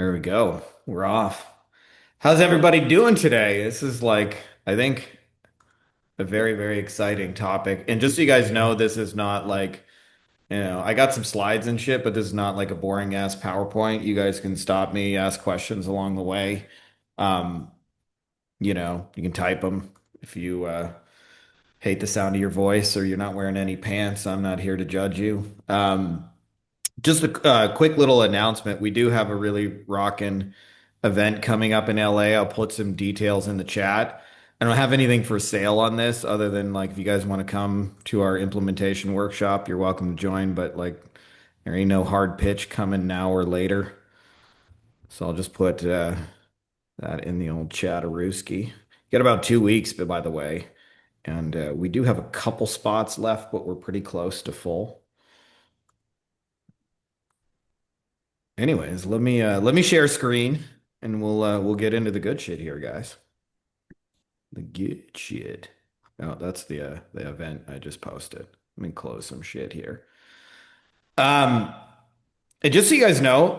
There we go. We're off. How's everybody doing today? This is I think, a very, very exciting topic. And just so you guys know, this is not I got some slides and shit, but this is not like a boring ass PowerPoint. You guys can stop me, ask questions along the way. Um, you can type them if you hate the sound of your voice or you're not wearing any pants. I'm not here to judge you. Just a quick little announcement. We do have a really rocking event coming up in LA. I'll put some details in the chat. I don't have anything for sale on this other than if you guys want to come to our implementation workshop, you're welcome to join, but there ain't no hard pitch coming now or later. So I'll just put that in the old chat-a-rooski. Got about 2 weeks, but by the way, and we do have a couple spots left, but we're pretty close to full. Anyways, let me share screen and we'll get into the good shit here, guys. The good shit. Oh, that's the event I just posted. Let me close some shit here. Um, and just so you guys know,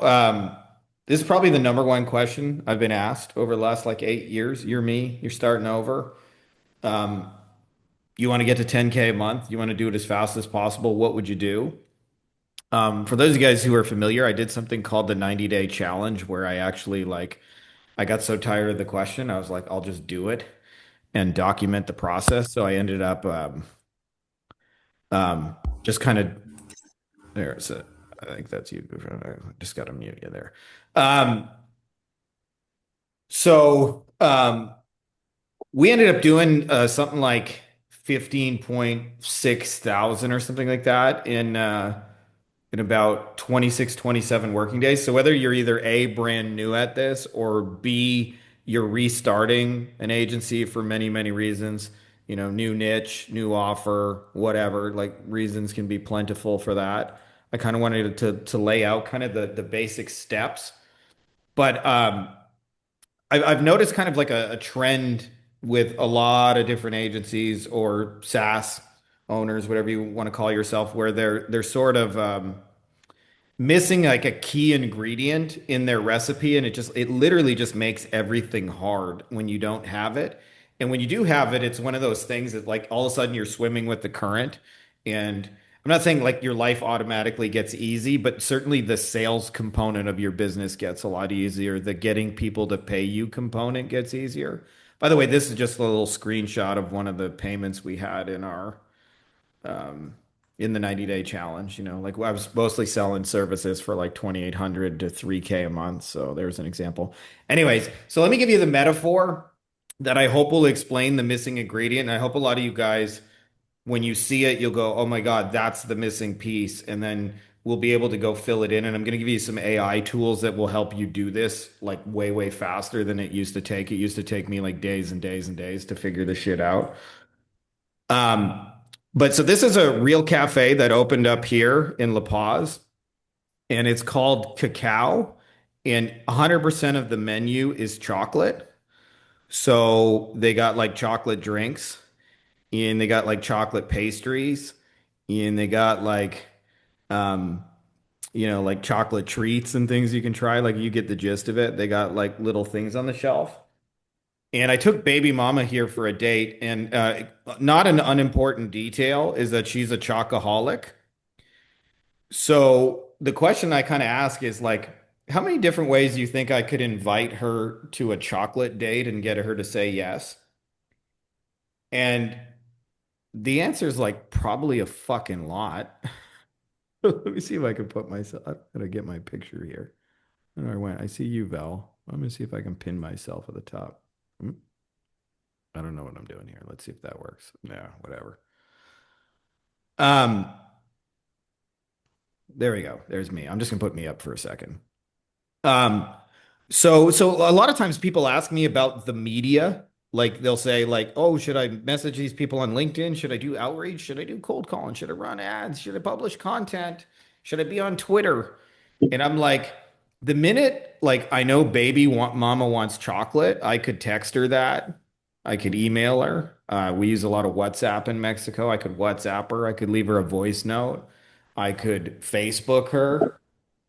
this is probably the number one question I've been asked over the last 8 years. You're me, you're starting over. Um, you want to get to 10K a month, you want to do it as fast as possible. What would you do? For those of you guys who are familiar, I did something called the 90-day challenge where I actually I got so tired of the question, I was like, I'll just do it and document the process. So I ended up just kind of there. So I think that's you. I just got to mute you there. Um, so we ended up doing something like 15.6 thousand or something like that in about 26, 27 working days. So whether you're either A, brand new at this, or B, you're restarting an agency for many, many reasons, new niche, new offer, whatever, reasons can be plentiful for that. I kind of wanted to lay out kind of the basic steps. But I've noticed kind of like a trend with a lot of different agencies or SaaS owners, whatever you want to call yourself, where they're sort of missing like a key ingredient in their recipe, and it literally just makes everything hard when you don't have it. And when you do have it, it's one of those things that all of a sudden you're swimming with the current. And I'm not saying your life automatically gets easy, but certainly the sales component of your business gets a lot easier. The getting people to pay you component gets easier. By the way, this is just a little screenshot of one of the payments we had um, in the 90-day challenge. I was mostly selling services for 2,800 to 3K a month. So there's an example. Anyways, so let me give you the metaphor that I hope will explain the missing ingredient. And I hope a lot of you guys, when you see it, you'll go, oh my God, that's the missing piece. And then we'll be able to go fill it in. And I'm going to give you some AI tools that will help you do this way, way faster than it used to take. It used to take me days and days and days to figure this shit out. Um, but so this is a real cafe that opened up here in La Paz, and it's called Cacao, and 100% of the menu is chocolate. So they got chocolate drinks, and they got chocolate pastries, and they got um, chocolate treats and things you can try. You get the gist of it. They got little things on the shelf. And I took baby mama here for a date, and not an unimportant detail is that she's a chocoholic. So the question I kind of ask is how many different ways do you think I could invite her to a chocolate date and get her to say yes? And the answer is probably a fucking lot. Let me see if I can put myself. I'm gonna get my picture here. And I went. I see you, Val. I'm gonna see if I can pin myself at the top. Hmm. I don't know what I'm doing here. Let's see if that works. Yeah, whatever. Um, there we go. There's me. I'm just gonna put me up for a second. Um, so a lot of times people ask me about the media. They'll say "Oh, should I message these people on LinkedIn? Should I do outreach? Should I do cold calling? Should I run ads? Should I publish content? Should I be on Twitter?" And I'm like, the minute I know mama wants chocolate, I could text her that. I could email her. We use a lot of WhatsApp in Mexico. I could WhatsApp her. I could leave her a voice note. I could Facebook her.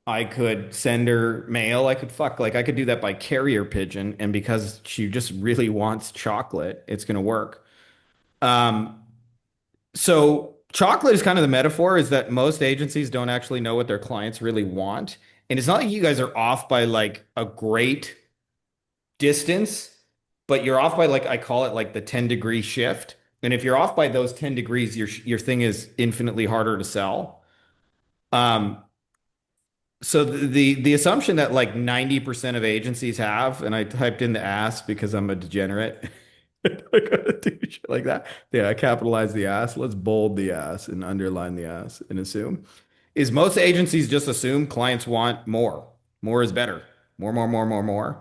I could send her mail. I could fuck, like I could do that by carrier pigeon. And because she just really wants chocolate, it's going to work. Um, so chocolate is kind of the metaphor is that most agencies don't actually know what their clients really want. And it's not like you guys are off by like a great distance, but you're off by like I call it like the 10-degree shift. And if you're off by those 10 degrees, your thing is infinitely harder to sell. Um, so the assumption that like 90% of agencies have, and I typed in the ass because I'm a degenerate. I gotta do shit like that. Yeah, I capitalize the ass. Let's bold the ass and underline the ass and assume. Is most agencies just assume clients want more. More is better. More, more, more, more, more.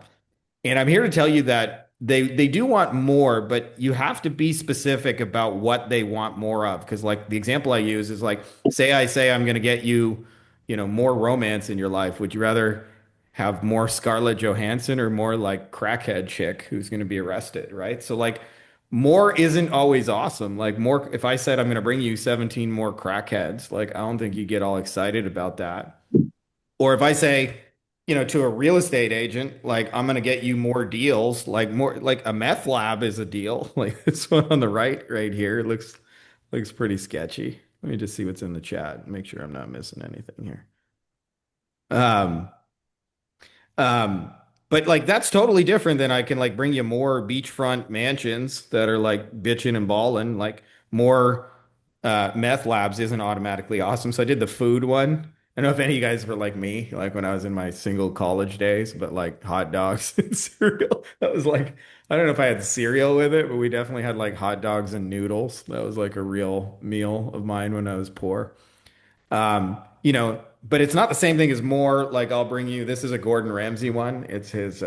And I'm here to tell you that they do want more, but you have to be specific about what they want more of. Because like the example I use is like, say I say I'm going to get you, more romance in your life. Would you rather have more Scarlett Johansson or more like crackhead chick who's going to be arrested, right? So like more isn't always awesome. Like more, if I said I'm going to bring you 17 more crackheads, like I don't think you get all excited about that. Or if I say, to a real estate agent, like I'm going to get you more deals, like more like a meth lab is a deal. Like this one on the right here looks pretty sketchy. Let me just see what's in the chat. Make sure I'm not missing anything here. Um, um, but like that's totally different than I can like bring you more beachfront mansions that are like bitching and balling. Like more meth labs isn't automatically awesome. So I did the food one. I don't know if any of you guys were like me, like when I was in my single college days, but like hot dogs and cereal. That was like, I don't know if I had cereal with it, but we definitely had like hot dogs and noodles. That was like a real meal of mine when I was poor. But it's not the same thing as more like I'll bring you. This is a Gordon Ramsay one. It's his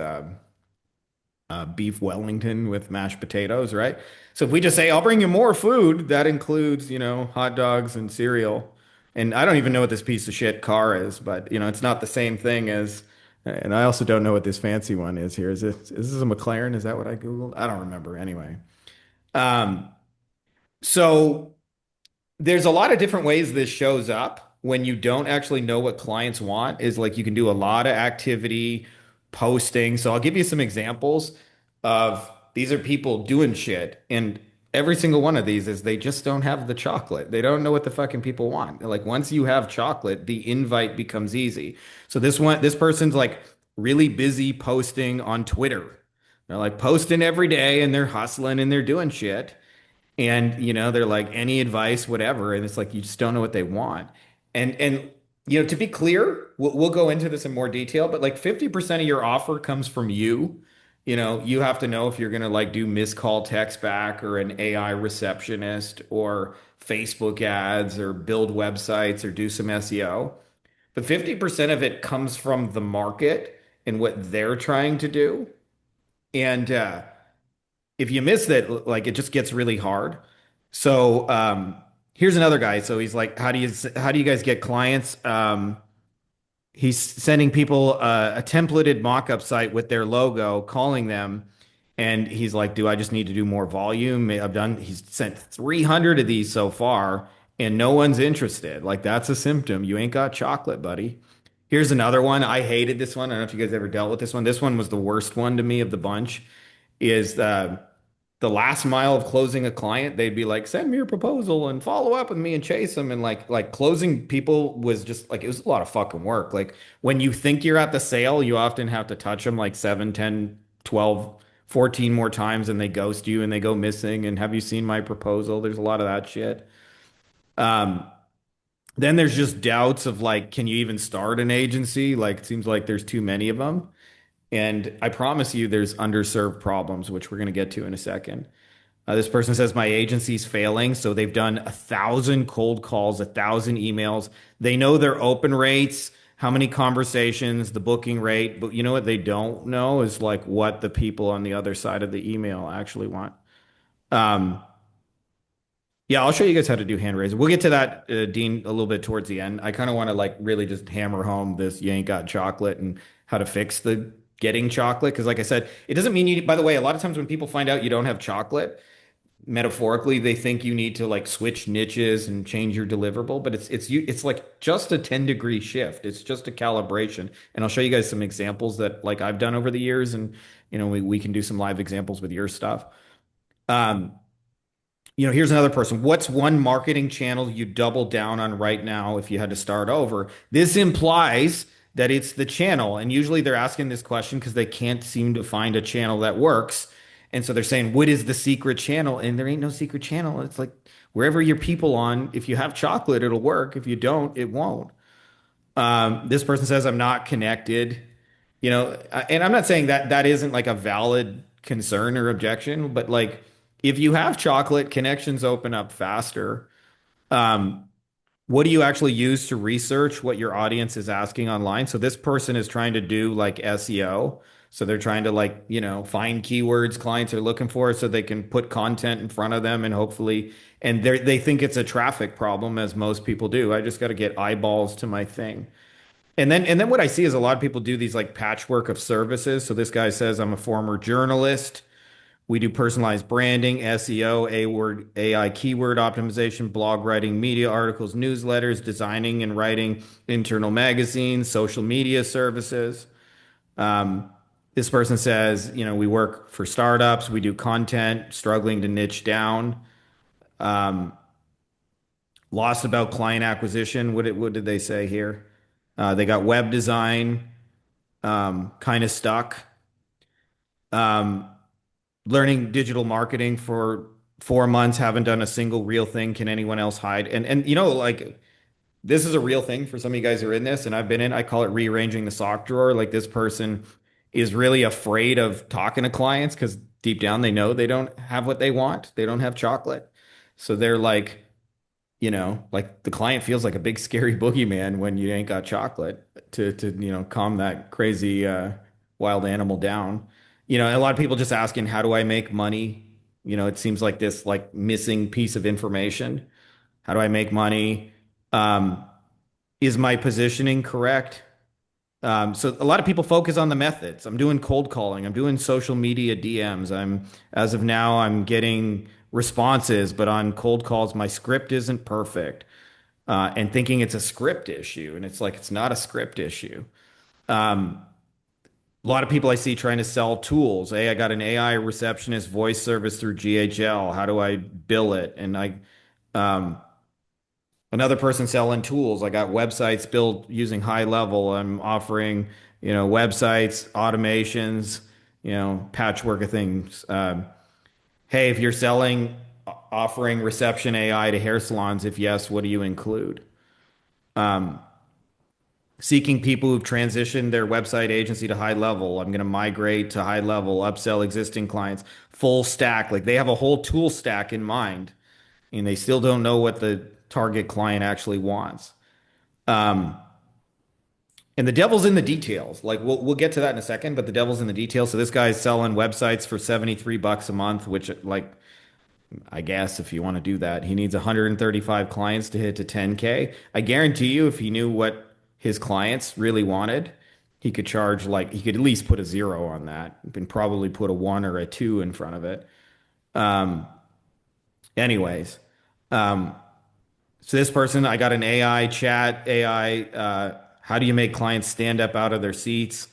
beef Wellington with mashed potatoes, right? So if we just say I'll bring you more food, that includes hot dogs and cereal. And I don't even know what this piece of shit car is, but it's not the same thing as. And I also don't know what this fancy one is here. Is this a McLaren? Is that what I Googled? I don't remember. Anyway, um, so there's a lot of different ways this shows up when you don't actually know what clients want is like you can do a lot of activity posting. So I'll give you some examples of these are people doing shit and every single one of these is they just don't have the chocolate. They don't know what the fucking people want. Like once you have chocolate, the invite becomes easy. So this person's like really busy posting on Twitter. They're like posting every day and they're hustling and they're doing shit. And they're like any advice whatever and it's like you just don't know what they want. And to be clear, we'll go into this in more detail, but like 50% of your offer comes from you. You have to know if you're going to like do missed call text back or an AI receptionist or Facebook ads or build websites or do some SEO, but 50% of it comes from the market and what they're trying to do. And if you miss that, like it just gets really hard. So here's another guy. So he's like, how do you guys get clients? He's sending people a templated mock-up site with their logo, calling them, and he's like, "Do I just need to do more volume?" He's sent 300 of these so far, and no one's interested. Like that's a symptom. You ain't got chocolate, buddy. Here's another one. I hated this one. I don't know if you guys ever dealt with this one. This one was the worst one to me of the bunch. Is the last mile of closing a client, they'd be like, send me your proposal and follow up with me and chase them. And like closing people was just like, it was a lot of fucking work. Like when you think you're at the sale, you often have to touch them like 7, 10, 12, 14 more times and they ghost you and they go missing. And have you seen my proposal? There's a lot of that shit. Um, then there's just doubts of like, can you even start an agency? Like, it seems like there's too many of them. And I promise you, there's underserved problems, which we're going to get to in a second. This person says my agency's failing, so they've done 1,000 cold calls, 1,000 emails. They know their open rates, how many conversations, the booking rate, but you know what they don't know is like what the people on the other side of the email actually want. Um, yeah, I'll show you guys how to do hand raising. We'll get to that, Dean, a little bit towards the end. I kind of want to like really just hammer home this you ain't got chocolate and how to fix the getting chocolate. Because like I said, it doesn't mean you, by the way, a lot of times when people find out you don't have chocolate, metaphorically they think you need to like switch niches and change your deliverable, but it's like just a 10-degree shift. It's just a calibration. And I'll show you guys some examples that like I've done over the years, and we can do some live examples with your stuff. Um, Here's another person. What's one marketing channel you double down on right now if you had to start over? This implies that it's the channel. And usually they're asking this question because they can't seem to find a channel that works. And so they're saying, what is the secret channel? And there ain't no secret channel. It's like wherever your people on, if you have chocolate, it'll work. If you don't, it won't. This person says, I'm not connected. And I'm not saying that that isn't like a valid concern or objection, but like if you have chocolate, connections open up faster. Um, what do you actually use to research what your audience is asking online? So this person is trying to do like SEO. So they're trying to like, find keywords clients are looking for so they can put content in front of them and hopefully, and they think it's a traffic problem, as most people do. I just got to get eyeballs to my thing. And then what I see is a lot of people do these like patchwork of services. So this guy says, I'm a former journalist. We do personalized branding, SEO, AI keyword optimization, blog writing, media articles, newsletters, designing and writing internal magazines, social media services. Um, this person says, we work for startups, we do content, struggling to niche down. Um, Lost about client acquisition. What did they say here? They got web design, kind of stuck. Um, Learning digital marketing for 4 months, haven't done a single real thing. Can anyone else hide? And like this is a real thing for some of you guys who are in this, and I've been in. I call it rearranging the sock drawer. Like this person is really afraid of talking to clients because deep down they know they don't have what they want. They don't have chocolate, so they're like, like the client feels like a big scary boogeyman when you ain't got chocolate to calm that crazy wild animal down. A lot of people just asking, how do I make money? It seems like this like missing piece of information. How do I make money? Um, is my positioning correct? So a lot of people focus on the methods. I'm doing cold calling. I'm doing social media DMs. As of now, I'm getting responses, but on cold calls, my script isn't perfect. And thinking it's a script issue, and it's like it's not a script issue. Um, a lot of people I see trying to sell tools. Hey, I got an AI receptionist voice service through GHL. How do I bill it? And um, another person selling tools. I got websites built using high level. I'm offering, websites, automations, patchwork of things. Hey, if you're offering reception AI to hair salons, if yes, what do you include? Um, Seeking people who've transitioned their website agency to high level. I'm going to migrate to high level, upsell existing clients, full stack. Like they have a whole tool stack in mind, and they still don't know what the target client actually wants. Um, and the devil's in the details. Like we'll get to that in a second, but the devil's in the details. So this guy's selling websites for $73 a month, which like I guess if you want to do that, he needs 135 clients to hit to 10K. I guarantee you, if he knew what his clients really wanted, he could charge like he could at least put a zero on that and probably put a one or a two in front of it. Um, anyways, um, so this person, I got an AI chat, AI, how do you make clients stand up out of their seats?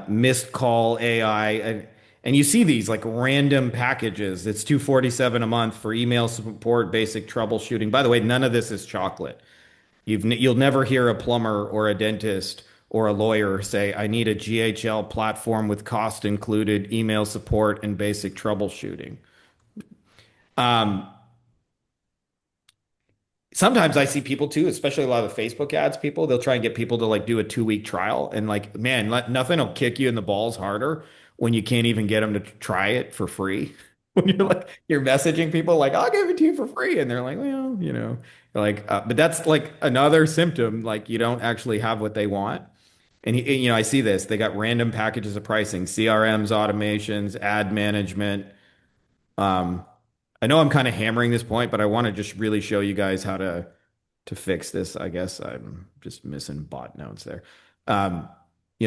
Missed call AI, and you see these like random packages. It's 247 a month for email support, basic troubleshooting. By the way, none of this is chocolate. You'll never hear a plumber or a dentist or a lawyer say, "I need a GHL platform with cost included, email support, and basic troubleshooting." Um, Sometimes I see people too, especially a lot of the Facebook ads people, they'll try and get people to like do a 2 week trial. And like, man, nothing will kick you in the balls harder when you can't even get them to try it for free. When you're messaging people like, I'll give it to you for free. And they're like, well, like, but that's like another symptom. Like you don't actually have what they want. And I see this, they got random packages of pricing, CRMs, automations, ad management. Um, I know I'm kind of hammering this point, but I want to just really show you guys how to fix this. I guess I'm just missing bot notes there. Um,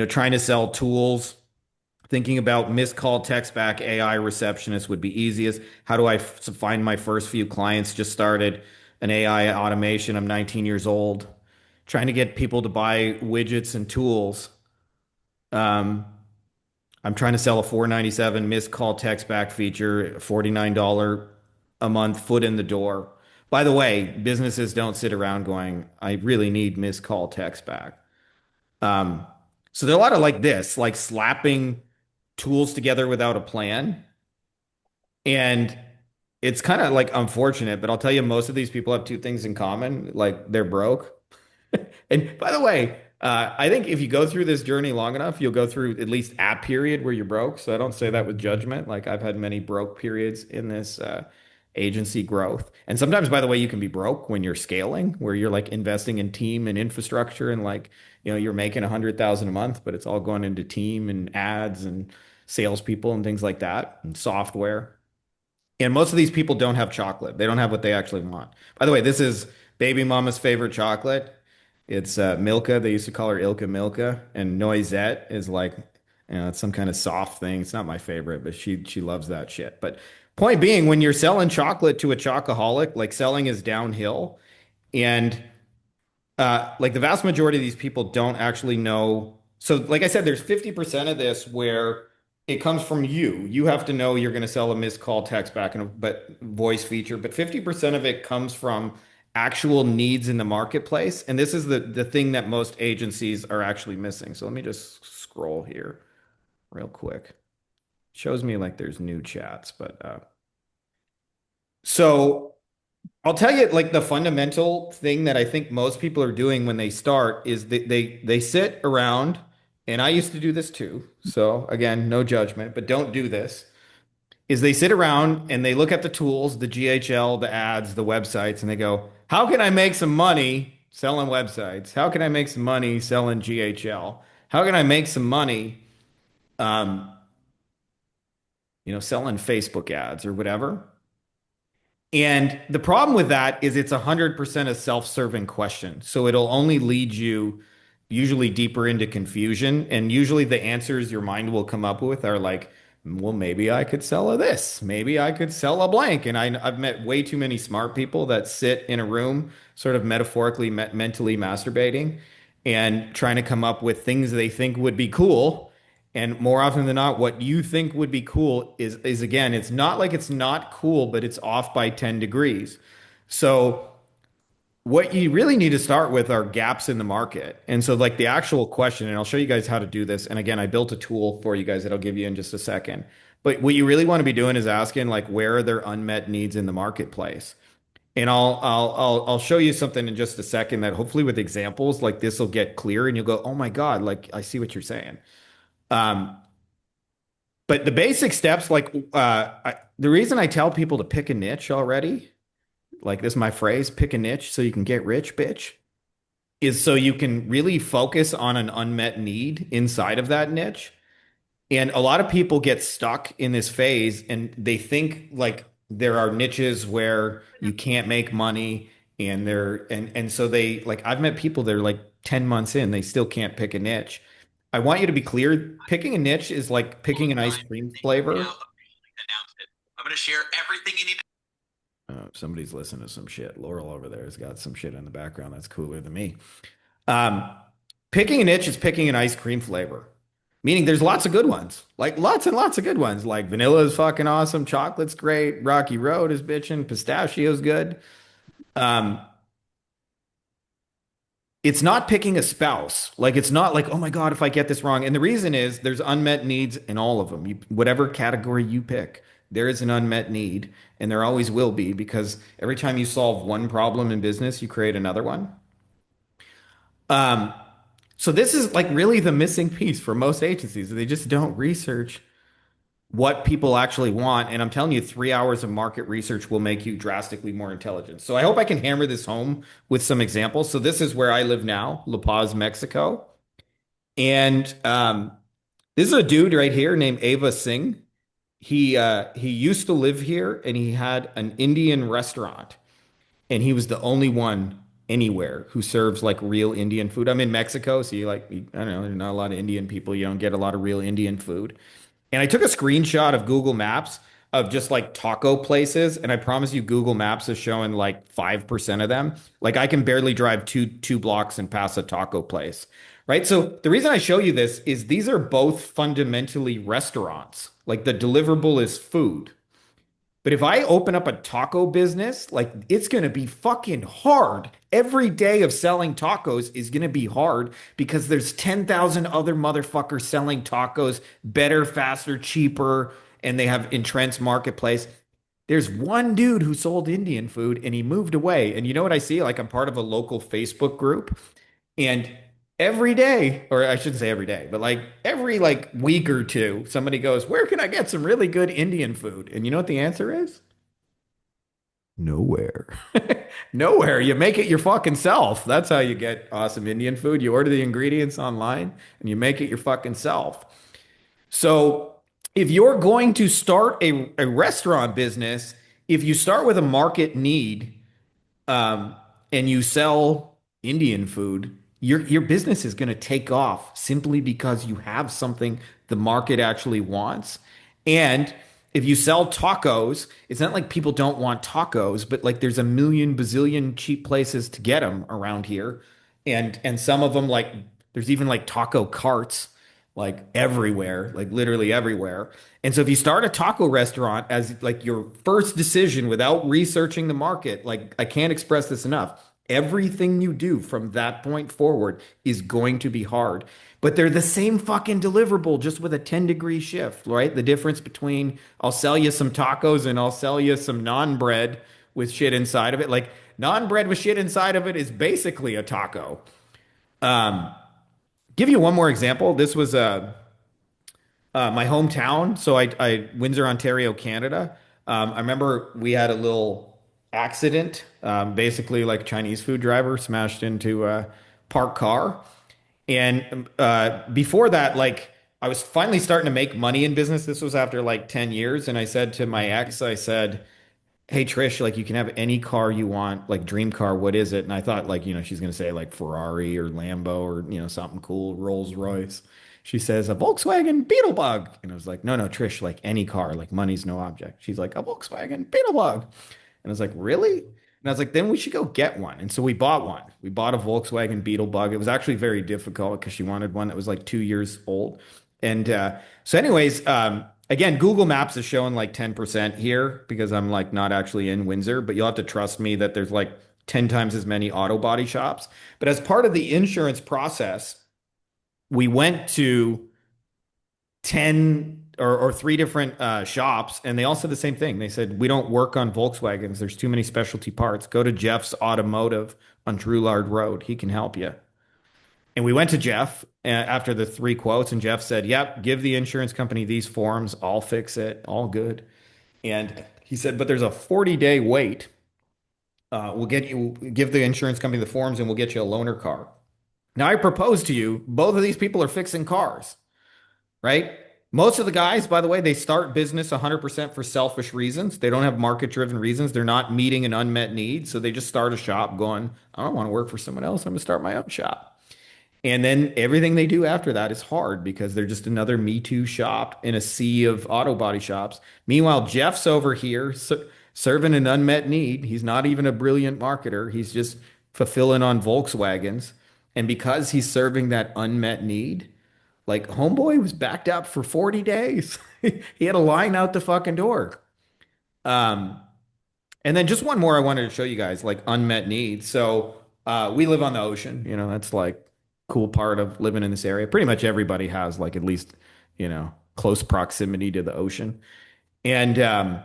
Trying to sell tools. Thinking about missed call text back AI receptionist would be easiest. How do I find my first few clients? Just started an AI automation. I'm 19 years old, trying to get people to buy widgets and tools. Um, I'm trying to sell a 497 missed call text back feature, $49 a month, foot in the door. By the way, businesses don't sit around going, I really need missed call text back. Um, so there are a lot of like this, like slapping tools together without a plan. And it's kind of like unfortunate, but I'll tell you, most of these people have two things in common. Like they're broke. And by the way, I think if you go through this journey long enough, you'll go through at least a period where you're broke. So I don't say that with judgment. Like I've had many broke periods in this agency growth. And sometimes, by the way, you can be broke when you're scaling, where you're like investing in team and infrastructure, and like, you're making 100,000 a month, but it's all going into team and ads and salespeople and things like that and software. And most of these people don't have chocolate. They don't have what they actually want. By the way, this is baby mama's favorite chocolate. It's Milka. They used to call her Ilka Milka. And Noisette is like, it's some kind of soft thing. It's not my favorite, but she loves that shit. But point being, when you're selling chocolate to a chocoholic, like selling is downhill. And like the vast majority of these people don't actually know. So, like I said, there's 50% of this where it comes from you. You have to know you're going to sell a missed call text back and but voice feature, but 50% of it comes from actual needs in the marketplace. And this is the thing that most agencies are actually missing. So let me just scroll here real quick. Shows me like there's new chats, but so I'll tell you, like the fundamental thing that I think most people are doing when they start is they sit around, and I used to do this too. So again, no judgment, but don't do this. Is they sit around and they look at the tools, the GHL, the ads, the websites, and they go, "How can I make some money selling websites? How can I make some money selling GHL? How can I make some money, um, selling Facebook ads or whatever?" And the problem with that is it's 100% a self-serving question. So it'll only lead you usually deeper into confusion. And usually the answers your mind will come up with are like, well, maybe I could sell a this. Maybe I could sell a blank. And I've met way too many smart people that sit in a room, sort of metaphorically, mentally masturbating and trying to come up with things they think would be cool. And more often than not, what you think would be cool is again, it's not like it's not cool, but it's off by 10 degrees. So what you really need to start with are gaps in the market. And so like the actual question, and I'll show you guys how to do this. And again, I built a tool for you guys that I'll give you in just a second. But what you really want to be doing is asking like where are there unmet needs in the marketplace? And I'll show you something in just a second that hopefully with examples like this will get clear and you'll go, "Oh my God, like I see what you're saying." Um, but the basic steps, like the reason I tell people to pick a niche already, like this is my phrase, pick a niche so you can get rich, bitch, is so you can really focus on an unmet need inside of that niche. And a lot of people get stuck in this phase and they think like there are niches where you can't make money and so they like I've met people that are like 10 months in, they still can't pick a niche. I want you to be clear, picking a niche is like picking an ice cream flavor. I'm going to share everything you need. Somebody's listening to some shit. Laurel over there has got some shit in the background that's cooler than me. Um, Picking a niche is picking an ice cream flavor, meaning there's lots of good ones, like lots and lots of good ones. Like vanilla is fucking awesome, chocolate's great, Rocky Road is bitching, pistachio's good. Um, it's not picking a spouse. Like it's not like, oh my God, if I get this wrong. And the reason is there's unmet needs in all of them. Whatever category you pick, there is an unmet need, and there always will be because every time you solve one problem in business, you create another one. Um, so this is like really the missing piece for most agencies. They just don't research what people actually want. And I'm telling you, 3 hours of market research will make you drastically more intelligent. So I hope I can hammer this home with some examples. So this is where I live now, La Paz, Mexico. And this is a dude right here named Ava Singh. He used to live here and he had an Indian restaurant and he was the only one. anywhere who serves like real Indian food. I'm in Mexico, so I don't know, there's not a lot of Indian people. You don't get a lot of real Indian food. And I took a screenshot of Google Maps of just like taco places, and I promise you, Google Maps is showing like 5% of them. Like I can barely drive two blocks and pass a taco place, right? So the reason I show you this is these are both fundamentally restaurants. Like the deliverable is food. But if I open up a taco business, like it's going to be fucking hard. Every day of selling tacos is going to be hard because there's 10,000 other motherfuckers selling tacos better, faster, cheaper, and they have entrenched marketplace. There's one dude who sold Indian food and he moved away. And you know what I see? Like I'm part of a local Facebook group and every day, or I shouldn't say every day, but like every like week or two, somebody goes, "Where can I get some really good Indian food?" And you know what the answer is? Nowhere. Nowhere. You make it your fucking self. That's how you get awesome Indian food. You order the ingredients online and you make it your fucking self. So if you're going to start a restaurant business, if you start with a market need, um, and you sell Indian food, your business is going to take off simply because you have something the market actually wants. And if you sell tacos, it's not like people don't want tacos, but like there's a million bazillion cheap places to get them around here. And some of them like there's even like taco carts like everywhere, like literally everywhere. And so if you start a taco restaurant as like your first decision without researching the market, like I can't express this enough. Everything you do from that point forward is going to be hard. But they're the same fucking deliverable, just with a 10-degree shift, right? The difference between I'll sell you some tacos and I'll sell you some non bread with shit inside of it. Like non bread with shit inside of it is basically a taco. Um, Give you one more example. This was my hometown. So I Windsor, Ontario, Canada. I remember we had a little accident. Basically, like a Chinese food driver smashed into a parked car. And before that, like I was finally starting to make money in business. This was after like 10 years. And I said to my ex, I said, "Hey Trish, like you can have any car you want, like dream car, what is it?" And I thought like, she's gonna say like Ferrari or Lambo or something cool, Rolls Royce. She says a Volkswagen Beetlebug. And I was like, no, no, Trish, like any car, like money's no object. She's like, a Volkswagen Beetlebug. And I was like, really? And I was like, then we should go get one. And so we bought one. We bought a Volkswagen Beetlebug. It was actually very difficult because she wanted one that was like 2 years old. And so, anyways, again, Google Maps is showing like 10% here because I'm like not actually in Windsor, but you'll have to trust me that there's like 10 times as many auto body shops. But as part of the insurance process, we went to 10 or three different shops, and they all said the same thing. They said, "We don't work on Volkswagens. There's too many specialty parts. Go to Jeff's Automotive on Drouillard Road. He can help you." And we went to Jeff after the three quotes, and Jeff said, "Yep, give the insurance company these forms. I'll fix it. All good." And he said, "But there's a 40-day wait. Give the insurance company the forms, and we'll get you a loaner car." Now, I propose to you, both of these people are fixing cars, right? Most of the guys, by the way, they start business 100% for selfish reasons. They don't have market-driven reasons. They're not meeting an unmet need. So they just start a shop going, "I don't want to work for someone else. I'm going to start my own shop." And then everything they do after that is hard because they're just another Me Too shop in a sea of auto body shops. Meanwhile, Jeff's over here serving an unmet need. He's not even a brilliant marketer. He's just fulfilling on Volkswagens. And because he's serving that unmet need, like Homeboy was backed up for 40 days. He had a line out the fucking door. Um, and then just one more I wanted to show you guys, like unmet needs. So we live on the ocean, that's like cool part of living in this area. Pretty much everybody has like at least, close proximity to the ocean. And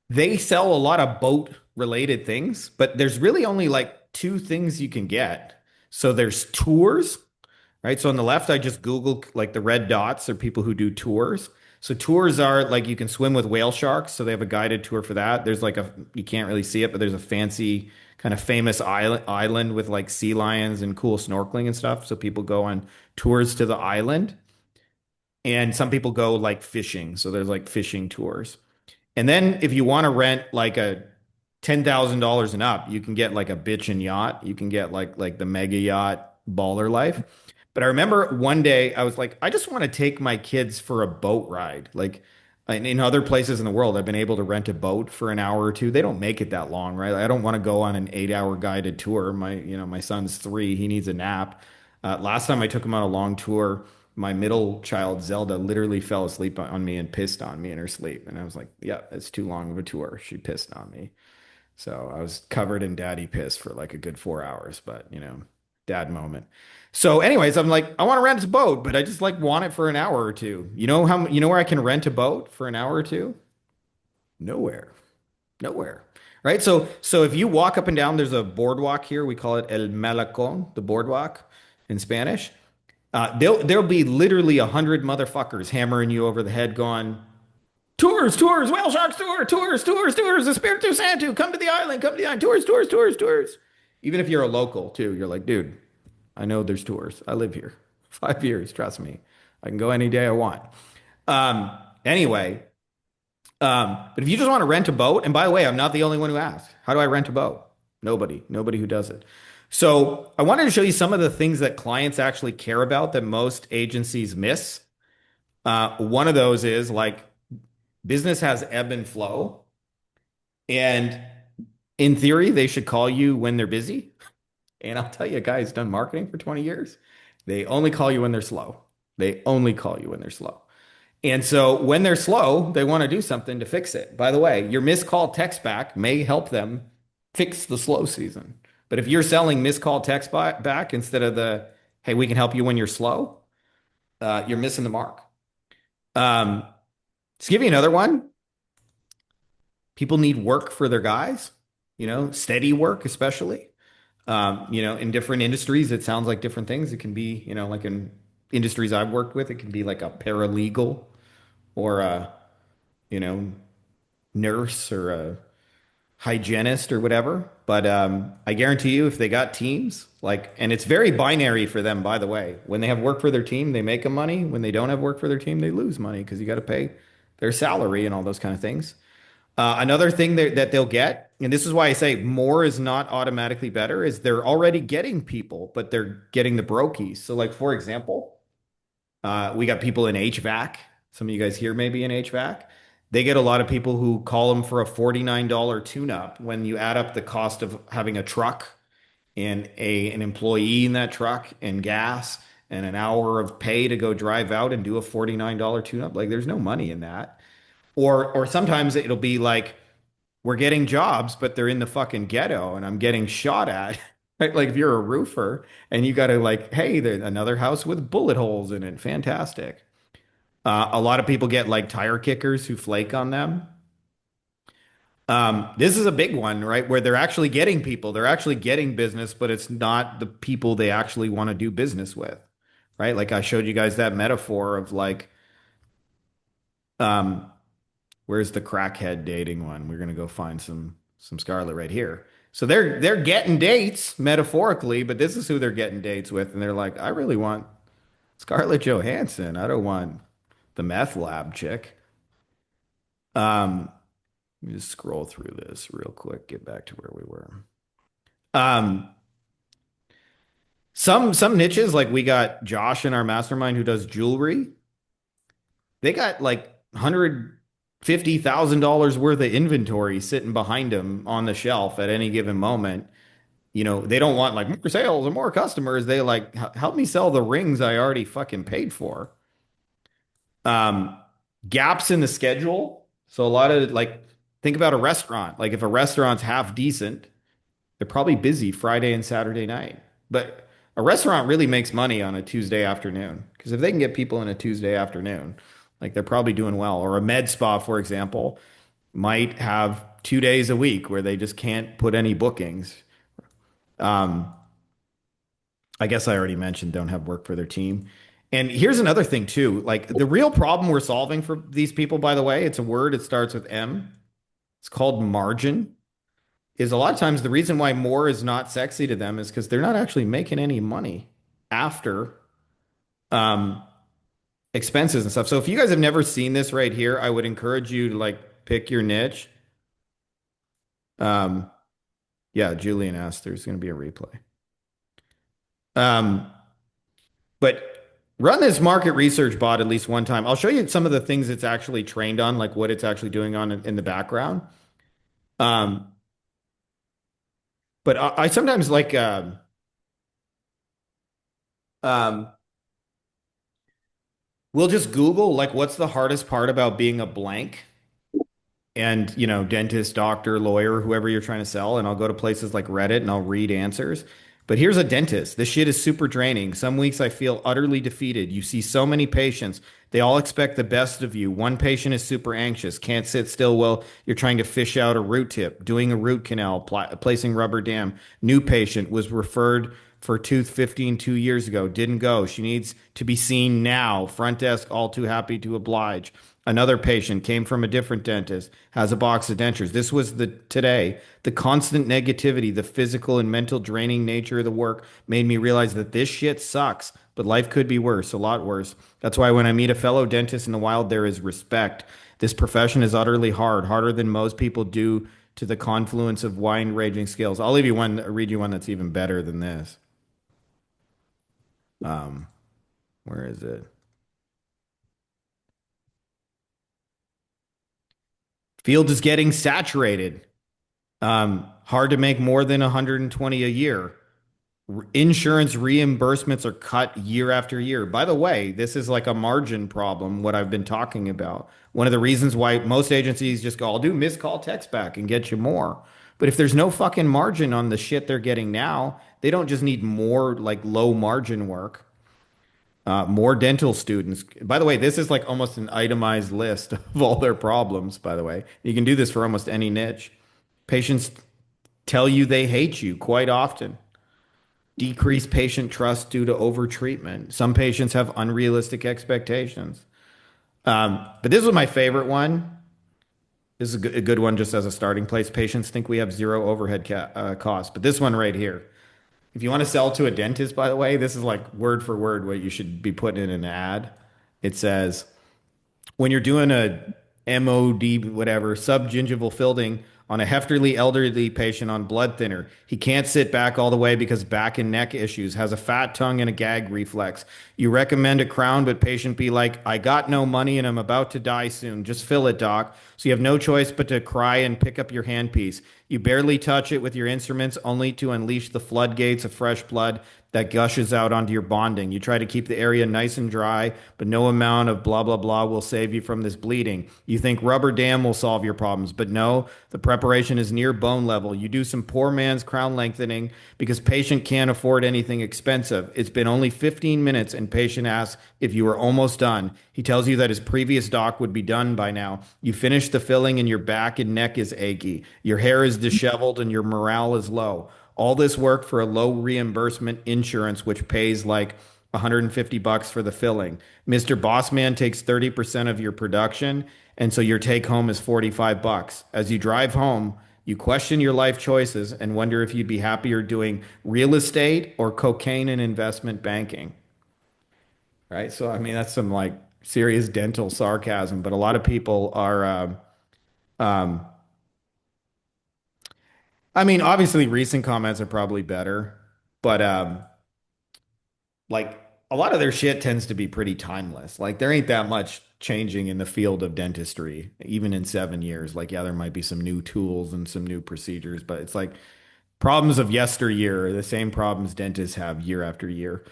they sell a lot of boat related things, but there's really only like two things you can get. So there's tours, right? So on the left, I just Googled like the red dots are people who do tours. So tours are like you can swim with whale sharks. So they have a guided tour for that. There's like you can't really see it, but there's a fancy kind of famous island with like sea lions and cool snorkeling and stuff. So people go on tours to the island. And some people go like fishing. So there's like fishing tours. And then if you want to rent like a $10,000 and up, you can get like a bitchin' yacht. You can get like the mega yacht baller life. But I remember one day I was like, I just want to take my kids for a boat ride. Like in other places in the world, I've been able to rent a boat for an hour or two. They don't make it that long, right? I don't want to go on an 8 hour guided tour. My son's 3, he needs a nap. Last time I took him on a long tour, my middle child, Zelda, literally fell asleep on me and pissed on me in her sleep. And I was like, yeah, it's too long of a tour. She pissed on me. So I was covered in daddy piss for like a good 4 hours, but dad moment. So, anyways, I'm like, I want to rent a boat, but I just like want it for an hour or two. You know where I can rent a boat for an hour or two? Nowhere. Nowhere. Right? So if you walk up and down, there's a boardwalk here. We call it El Malecón, the boardwalk in Spanish. There'll be literally 100 motherfuckers hammering you over the head, going, tours, tours, whale sharks tour, tours, tours, tours, Espiritu Santo, come to the island, come to the island, tours, tours, tours, tours. Even if you're a local too, you're like, dude, I know there's tours. I live here 5 years, trust me. I can go any day I want. Um, anyway, but if you just want to rent a boat, and by the way, I'm not the only one who asked, how do I rent a boat? Nobody who does it. So I wanted to show you some of the things that clients actually care about that most agencies miss. One of those is like business has ebb and flow. And in theory, they should call you when they're busy. And I'll tell you, a guy who's done marketing for 20 years, they only call you when they're slow. They only call you when they're slow. And so when they're slow, they want to do something to fix it. By the way, your missed call text back may help them fix the slow season. But if you're selling missed call text back instead of the, hey, we can help you when you're slow, you're missing the mark. Um, to give you another one, people need work for their guys, steady work, especially. In different industries, it sounds like different things. It can be, like in industries I've worked with, it can be like a paralegal or a, you know, nurse or a hygienist or whatever. But I guarantee you, if they got teams, and it's very binary for them, by the way. When they have work for their team, they make a money. When they don't have work for their team, they lose money because you got to pay their salary and all those kind of things. Another thing that they'll get, and this is why I say more is not automatically better, is they're already getting people, but they're getting the brokies. So, like for example, we got people in HVAC. Some of you guys here maybe in HVAC. They get a lot of people who call them for a $49 tune-up when you add up the cost of having a truck and an employee in that truck and gas and an hour of pay to go drive out and do a $49 tune-up. Like there's no money in that. Or sometimes it'll be like we're getting jobs, but they're in the fucking ghetto and I'm getting shot at. Right? Like if you're a roofer and you got to like, hey, there's another house with bullet holes in it. Fantastic. A lot of people get like tire kickers who flake on them. This is a big one, right? Where they're actually getting people, they're actually getting business, but it's not the people they actually want to do business with, right? Like I showed you guys that metaphor of like, um, where's the crackhead dating one? We're gonna go find some Scarlet right here. So they're getting dates metaphorically, but this is who they're getting dates with, and they're like, I really want Scarlett Johansson. I don't want the meth lab chick. Um, Let me just scroll through this real quick, get back to where we were. Um, some niches, like we got Josh in our mastermind who does jewelry. They got like $150,000 worth of inventory sitting behind them on the shelf at any given moment. They don't want like more sales and more customers. They like help me sell the rings I already fucking paid for. Um, Gaps in the schedule. So a lot of like think about a restaurant. Like if a restaurant's half decent, they're probably busy Friday and Saturday night. But a restaurant really makes money on a Tuesday afternoon because if they can get people in a Tuesday afternoon, like they're probably doing well. Or a med spa, for example, might have 2 days a week where they just can't put any bookings. Um, I guess I already mentioned don't have work for their team. And here's another thing too. Like the real problem we're solving for these people, by the way, it's a word, it starts with M. It's called margin. Is a lot of times the reason why more is not sexy to them is because they're not actually making any money after um, expenses and stuff. So if you guys have never seen this right here, I would encourage you to like pick your niche. Um, yeah, Julian asked there's going to be a replay. Um, but run this market research bot at least one time. I'll show you some of the things it's actually trained on, like what it's actually doing on in the background. Um, but I sometimes like um, we'll just Google like what's the hardest part about being a blank and dentist, doctor, lawyer, whoever you're trying to sell, and I'll go to places like Reddit and I'll read answers. But here's a dentist. This shit is super draining. Some weeks I feel utterly defeated. You see so many patients. They all expect the best of you. One patient is super anxious, can't sit still while you're trying to fish out a root tip, doing a root canal, placing rubber dam. New patient was referred for tooth 15 2 years ago. Didn't go. She needs to be seen now. Front desk all too happy to oblige. Another patient came from a different dentist, has a box of dentures. This was the today. The constant negativity, the physical and mental draining nature of the work made me realize that this shit sucks, but life could be worse, a lot worse. That's why when I meet a fellow dentist in the wild, there is respect. This profession is utterly hard, harder than most people do to the confluence of wide ranging skills. I'll leave you one, read you one that's even better than this. Um, where is it? Field is getting saturated. Hard to make more than 120 a year. Insurance reimbursements are cut year after year. By the way, this is like a margin problem, what I've been talking about. One of the reasons why most agencies just go, I'll do missed call text back and get you more. But if there's no fucking margin on the shit they're getting now, they don't just need more like low margin work. More dental students. By the way, this is like almost an itemized list of all their problems, by the way. You can do this for almost any niche. Patients tell you they hate you quite often. Decreased patient trust due to overtreatment. Some patients have unrealistic expectations. But this was my favorite one. This is a good one just as a starting place. Patients think we have zero overhead costs. But this one right here, if you want to sell to a dentist, by the way, this is like word for word what you should be putting in an ad. It says, when you're doing a MOD, whatever, subgingival fillings on a hefterly elderly patient on blood thinner. He can't sit back all the way because back and neck issues, has a fat tongue and a gag reflex. You recommend a crown, but patient be like, I got no money and I'm about to die soon. Just fill it, doc. So you have no choice but to cry and pick up your handpiece. You barely touch it with your instruments, only to unleash the floodgates of fresh blood that gushes out onto your bonding. You try to keep the area nice and dry, but no amount of blah, blah, blah will save you from this bleeding. You think rubber dam will solve your problems, but no, the preparation is near bone level. You do some poor man's crown lengthening because patient can't afford anything expensive. It's been only 15 minutes and patient asks if you are almost done. He tells you that his previous doc would be done by now. You finish the filling and your back and neck is achy. Your hair is disheveled and your morale is low. All this work for a low reimbursement insurance, which pays like 150 bucks for the filling. Mr. Bossman takes 30% of your production, and so your take home is 45 bucks. As you drive home, you question your life choices and wonder if you'd be happier doing real estate or cocaine and investment banking. Right? So, I mean, that's some like serious dental sarcasm, but a lot of people are, um, I mean, obviously recent comments are probably better, but like a lot of their shit tends to be pretty timeless. Like there ain't that much changing in the field of dentistry, even in 7 years. Like, yeah, there might be some new tools and some new procedures, but it's like problems of yesteryear are the same problems dentists have year after year.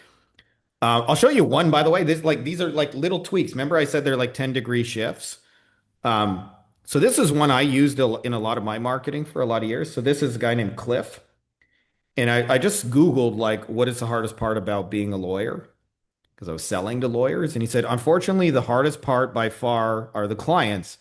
I'll show you one, by the way. This like these are like little tweaks. Remember, I said they're like 10-degree shifts. Um, so this is one I used in a lot of my marketing for a lot of years. So this is a guy named Cliff, and I just Googled like what is the hardest part about being a lawyer because I was selling to lawyers. And he said, unfortunately, the hardest part by far are the clients,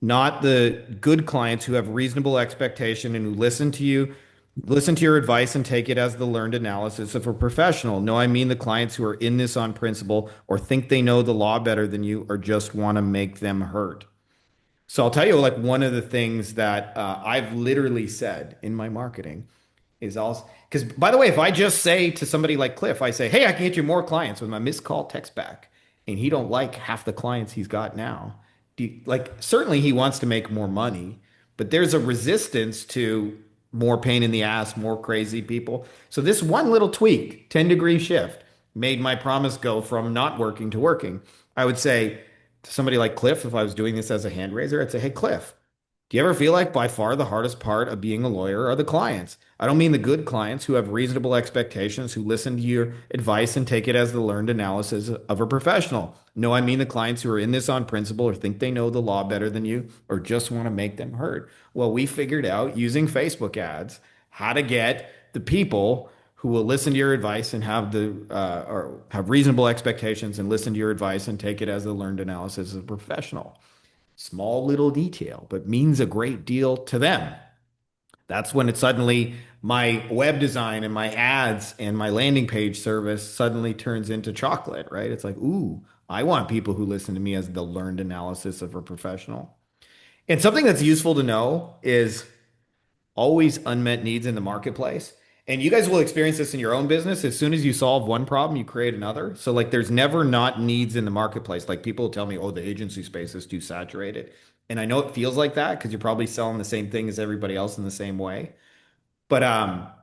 not the good clients who have reasonable expectation and who listen to your advice and take it as the learned analysis of a professional. No, I mean the clients who are in this on principle or think they know the law better than you or just want to make them hurt. So I'll tell you, like one of the things that I've literally said in my marketing is also because, by the way, if I just say to somebody like Cliff, I say, "Hey, I can get you more clients with my missed call text back," and he don't like half the clients he's got now. Like certainly he wants to make more money, but there's a resistance to more pain in the ass, more crazy people. So this one little tweak, 10-degree shift, made my promise go from not working to working. I would say to somebody like Cliff, if I was doing this as a hand raiser, I'd say, hey, Cliff, do you ever feel like by far the hardest part of being a lawyer are the clients? I don't mean the good clients who have reasonable expectations, who listen to your advice and take it as the learned analysis of a professional. No, I mean the clients who are in this on principle or think they know the law better than you or just want to make them heard. Well, we figured out using Facebook ads how to get the people who will listen to your advice and have the or have reasonable expectations and listen to your advice and take it as the learned analysis of a professional. Small little detail, but means a great deal to them. That's when it suddenly, my web design and my ads and my landing page service suddenly turns into chocolate, right? It's like, ooh, I want people who listen to me as the learned analysis of a professional. And something that's useful to know is always unmet needs in the marketplace. And you guys will experience this in your own business. As soon as you solve one problem, you create another. So like there's never not needs in the marketplace. Like people tell me, oh, the agency space is too saturated. And I know it feels like that because you're probably selling the same thing as everybody else in the same way. But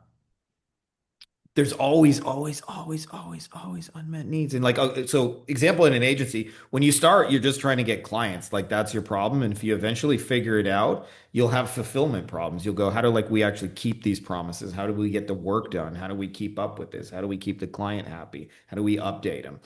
there's always unmet needs. And like, so example in an agency, when you start, you're just trying to get clients. Like that's your problem. And if you eventually figure it out, you'll have fulfillment problems. You'll go, how do like we actually keep these promises? How do we get the work done? How do we keep up with this? How do we keep the client happy? How do we update them?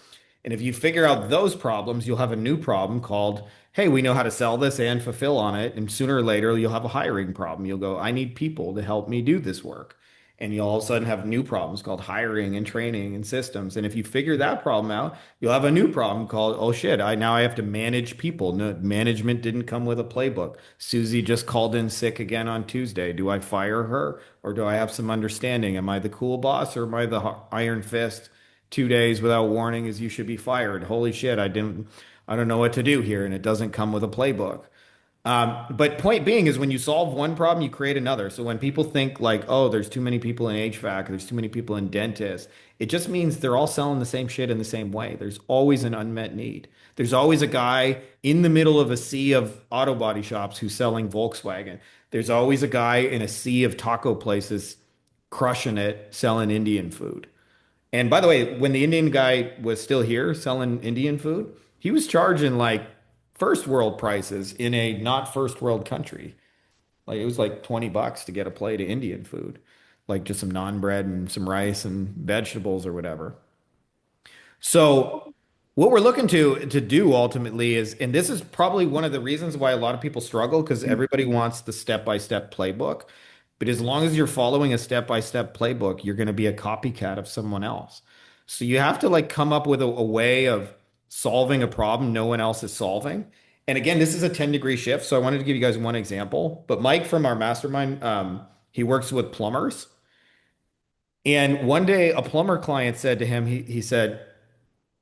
And if you figure out those problems, you'll have a new problem called, hey, we know how to sell this and fulfill on it. And sooner or later, you'll have a hiring problem. You'll go, I need people to help me do this work. And you'll all of a sudden have new problems called hiring and training and systems. And if you figure that problem out, you'll have a new problem called, oh shit, I have to manage people. No, management didn't come with a playbook. Susie just called in sick again on Tuesday. Do I fire her or do I have some understanding? Am I the cool boss or am I the iron fist? 2 days without warning is you should be fired. Holy shit, I don't know what to do here, and it doesn't come with a playbook. But point being is when you solve one problem, you create another. So when people think like, oh, there's too many people in HVAC, there's too many people in dentists, it just means they're all selling the same shit in the same way. There's always an unmet need. There's always a guy in the middle of a sea of auto body shops who's selling Volkswagen. There's always a guy in a sea of taco places crushing it, selling Indian food. And by the way, when the Indian guy was still here selling Indian food, he was charging like first world prices in a not first world country. Like it was like $20 to get a plate of Indian food, like just some naan bread and some rice and vegetables or whatever. So what we're looking to do ultimately is, and this is probably one of the reasons why a lot of people struggle because everybody wants the step-by-step playbook. But as long as you're following a step-by-step playbook, you're going to be a copycat of someone else. So you have to like come up with a way of solving a problem no one else is solving. And again, this is a 10-degree shift. So I wanted to give you guys one example. But Mike from our mastermind, he works with plumbers. And one day a plumber client said to him, he said,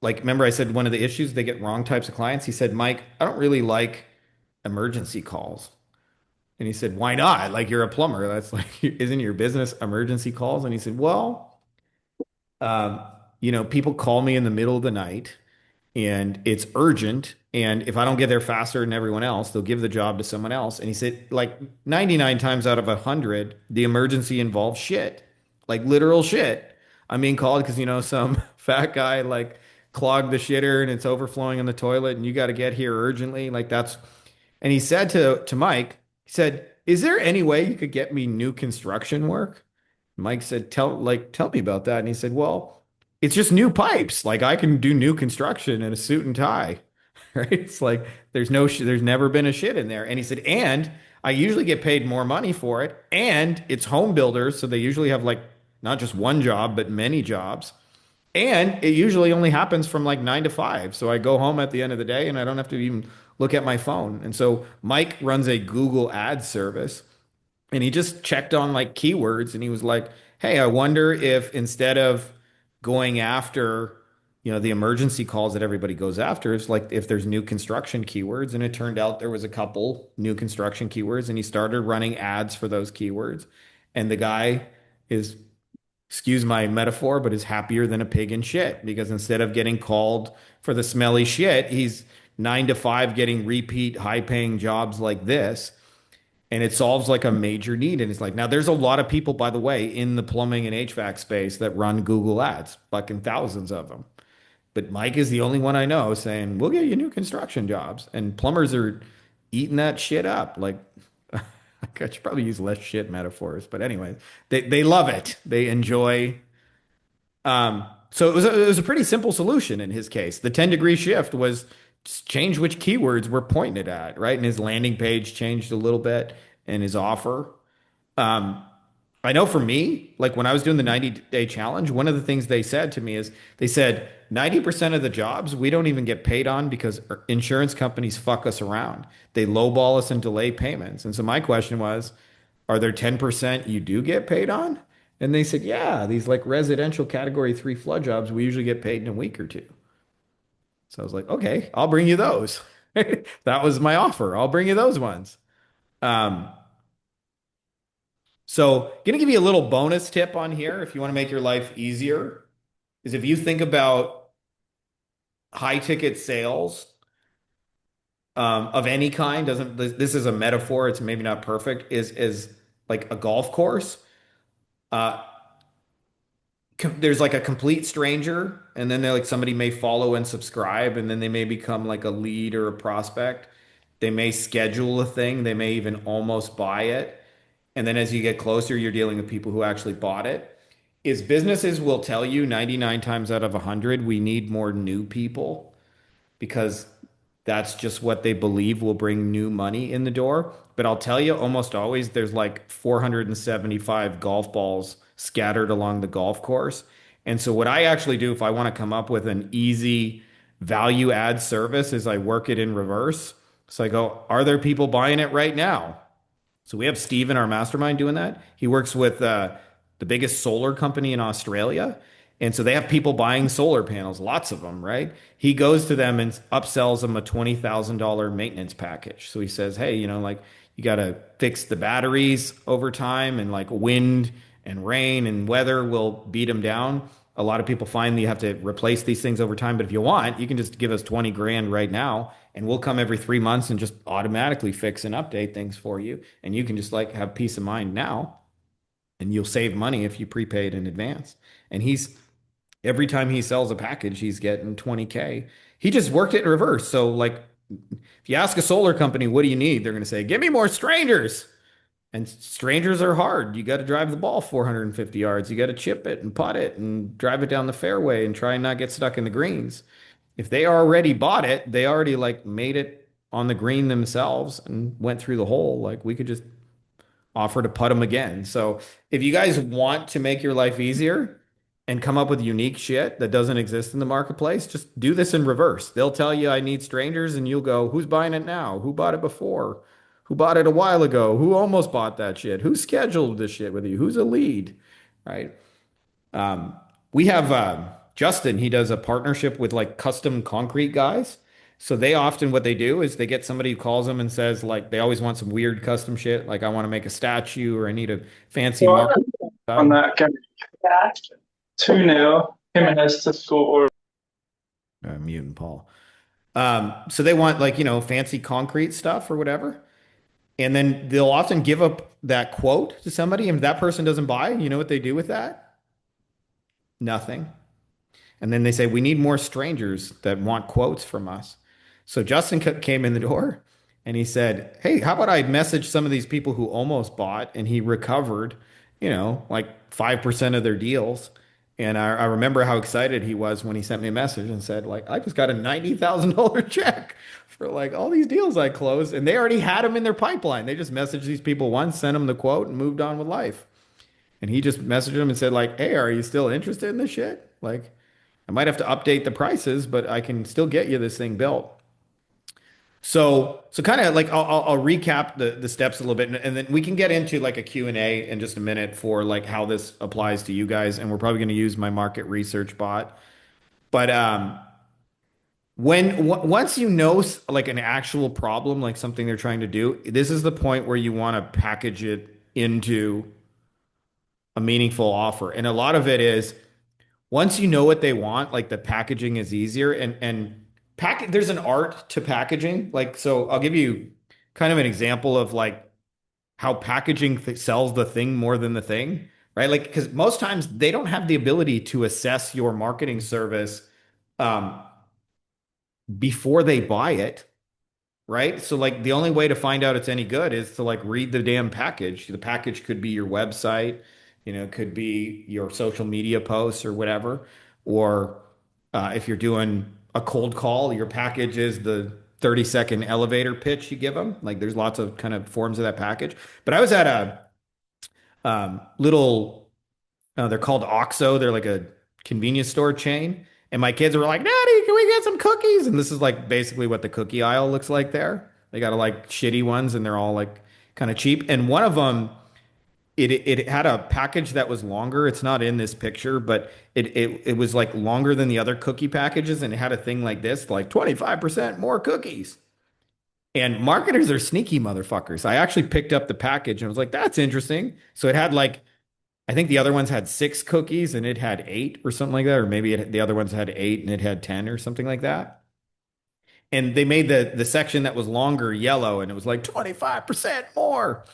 like, remember I said one of the issues they get wrong types of clients? He said, Mike, I don't really like emergency calls. And he said, why not? Like, you're a plumber. That's like, isn't your business emergency calls? And he said, well, um, people call me in the middle of the night and it's urgent. And if I don't get there faster than everyone else, they'll give the job to someone else. And he said, like 99 times out of 100, the emergency involves shit, like literal shit. I'm being called because, some fat guy like clogged the shitter and it's overflowing in the toilet and you got to get here urgently. Like that's, and he said to Mike, he said, is there any way you could get me new construction work? Mike said, tell me about that. And he said, well, it's just new pipes. Like I can do new construction in a suit and tie, right? It's like there's never been a shit in there. And he said, and I usually get paid more money for it. And it's home builders, so they usually have like not just one job, but many jobs. And it usually only happens from like 9 to 5. So I go home at the end of the day and I don't have to even look at my phone. And so Mike runs a Google Ads service and he just checked on like keywords and he was like, hey, I wonder if instead of going after, the emergency calls that everybody goes after, it's like if there's new construction keywords. And it turned out there was a couple new construction keywords and he started running ads for those keywords. And the guy is, excuse my metaphor, but is happier than a pig in shit because instead of getting called for the smelly shit, he's 9 to 5 getting repeat high paying jobs like this. and it solves like a major need. And it's like, now there's a lot of people, by the way, in the plumbing and HVAC space that run Google Ads, fucking thousands of them. But Mike is the only one I know saying, we'll get you new construction jobs. And plumbers are eating that shit up. Like, I should probably use less shit metaphors. But anyway, they love it. They enjoy. So it was a pretty simple solution in his case. The 10-degree shift was just change which keywords we're pointing it at, right? And his landing page changed a little bit and his offer. Um, I know for me, like when I was doing the 90-day challenge, one of the things they said to me is they said 90% of the jobs we don't even get paid on because insurance companies fuck us around. They lowball us and delay payments. And so my question was, are there 10% you do get paid on? And they said, yeah, these like residential category 3 flood jobs, we usually get paid in a week or two. So I was like, okay, I'll bring you those. That was my offer. I'll bring you those ones. Um, So, gonna give you a little bonus tip on here if you want to make your life easier, is if you think about high ticket sales of any kind, doesn't this is a metaphor, it's maybe not perfect, is like a golf course. Uh, there's like a complete stranger, and then they're like somebody may follow and subscribe, and then they may become like a lead or a prospect. They may schedule a thing, they may even almost buy it. And then as you get closer, you're dealing with people who actually bought it. Is businesses will tell you 99 times out of 100, we need more new people because that's just what they believe will bring new money in the door. But I'll tell you, almost always there's like 475 golf balls scattered along the golf course. And so what I actually do if I want to come up with an easy value add service is I work it in reverse. So I go, are there people buying it right now? So we have Steve in our mastermind doing that. He works with the biggest solar company in Australia. And so they have people buying solar panels, lots of them, right? He goes to them and upsells them a $20,000 maintenance package. So he says, hey, like you got to fix the batteries over time and like wind and rain and weather will beat them down. A lot of people find that you have to replace these things over time. But if you want, you can just give us 20 grand right now and we'll come every 3 months and just automatically fix and update things for you. And you can just like have peace of mind now and you'll save money if you prepaid in advance. And he's every time he sells a package, he's getting 20K. He just worked it in reverse. So like if you ask a solar company, what do you need? They're going to say, give me more strangers. And strangers are hard. You got to drive the ball 450 yards. You got to chip it and putt it and drive it down the fairway and try and not get stuck in the greens. If they already bought it, they already like made it on the green themselves and went through the hole. Like we could just offer to put them again. So if you guys want to make your life easier and come up with unique shit that doesn't exist in the marketplace, just do this in reverse. They'll tell you I need strangers and you'll go, who's buying it now? Who bought it before? Who bought it a while ago? Who almost bought that shit? Who scheduled this shit with you? Who's a lead? Right? Um, we have Justin, he does a partnership with like custom concrete guys. So they often what they do is they get somebody who calls them and says like they always want some weird custom shit, like I want to make a statue or I need a fancy So marble on tub. that game, 2-0, Jimenez to score. Mutant Paul. So they want like, fancy concrete stuff or whatever. And then they'll often give up that quote to somebody. And if that person doesn't buy, you know what they do with that? Nothing. And then they say, we need more strangers that want quotes from us. So Justin came in the door and he said, hey, how about I message some of these people who almost bought and he recovered, like 5% of their deals. And I remember how excited he was when he sent me a message and said, like, I just got a $90,000 check for like all these deals I closed. And they already had them in their pipeline. They just messaged these people once, sent them the quote, and moved on with life. And he just messaged them and said, like, hey, are you still interested in this shit? Like, I might have to update the prices, but I can still get you this thing built. So kind of like I'll recap the steps a little bit, and then we can get into like a Q&A in just a minute for like how this applies to you guys, and we're probably going to use my market research bot. But once you know like an actual problem, like something they're trying to do, this is the point where you want to package it into a meaningful offer, and a lot of it is once you know what they want, like the packaging is easier and there's an art to packaging. Like, so I'll give you kind of an example of like how packaging sells the thing more than the thing, right? Like, because most times they don't have the ability to assess your marketing service um, before they buy it, right? So like the only way to find out it's any good is to like read the damn package. The package could be your website, it could be your social media posts or whatever. Or if you're doing a cold call, your package is the 30-second elevator pitch you give them. Like there's lots of kind of forms of that package. But I was at a little they're called OXO. They're like a convenience store chain. And my kids were like, Daddy, can we get some cookies? And this is like basically what the cookie aisle looks like there. They got like shitty ones and they're all like kind of cheap. And one of them, it had a package that was longer. It's not in this picture, but it was like longer than the other cookie packages. And it had a thing like this, like 25% more cookies. And marketers are sneaky motherfuckers. I actually picked up the package and was like, that's interesting. So it had like I think the other ones had six cookies and it had eight or something like that, or maybe the other ones had eight and it had 10 or something like that. And they made the section that was longer yellow and it was like 25% more.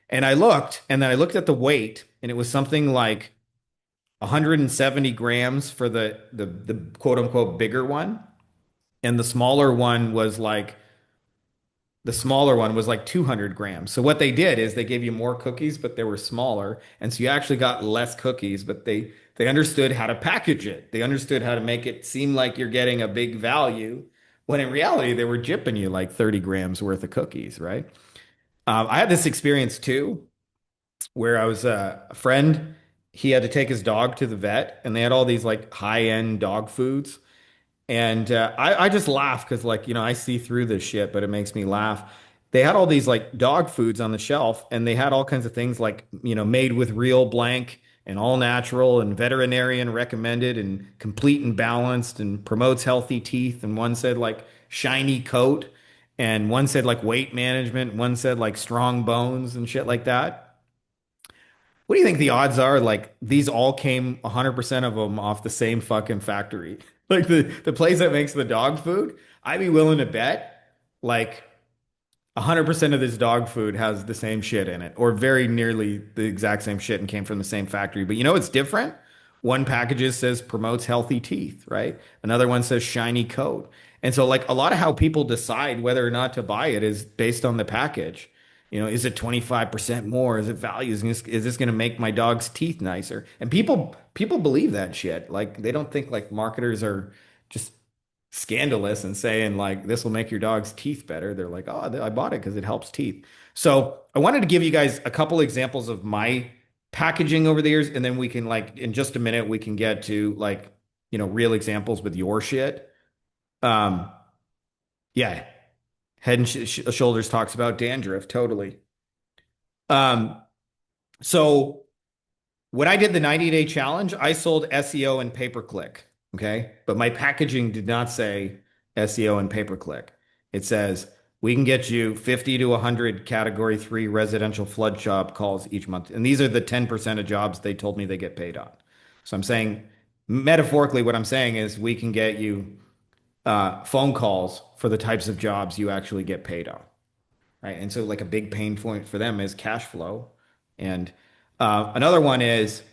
And I looked and then I looked at the weight and it was something like 170 grams for the quote unquote bigger one. And the smaller one was like 200 grams. So what they did is they gave you more cookies, but they were smaller. And so you actually got less cookies, but they understood how to package it. They understood how to make it seem like you're getting a big value, when in reality, they were jipping you like 30 grams worth of cookies, right? I had this experience too, where I was a friend, he had to take his dog to the vet, and they had all these like high-end dog foods. And I just laugh because, like, I see through this shit, but it makes me laugh. They had all these like dog foods on the shelf, and they had all kinds of things like, made with real blank and all natural and veterinarian recommended and complete and balanced and promotes healthy teeth. And one said like shiny coat, and one said like weight management, one said like strong bones and shit like that. What do you think the odds are? Like these all came 100% of them off the same fucking factory. Like the place that makes the dog food, I'd be willing to bet like 100% of this dog food has the same shit in it, or very nearly the exact same shit and came from the same factory. But you know what's different? One packages says promotes healthy teeth, right? Another one says shiny coat. And so like a lot of how people decide whether or not to buy it is based on the package. Is it 25% more? Is it value? Is this going to make my dog's teeth nicer? And people believe that shit. Like they don't think like marketers are just scandalous and saying like this will make your dog's teeth better. They're like, oh, I bought it because it helps teeth. So I wanted to give you guys a couple examples of my packaging over the years, and then we can like in just a minute we can get to like real examples with your shit. Um, yeah, Head and Shoulders talks about dandruff totally. Um, so when I did the 90-day challenge, I sold SEO and pay-per-click. Okay. But my packaging did not say SEO and pay-per-click. It says we can get you 50 to 100 category 3 residential flood job calls each month. And these are the 10% of jobs they told me they get paid on. So I'm saying, metaphorically, what I'm saying is we can get you phone calls for the types of jobs you actually get paid on. Right. And so, like, a big pain point for them is cash flow. And another one is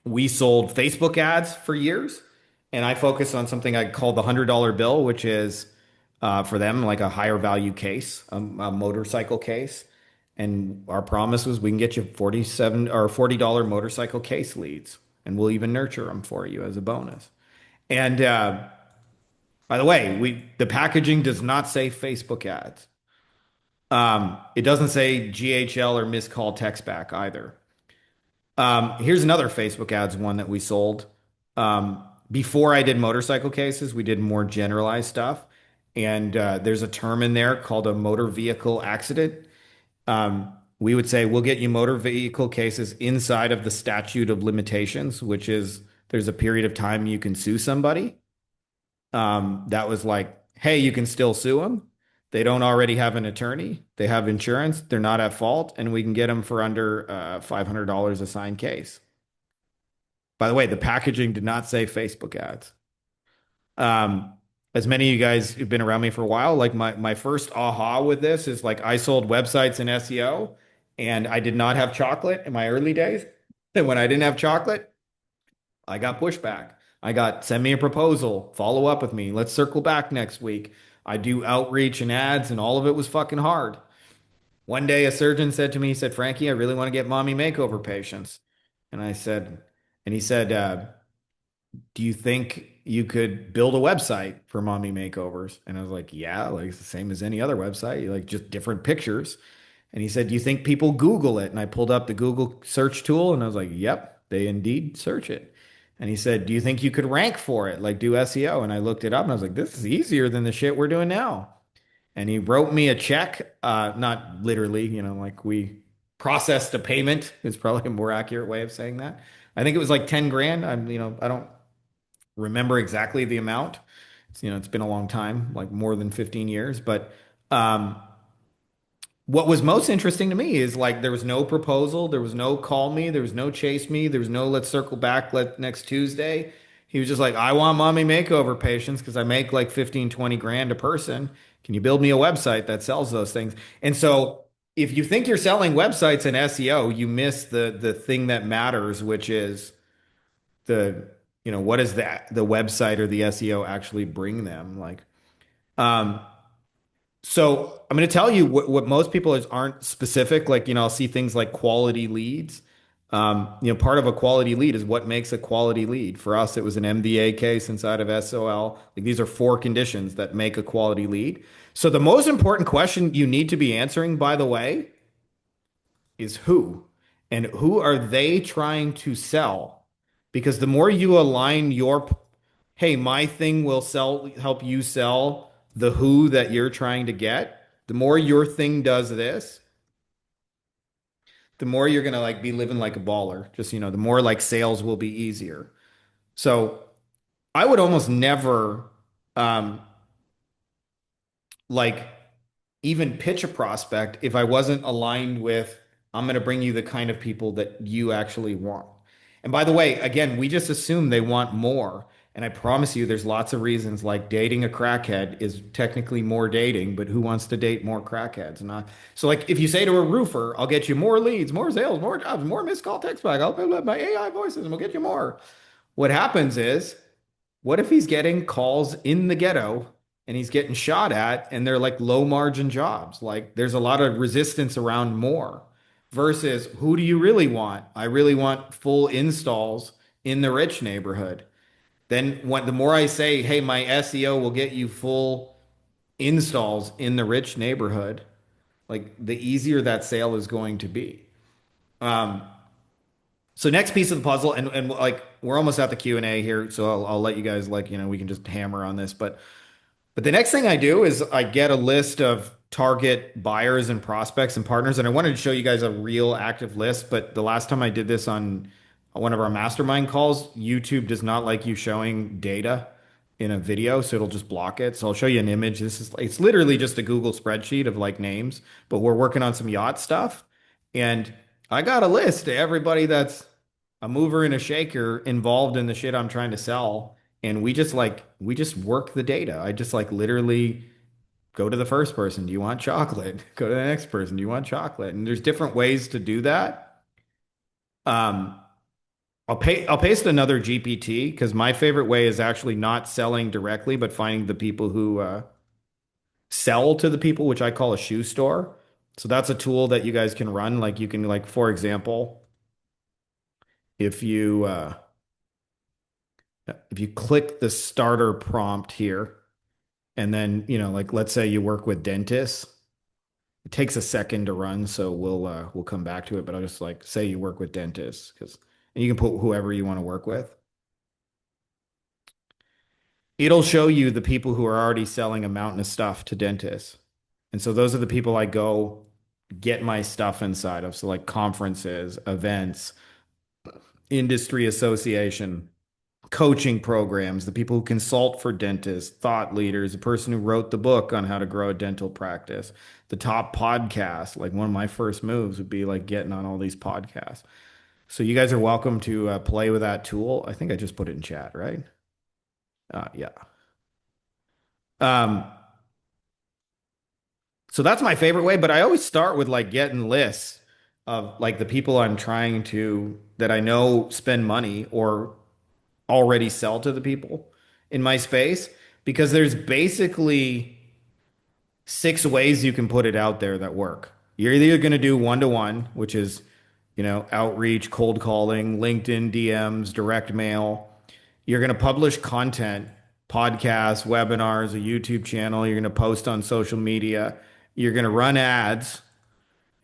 we sold Facebook ads for years, and I focused on something I call the $100 bill, which is for them like a higher value case, a motorcycle case. And our promise was we can get you 47 or $40 motorcycle case leads, and we'll even nurture them for you as a bonus. And by the way, the packaging does not say Facebook ads. It doesn't say GHL or missed call text back either. Here's another Facebook ads one that we sold. Before I did motorcycle cases, we did more generalized stuff. And there's a term in there called a motor vehicle accident. We would say we'll get you motor vehicle cases inside of the statute of limitations, which is there's a period of time you can sue somebody. That was like, hey, you can still sue them. They don't already have an attorney. They have insurance. They're not at fault, and we can get them for under $500 a signed case. By the way, the packaging did not say Facebook ads. As many of you guys who've been around me for a while, like my first aha with this is like I sold websites and SEO, And I did not have chocolate in my early days. And when I didn't have chocolate, I got pushback. I got send me a proposal, follow up with me. Let's circle back next week. I do outreach and ads, and all of it was fucking hard. One day, a surgeon said to me, he said, Frankie, I really want to get mommy makeover patients. And I said, and he said, do you think you could build a website for mommy makeovers? And I was like, yeah, like it's the same as any other website, like just different pictures. And he said, do you think people Google it? And I pulled up the Google search tool and I was like, yep, they indeed search it. And he said, do you think you could rank for it, like do SEO? And I looked it up and I was like, this is easier than the shit we're doing now. And he wrote me a check, not literally, like we processed a payment is probably a more accurate way of saying that. I think it was like 10 grand. I don't remember exactly the amount. It's been a long time, like more than 15 years. But um, what was most interesting to me is like there was no proposal, there was no call me, there was no chase me, there was no let's circle back let next Tuesday. He was just like, I want mommy makeover patients because I make like 15, 20 grand a person. Can you build me a website that sells those things? And so if you think you're selling websites and SEO, you miss the thing that matters, which is the what does the website or the SEO actually bring them like um so I'm going to tell you what most people aren't specific like I'll see things like quality leads. Part of a quality lead is what makes a quality lead. For us it was an MDA case inside of SOL. Like these are four conditions that make a quality lead. So the most important question you need to be answering, by the way, is who, and who are they trying to sell? Because the more you align your, hey, my thing will sell, help you sell the who that you're trying to get, the more your thing does this, the more you're gonna like be living like a baller. Just, the more like sales will be easier. So I would almost never um like even pitch a prospect if I wasn't aligned with, I'm going to bring you the kind of people that you actually want. And by the way, again, we just assume they want more. And I promise you, there's lots of reasons like dating a crackhead is technically more dating, but who wants to date more crackheads? Not so like if you say to a roofer, I'll get you more leads, more sales, more jobs, more missed call text back. I'll put my AI voices and we'll get you more. What happens is what if he's getting calls in the ghetto and he's getting shot at and they're like low margin jobs? Like there's a lot of resistance around more versus who do you really want? I really want full installs in the rich neighborhood. Then when the more I say, hey, my SEO will get you full installs in the rich neighborhood, like the easier that sale is going to be. Um, so next piece of the puzzle, and like we're almost at the Q&A here, so I'll let you guys like, we can just hammer on this, but the next thing I do is I get a list of target buyers and prospects and partners. And I wanted to show you guys a real active list. But the last time I did this on one of our mastermind calls, YouTube does not like you showing data in a video. So it'll just block it. So I'll show you an image. It's literally just a Google spreadsheet of like names, but we're working on some yacht stuff. And I got a list of everybody that's a mover and a shaker involved in the shit I'm trying to sell, and we just work the data. I just like literally go to the first person, do you want chocolate? Go to the next person, do you want chocolate? And there's different ways to do that. Um, I'll paste another GPT because my favorite way is actually not selling directly, but finding the people who sell to the people, which I call a shoe store. So that's a tool that you guys can run. Like you can like, for example, if you click the starter prompt here, and then, like let's say you work with dentists, it takes a second to run, so we'll come back to it, but I'll just like say you work with dentists because and you can put whoever you want to work with. It'll show you the people who are already selling a mountain of stuff to dentists. And so those are the people I go get my stuff inside of. So like conferences, events, industry association, coaching programs, the people who consult for dentists, thought leaders, the person who wrote the book on how to grow a dental practice, the top podcast. Like one of my first moves would be like getting on all these podcasts. So you guys are welcome to play with that tool. I think I just put it in chat, right? Yeah. Um, so that's my favorite way, but I always start with like getting lists. of like the people I'm trying to that I know spend money or already sell to the people in my space because there's basically six ways you can put it out there that work. You're either going to do one to one, which is, outreach, cold calling, LinkedIn DMs, direct mail. You're going to publish content, podcasts, webinars, a YouTube channel. You're going to post on social media. You're going to run ads,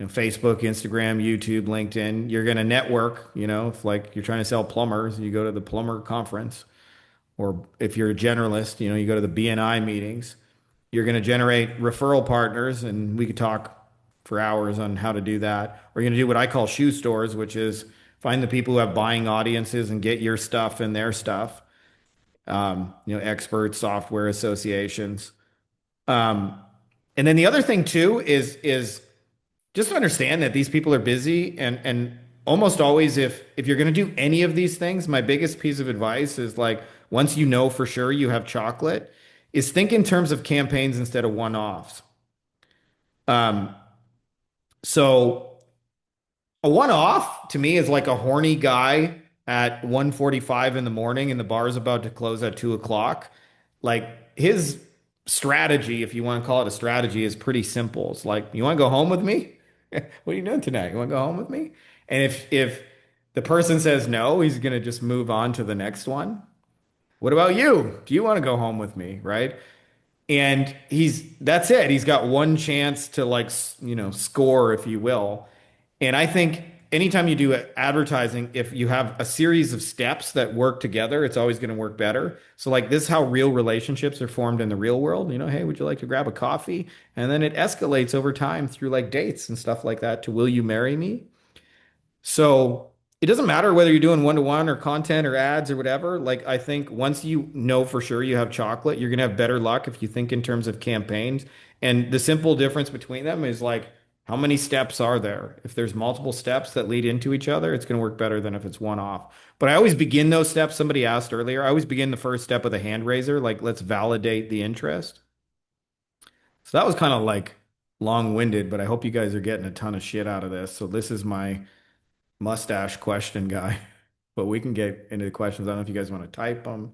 Facebook, Instagram, YouTube, LinkedIn. You're going to network, if like you're trying to sell plumbers, you go to the plumber conference. Or if you're a generalist, you go to the BNI meetings. You're going to generate referral partners, and we could talk for hours on how to do that. Or you're going to do what I call shoe stores, which is find the people who have buying audiences and get your stuff and their stuff. Experts, software associations. Um, and then the other thing too is just understand that these people are busy and almost always if you're going to do any of these things, my biggest piece of advice is like once you know for sure you have chocolate, is think in terms of campaigns instead of one-offs. Um, so a one-off to me is like a horny guy at 1:45 in the morning and the bar's about to close at 2 o'clock. Like his strategy, if you want to call it a strategy, is pretty simple. It's like, you want to go home with me? What are you doing tonight? You want to go home with me? And if the person says no, he's going to just move on to the next one. What about you? Do you want to go home with me? Right? And that's it. He's got one chance to like, score, if you will. And I think anytime you do advertising, if you have a series of steps that work together, it's always going to work better. So like this is how real relationships are formed in the real world. Hey, would you like to grab a coffee? And then it escalates over time through like dates and stuff like that to will you marry me? So it doesn't matter whether you're doing one to one or content or ads or whatever. Like, I think once you know for sure you have chocolate, you're going to have better luck if you think in terms of campaigns. And the simple difference between them is like, how many steps are there? If there's multiple steps that lead into each other, it's going to work better than if it's one off. But I always begin those steps. Somebody asked earlier, I always begin the first step with a hand raiser, like, let's validate the interest. So that was kind of like long-winded, but I hope you guys are getting a ton of shit out of this. So this is my mustache question guy. But we can get into the questions. I don't know if you guys want to type them.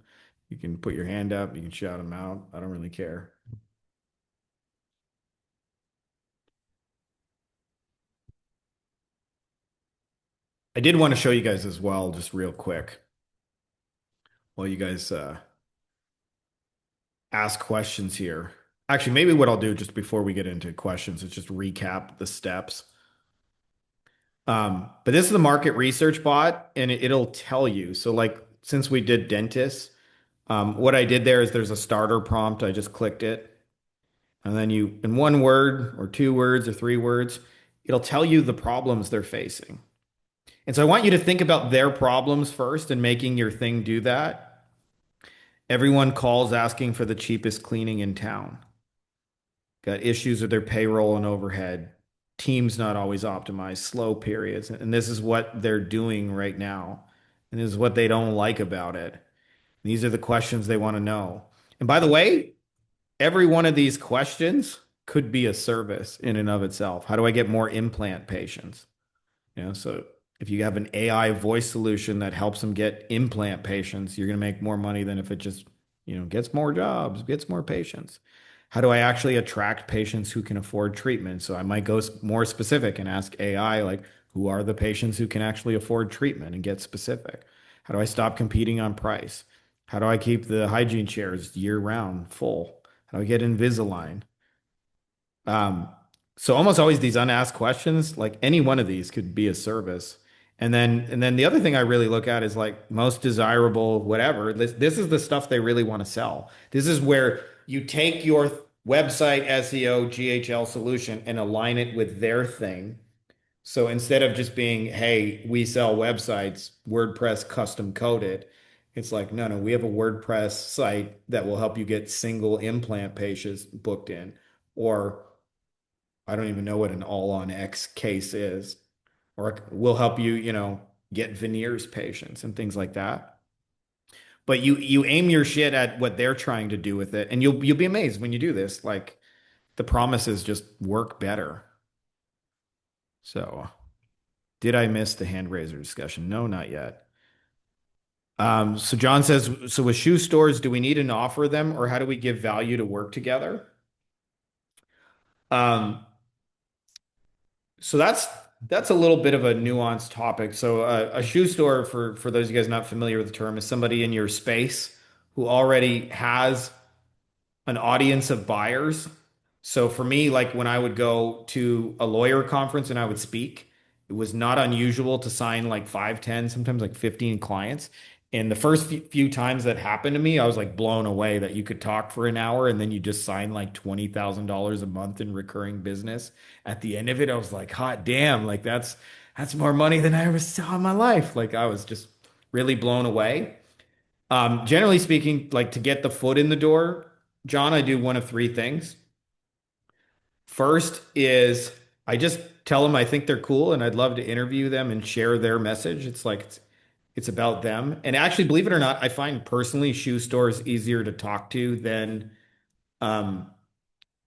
You can put your hand up. You can shout them out. I don't really care. I did want to show you guys as well, just real quick, while you guys ask questions here. Actually, maybe what I'll do just before we get into questions is just recap the steps. But this is the market research bot, and it'll tell you. So, like, since we did dentists, what I did there is there's a starter prompt. I just clicked it. And then you, in one word or two words or three words, it'll tell you the problems they're facing. And so I want you to think about their problems first and making your thing do that. Everyone calls asking for the cheapest cleaning in town. Got issues with their payroll and overhead. Teams not always optimized, slow periods. And this is what they're doing right now. And this is what they don't like about it. These are the questions they want to know. And by the way, every one of these questions could be a service in and of itself. How do I get more implant patients? So if you have an AI voice solution that helps them get implant patients, you're going to make more money than if it just, gets more jobs, gets more patients. How do I actually attract patients who can afford treatment? So I might go more specific and ask AI, like, who are the patients who can actually afford treatment and get specific? How do I stop competing on price? How do I keep the hygiene chairs year round full? How do I get Invisalign? Um, so almost always these unasked questions, like any one of these could be a service. And then the other thing I really look at is like most desirable, whatever. This is the stuff they really want to sell. This is where you take your website SEO GHL solution and align it with their thing. So instead of just being, hey, we sell websites, WordPress custom coded, it's like, no, no, we have a WordPress site that will help you get single implant patients booked in. Or I don't even know what an all on X case is. Or we'll help you, get veneers patients and things like that. But you aim your shit at what they're trying to do with it, and you'll be amazed when you do this. Like the promises just work better. So Did I miss the hand raiser discussion? No, not yet. So John says, so with shoe stores, do we need to offer them, or how do we give value to work together? Um, so that's a little bit of a nuanced topic. So a shoe store, for those of you guys not familiar with the term, is somebody in your space who already has an audience of buyers. So for me, like when I would go to a lawyer conference and I would speak, it was not unusual to sign like 5, 10, sometimes like 15 clients. And the first few times that happened to me, I was like blown away that you could talk for an hour and then you just sign like $20,000 a month in recurring business. At the end of it, I was like, hot damn, like that's more money than I ever saw in my life. Like I was just really blown away. Generally speaking, like to get the foot in the door, John, I do one of three things. First is I just tell them I think they're cool and I'd love to interview them and share their message. It's about them. And actually, believe it or not, I find personally shoe stores easier to talk to than um,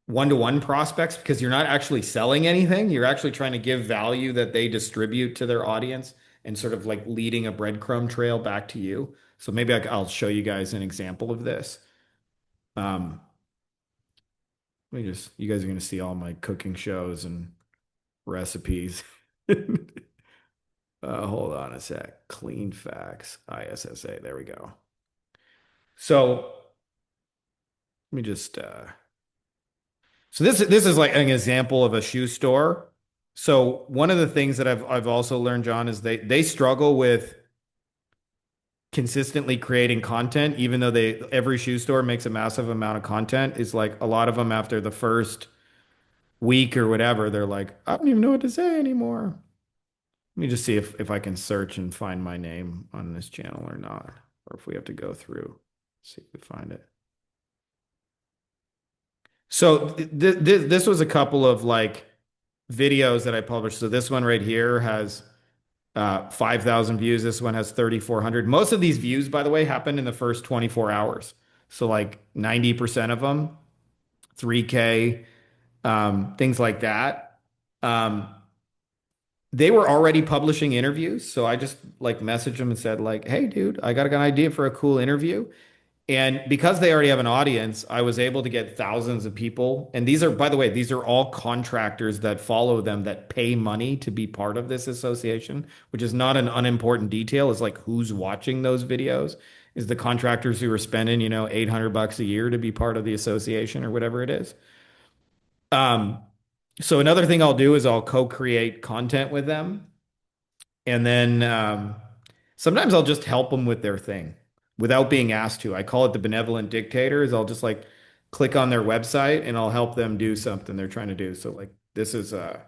one-to-one prospects because you're not actually selling anything. You're actually trying to give value that they distribute to their audience and sort of like leading a breadcrumb trail back to you. So maybe I'll show you guys an example of this. Um, you guys are going to see all my cooking shows and recipes. Hold on a sec. Clean facts, ISSA. There we go. So let me just so this is like an example of a shoe store. So one of the things that I've also learned, John, is they struggle with consistently creating content, even though every shoe store makes a massive amount of content, is like a lot of them after the first week or whatever, they're like, I don't even know what to say anymore. Let me just see if I can search and find my name on this channel or not, or if we have to go through, see if we find it. So this was a couple of like videos that I published. So this one right here has 5,000 views. This one has 3,400. Most of these views, by the way, happened in the first 24 hours. So like 90% of them, 3K, things like that. Um, they were already publishing interviews. So I just like messaged them and said like, hey, dude, I got an idea for a cool interview. And because they already have an audience, I was able to get thousands of people. And these are, by the way, these are all contractors that follow them that pay money to be part of this association, which is not an unimportant detail. It's like who's watching those videos is the contractors who are spending, 800 bucks a year to be part of the association or whatever it is. Um, so another thing I'll do is I'll co-create content with them. And then sometimes I'll just help them with their thing without being asked to. I call it the benevolent dictators. I'll just like click on their website and I'll help them do something they're trying to do. So like this is a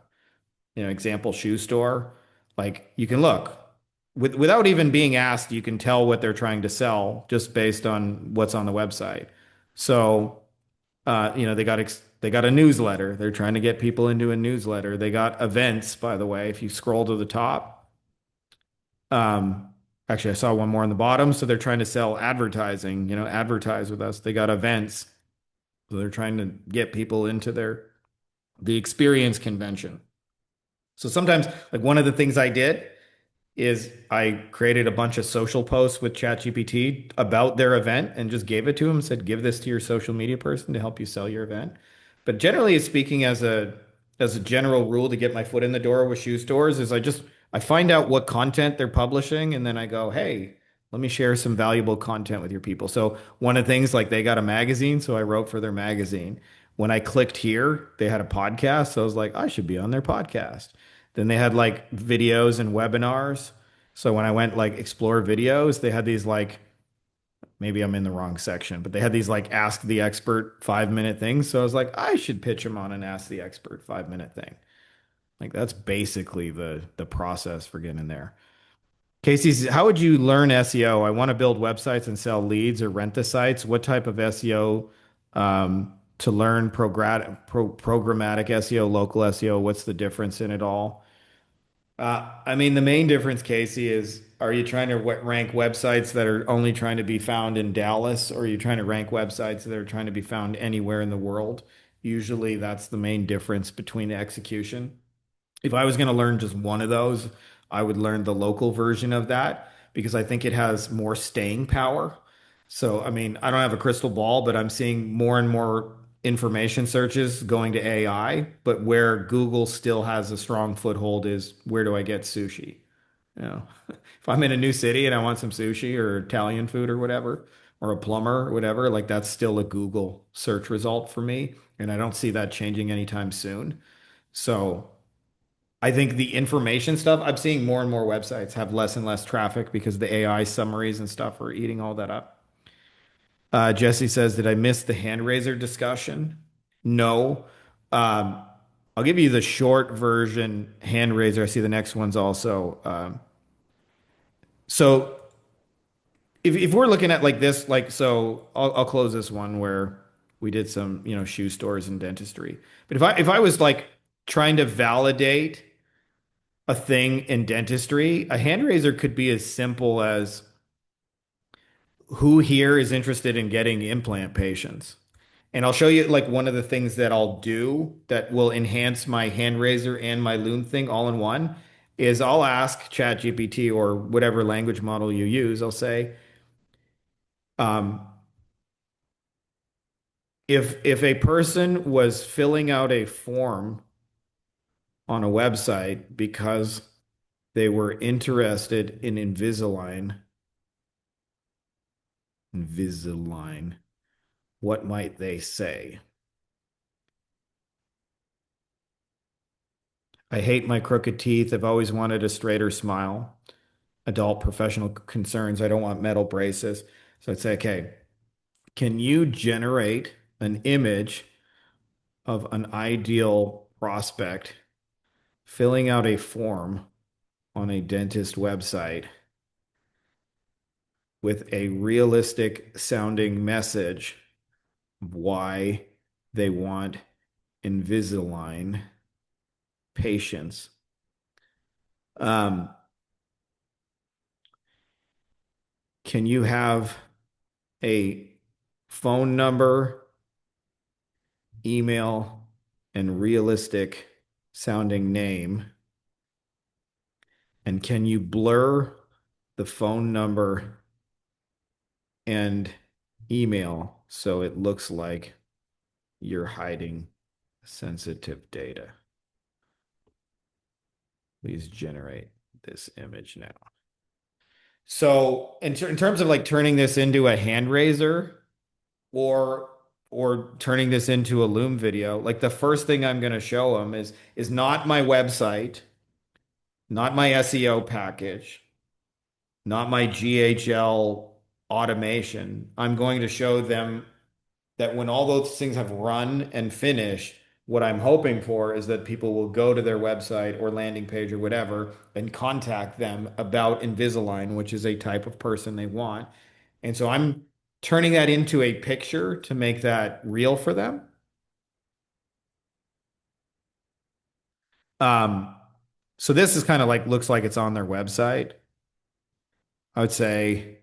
example shoe store. Like you can look without even being asked, you can tell what they're trying to sell just based on what's on the website. So they got a newsletter. They're trying to get people into a newsletter. They got events, by the way. If you scroll to the top, um, actually, I saw one more on the bottom. So they're trying to sell advertising, advertise with us. They got events. So they're trying to get people into the experience convention. So sometimes, like one of the things I did is I created a bunch of social posts with ChatGPT about their event and just gave it to them, said, give this to your social media person to help you sell your event. But generally speaking, as a general rule to get my foot in the door with shoe stores, is I find out what content they're publishing and then I go, hey, let me share some valuable content with your people. So one of the things like they got a magazine, so I wrote for their magazine. When I clicked here, they had a podcast. So I was like, I should be on their podcast. Then they had like videos and webinars. So when I went like explore videos, they had these like, maybe I'm in the wrong section, but they had these like ask the expert 5-minute things. So I was like, I should pitch them on an ask the expert 5-minute thing. Like that's basically the process for getting in there. Casey, how would you learn SEO? I want to build websites and sell leads or rent the sites. What type of SEO to learn programmatic SEO, local SEO? What's the difference in it all? I mean, the main difference, Casey, is are you trying to rank websites that are only trying to be found in Dallas, or are you trying to rank websites that are trying to be found anywhere in the world? Usually that's the main difference between the execution. If I was going to learn just one of those, I would learn the local version of that because I think it has more staying power. So, I mean, I don't have a crystal ball, but I'm seeing more and more information searches going to AI. But where Google still has a strong foothold is where do I get sushi? You know, if I'm in a new city and I want some sushi or Italian food or whatever, or a plumber or whatever, like that's still a Google search result for me. And I don't see that changing anytime soon. So I think the information stuff, I'm seeing more and more websites have less and less traffic because the AI summaries and stuff are eating all that up. Jesse says, did I miss the hand raiser discussion? No. Um, I'll give you the short version hand raiser. I see the next one's also. So if we're looking at like this, like, so I'll close this one where we did some, shoe stores and dentistry. But if I was like trying to validate a thing in dentistry, a hand raiser could be as simple as who here is interested in getting implant patients? And I'll show you like one of the things that I'll do that will enhance my hand raiser and my Loom thing all in one is I'll ask ChatGPT or whatever language model you use. I'll say, um, if a person was filling out a form on a website because they were interested in Invisalign, what might they say? I hate my crooked teeth. I've always wanted a straighter smile. Adult professional concerns. I don't want metal braces. So I'd say, okay, can you generate an image of an ideal prospect filling out a form on a dentist website with a realistic sounding message of why they want Invisalign patients? Um, can you have a phone number, email, and realistic sounding name? And can you blur the phone number and email so it looks like you're hiding sensitive data? Please generate this image now. So in terms of like turning this into a hand raiser or turning this into a Loom video, like the first thing I'm going to show them is not my website, not my SEO package, not my GHL automation. I'm going to show them that when all those things have run and finished, what I'm hoping for is that people will go to their website or landing page or whatever and contact them about Invisalign, which is a type of person they want. And so I'm turning that into a picture to make that real for them. Um, so this is kind of like looks like it's on their website. I would say,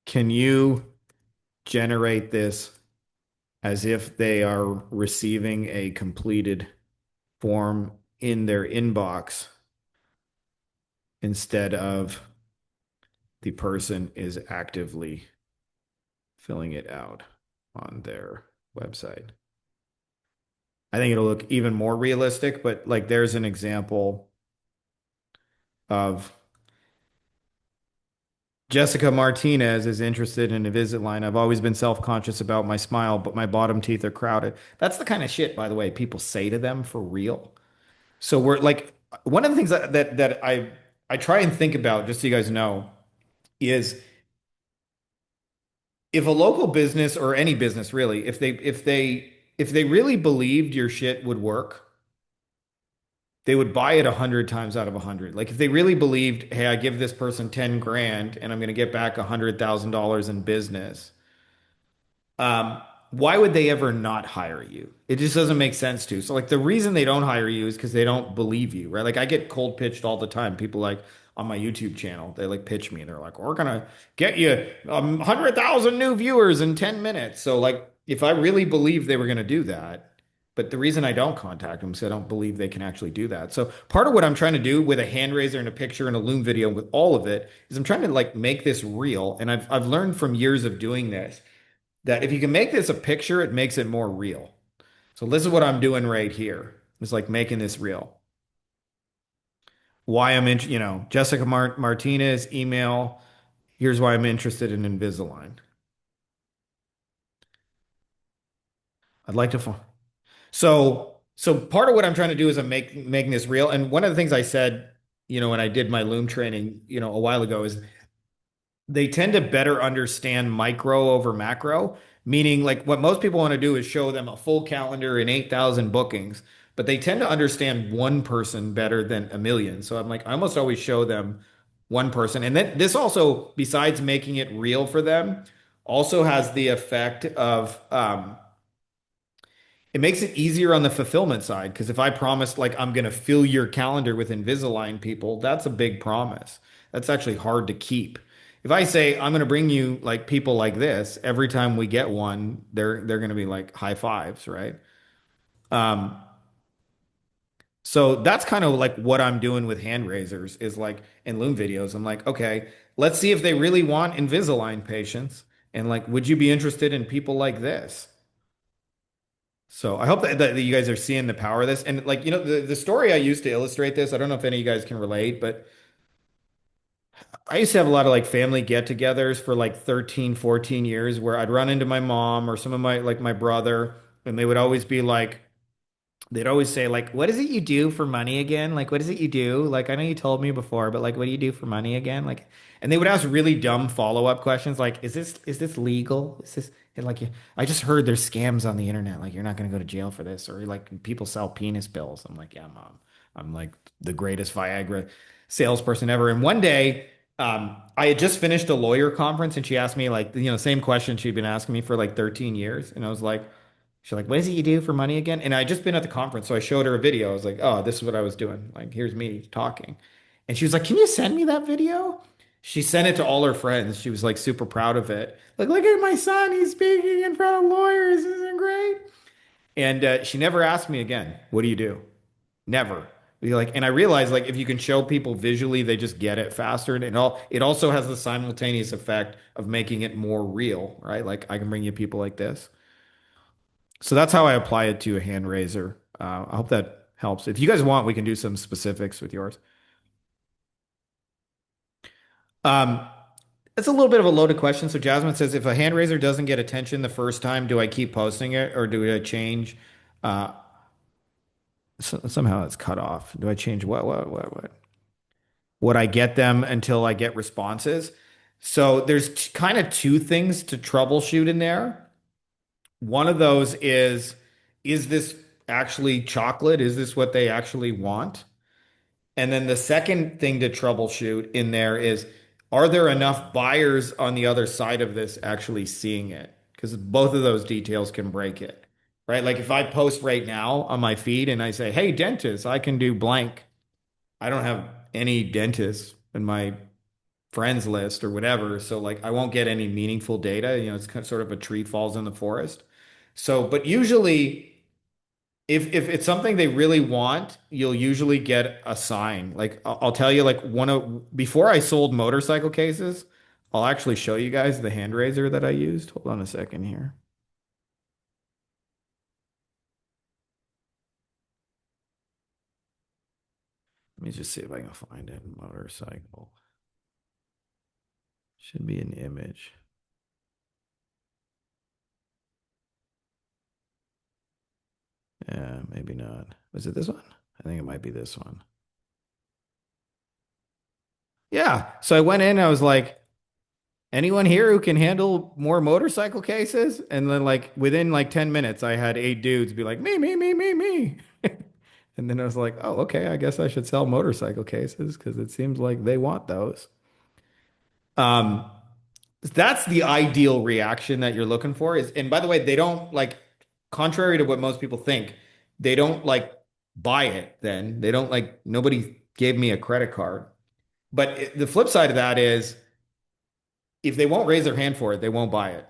can you generate this as if they are receiving a completed form in their inbox instead of the person is actively filling it out on their website? I think it'll look even more realistic, but like there's an example of Jessica Martinez is interested in a visit line. I've always been self-conscious about my smile, but my bottom teeth are crowded. That's the kind of shit, by the way, people say to them for real. So we're like one of the things that I try and think about, just so you guys know, is if a local business or any business really, if they really believed your shit would work, they would buy it 100 times out of 100. Like if they really believed, hey, I give this person 10 grand and I'm going to get back $100,000 in business, um, why would they ever not hire you? It just doesn't make sense to. So like the reason they don't hire you is because they don't believe you, right? Like I get cold pitched all the time. People like on my YouTube channel, they like pitch me and they're like, we're gonna get you 100,000 new viewers in 10 minutes. So like if I really believed they were gonna do that, But the reason I don't contact them is I don't believe they can actually do that. So part of what I'm trying to do with a hand raiser and a picture and a Loom video with all of it is I'm trying to like make this real. And I've learned from years of doing this that if you can make this a picture, it makes it more real. So this is what I'm doing right here. It's like making this real. Why I'm in, Jessica Martinez email. Here's why I'm interested in Invisalign. I'd like to. So part of what I'm trying to do is I'm making this real. And one of the things I said, when I did my Loom training, a while ago is they tend to better understand micro over macro, meaning like what most people want to do is show them a full calendar and 8,000 bookings, but they tend to understand one person better than a million. So I'm like, I almost always show them one person. And then this also, besides making it real for them, also has the effect of it makes it easier on the fulfillment side because if I promise like I'm going to fill your calendar with Invisalign people, that's a big promise. That's actually hard to keep. If I say I'm going to bring you like people like this, every time we get one, they're going to be like high fives, right? Um, so that's kind of like what I'm doing with hand raisers is like in Loom videos. I'm like, okay, let's see if they really want Invisalign patients, and like, would you be interested in people like this? So I hope that you guys are seeing the power of this. And like, the story I used to illustrate this, I don't know if any of you guys can relate, but I used to have a lot of like family get-togethers for like 13, 14 years where I'd run into my mom or some of my brother, and they would always be like, they'd always say like, "What is it you do for money again? Like, what is it you do? Like, I know you told me before, but like, what do you do for money again?" Like, and they would ask really dumb follow-up questions like, "Is this legal? Is this and like I just heard there's scams on the internet. Like, you're not going to go to jail for this, or like people sell penis pills." I'm like, "Yeah, mom. I'm like the greatest Viagra salesperson ever." And one day, I had just finished a lawyer conference, and she asked me like, same question she'd been asking me for like 13 years, and I was like. She's like, what is it you do for money again? And I just been at the conference, so I showed her a video. I was like, oh, this is what I was doing. Like, here's me talking. And she was like, can you send me that video? She sent it to all her friends. She was like super proud of it. Like, look at my son. He's speaking in front of lawyers. Isn't it great? And she never asked me again, what do you do? Never. Be like, and I realized like if you can show people visually, they just get it faster. And it also has the simultaneous effect of making it more real, right? Like I can bring you people like this. So that's how I apply it to a hand raiser. I hope that helps. If you guys want, we can do some specifics with yours. Um, it's a little bit of a loaded question. So Jasmine says, if a hand raiser doesn't get attention the first time, do I keep posting it or do I change? Uh, somehow it's cut off. Do I change what? Would I get them until I get responses? So there's kind of two things to troubleshoot in there. One of those is this actually chocolate? Is this what they actually want? And then the second thing to troubleshoot in there is, are there enough buyers on the other side of this actually seeing it? Because both of those details can break it, right? Like if I post right now on my feed and I say, hey, dentist, I can do blank. I don't have any dentists in my friends list or whatever. So like I won't get any meaningful data. It's kind of sort of a tree falls in the forest. So, but usually if it's something they really want, you'll usually get a sign. Like I'll tell you, like before I sold motorcycle cases, I'll actually show you guys the hand raiser that I used. Hold on a second here. Let me just see if I can find it. Motorcycle. Should be an image. Yeah, maybe not. Was it this one? I think it might be this one. Yeah. So I went in, I was like, anyone here who can handle more motorcycle cases? And then like within like 10 minutes, I had 8 dudes be like, me. And then I was like, oh, okay, I guess I should sell motorcycle cases because it seems like they want those. Um, that's the ideal reaction that you're looking for is, and by the way, they don't like, contrary to what most people think, they don't like buy it then. They don't like, nobody gave me a credit card. But the flip side of that is if they won't raise their hand for it, they won't buy it.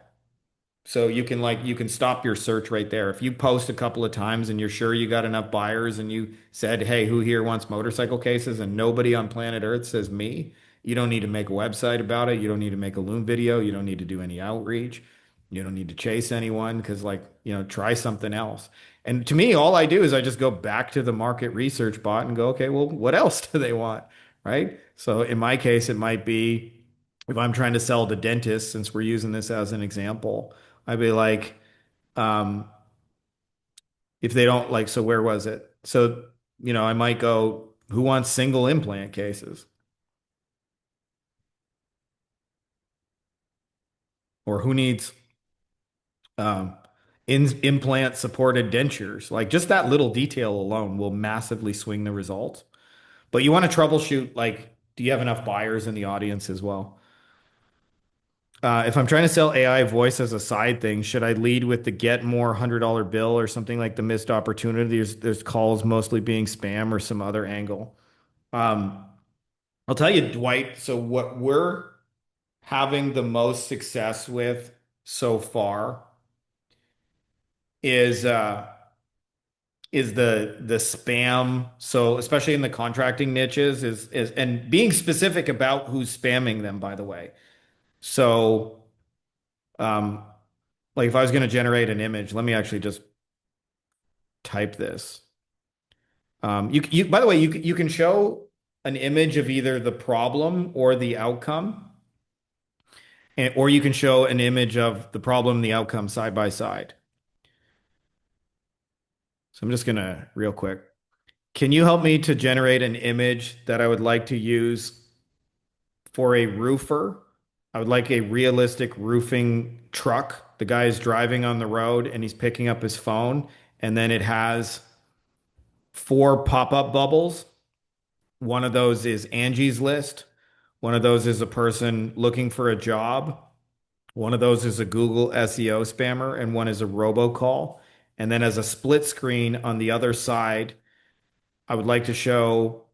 So you can stop your search right there. If you post a couple of times and you're sure you got enough buyers and you said, "Hey, who here wants motorcycle cases?" and nobody on planet Earth says me, you don't need to make a website about it. You don't need to make a Loom video. You don't need to do any outreach. You don't need to chase anyone because try something else. And to me, all I do is I just go back to the market research bot and go, okay, well, what else do they want? Right? So in my case, it might be if I'm trying to sell to dentists, since we're using this as an example, I'd be like, um, if they don't like, so where was it? So, I might go, who wants single implant cases? Or who needs um, implant supported dentures? Like just that little detail alone will massively swing the results. But you want to troubleshoot, like, do you have enough buyers in the audience as well? If I'm trying to sell AI voice as a side thing, should I lead with the get more $100 bill or something like the missed opportunity? There's calls mostly being spam or some other angle. Um, I'll tell you, Dwight. So what we're having the most success with so far is the spam. So especially in the contracting niches is and being specific about who's spamming them, by the way. So um, like if I was going to generate an image, let me actually just type this. By the way, you can show an image of either the problem or the outcome, or you can show an image of the problem and the outcome side by side. So I'm just gonna real quick. Can you help me to generate an image that I would like to use for a roofer? I would like a realistic roofing truck. The guy is driving on the road and he's picking up his phone, and then it has four pop-up bubbles. One of those is Angie's List. One of those is a person looking for a job. One of those is a Google SEO spammer, and one is a robocall. And then as a split screen on the other side, I would like to show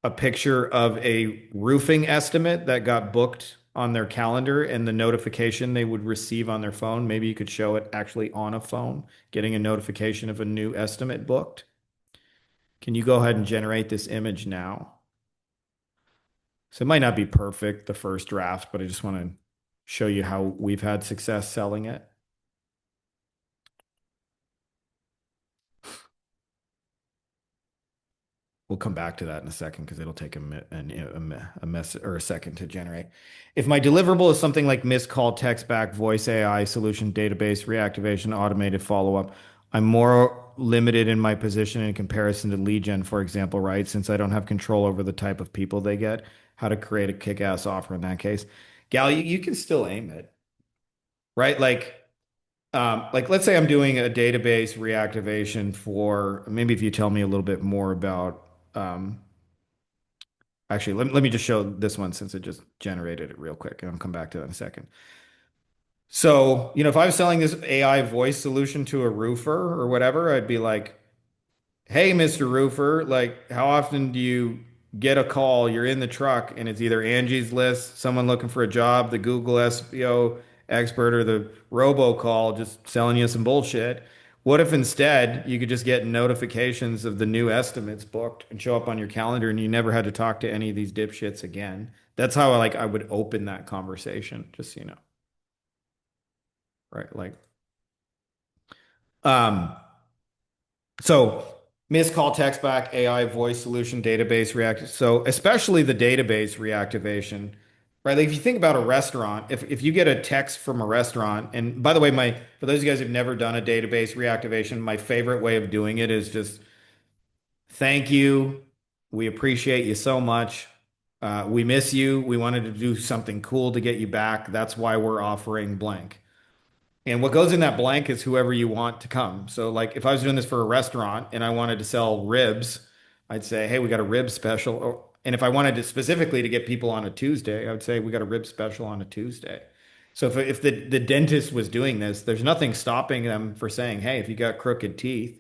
a picture of a roofing estimate that got booked on their calendar and the notification they would receive on their phone. Maybe you could show it actually on a phone, getting a notification of a new estimate booked. Can you go ahead and generate this image now? So it might not be perfect, the first draft, but I just want to show you how we've had success selling it. We'll come back to that in a second because it'll take a mess or a second to generate. If my deliverable is something like missed call, text back, voice AI, solution database, reactivation, automated follow-up, I'm more limited in my position in comparison to lead gen, for example, right? Since I don't have control over the type of people they get, how to create a kick-ass offer in that case. Gal, you can still aim it, right? Like let's say I'm doing a database reactivation for maybe if you tell me a little bit more about actually let me just show this one since it just generated it real quick and I'll come back to that in a second. So, if I was selling this AI voice solution to a roofer or whatever, I'd be like, hey, Mr. Roofer, like, how often do you get a call? You're in the truck and it's either Angie's List, someone looking for a job, the Google SEO expert, or the robocall just selling you some bullshit. What if instead you could just get notifications of the new estimates booked and show up on your calendar and you never had to talk to any of these dipshits again? That's how I would open that conversation, just so you know. Right? Um, So missed call text back, AI voice solution, database react. So especially the database reactivation, right? Like if you think about a restaurant, if you get a text from a restaurant, and by the way, for those of you guys who've never done a database reactivation, my favorite way of doing it is just thank you. We appreciate you so much. We miss you. We wanted to do something cool to get you back. That's why we're offering blank. And what goes in that blank is whoever you want to come. So, like, if I was doing this for a restaurant and I wanted to sell ribs, I'd say, "Hey, we got a rib special." And if I wanted to specifically to get people on a Tuesday, I would say, "We got a rib special on a Tuesday." So, if the dentist was doing this, there's nothing stopping them for saying, "Hey, if you got crooked teeth,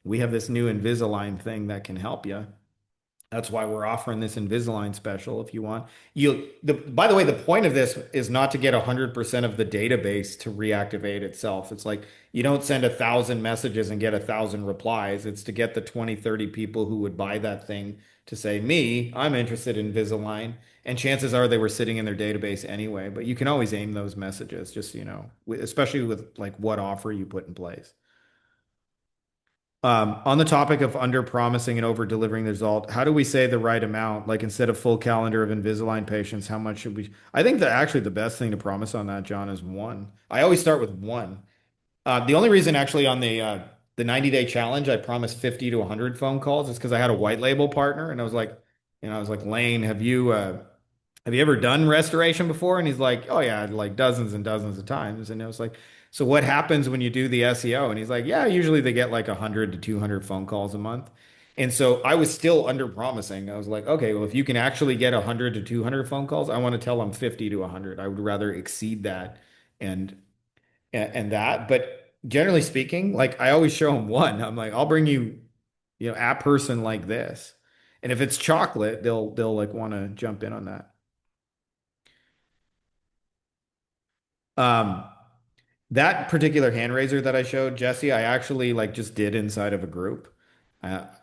we have this new Invisalign thing that can help you." That's why we're offering this Invisalign special if you want. By the way, the point of this is not to get 100% of the database to reactivate itself. It's like you don't send 1,000 messages and get 1,000 replies. It's to get the 20, 30 people who would buy that thing to say, me, I'm interested in Invisalign. And chances are they were sitting in their database anyway, but you can always aim those messages, just, especially with like what offer you put in place. On the topic of under promising and over delivering the result, how do we say the right amount? Like instead of full calendar of Invisalign patients, how much should we? I think that actually the best thing to promise on that, John, is one. I always start with one. The only reason actually on the 90-day challenge, I promised 50 to 100 phone calls is because I had a white label partner, and I was like, Lane, have you ever done restoration before? And he's like, oh yeah, like dozens and dozens of times. And I was like, so what happens when you do the SEO? And he's like, yeah, usually they get like 100 to 200 phone calls a month. And so I was still under promising. I was like, okay, well, if you can actually get 100 to 200 phone calls, I want to tell them 50 to 100. I would rather exceed that and and that. But generally speaking, like I always show them one. I'm like, I'll bring you, a person like this. And if it's chocolate, they'll like want to jump in on that. Um, that particular hand raiser that I showed Jesse, I actually like just did inside of a group.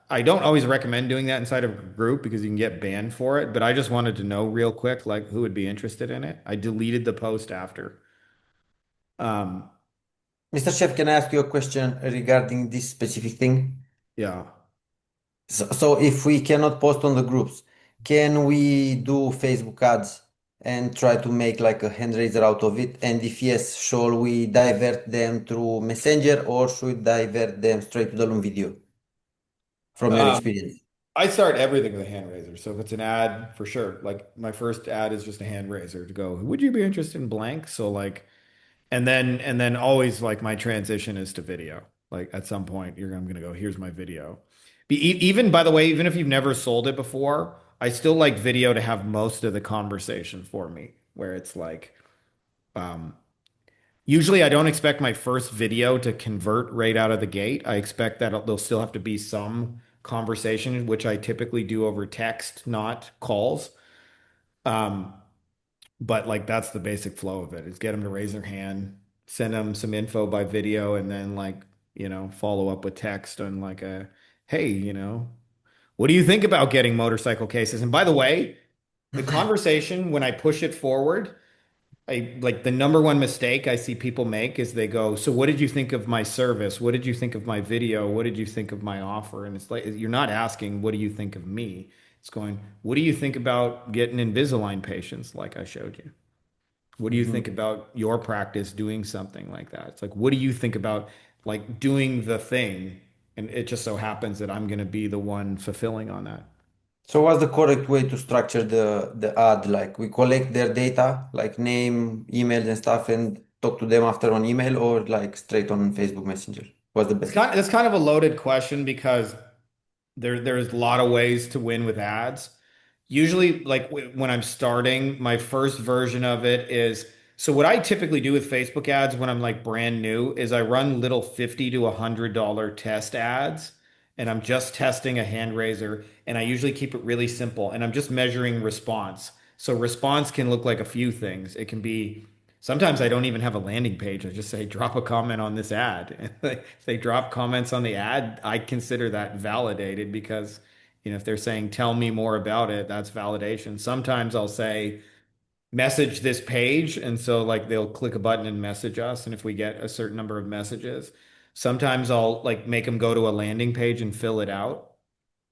I don't always recommend doing that inside of a group because you can get banned for it, but I just wanted to know real quick like who would be interested in it. I deleted the post after. Um, Mr. Chef, can I ask you a question regarding this specific thing? yeah. So if we cannot post on the groups, can we do Facebook ads and try to make like a hand raiser out of it? And if yes, shall we divert them through Messenger or should we divert them straight to the Loom video from your Um, experience? I start everything with a hand raiser. So if it's an ad, for sure. Like my first ad is just a hand raiser to go, would you be interested in blank? So like and then always like my transition is to video. Like at some point I'm gonna go, here's my video. Even by the way, even if you've never sold it before, I still like video to have most of the conversation for me, where it's like um usually I don't expect my first video to convert right out of the gate. I expect that there'll still have to be some conversation, which I typically do over text, not calls. Um, but like that's the basic flow of it is get them to raise their hand, send them some info by video, and then like, follow up with text on like hey, what do you think about getting motorcycle cases? And by the way, the conversation, when I push it forward, I like the number one mistake I see people make is they go, so what did you think of my service? What did you think of my video? What did you think of my offer? And it's like, you're not asking, what do you think of me? It's going, what do you think about getting Invisalign patients like I showed you? What do you think Mhm. about your practice doing something like that? It's like, what do you think about like doing the thing? And it just so happens that I'm going to be the one fulfilling on that. So what's the correct way to structure the ad? Like we collect their data, like name, email and stuff, and talk to them after on email or like straight on Facebook Messenger? What's the best? That's kind of a loaded question because there's a lot of ways to win with ads. Usually, like when I'm starting, my first version of it is so what I typically do with Facebook ads when I'm like brand new is I run little 50 to $100 test ads and I'm just testing a hand raiser and I usually keep it really simple and I'm just measuring response. So response can look like a few things. It can be sometimes I don't even have a landing page. I just say drop a comment on this ad. And if they drop comments on the ad, I consider that validated because if they're saying tell me more about it, that's validation. Sometimes I'll say message this page and so like they'll click a button and message us and if we get a certain number of messages, sometimes I'll like make them go to a landing page and fill it out.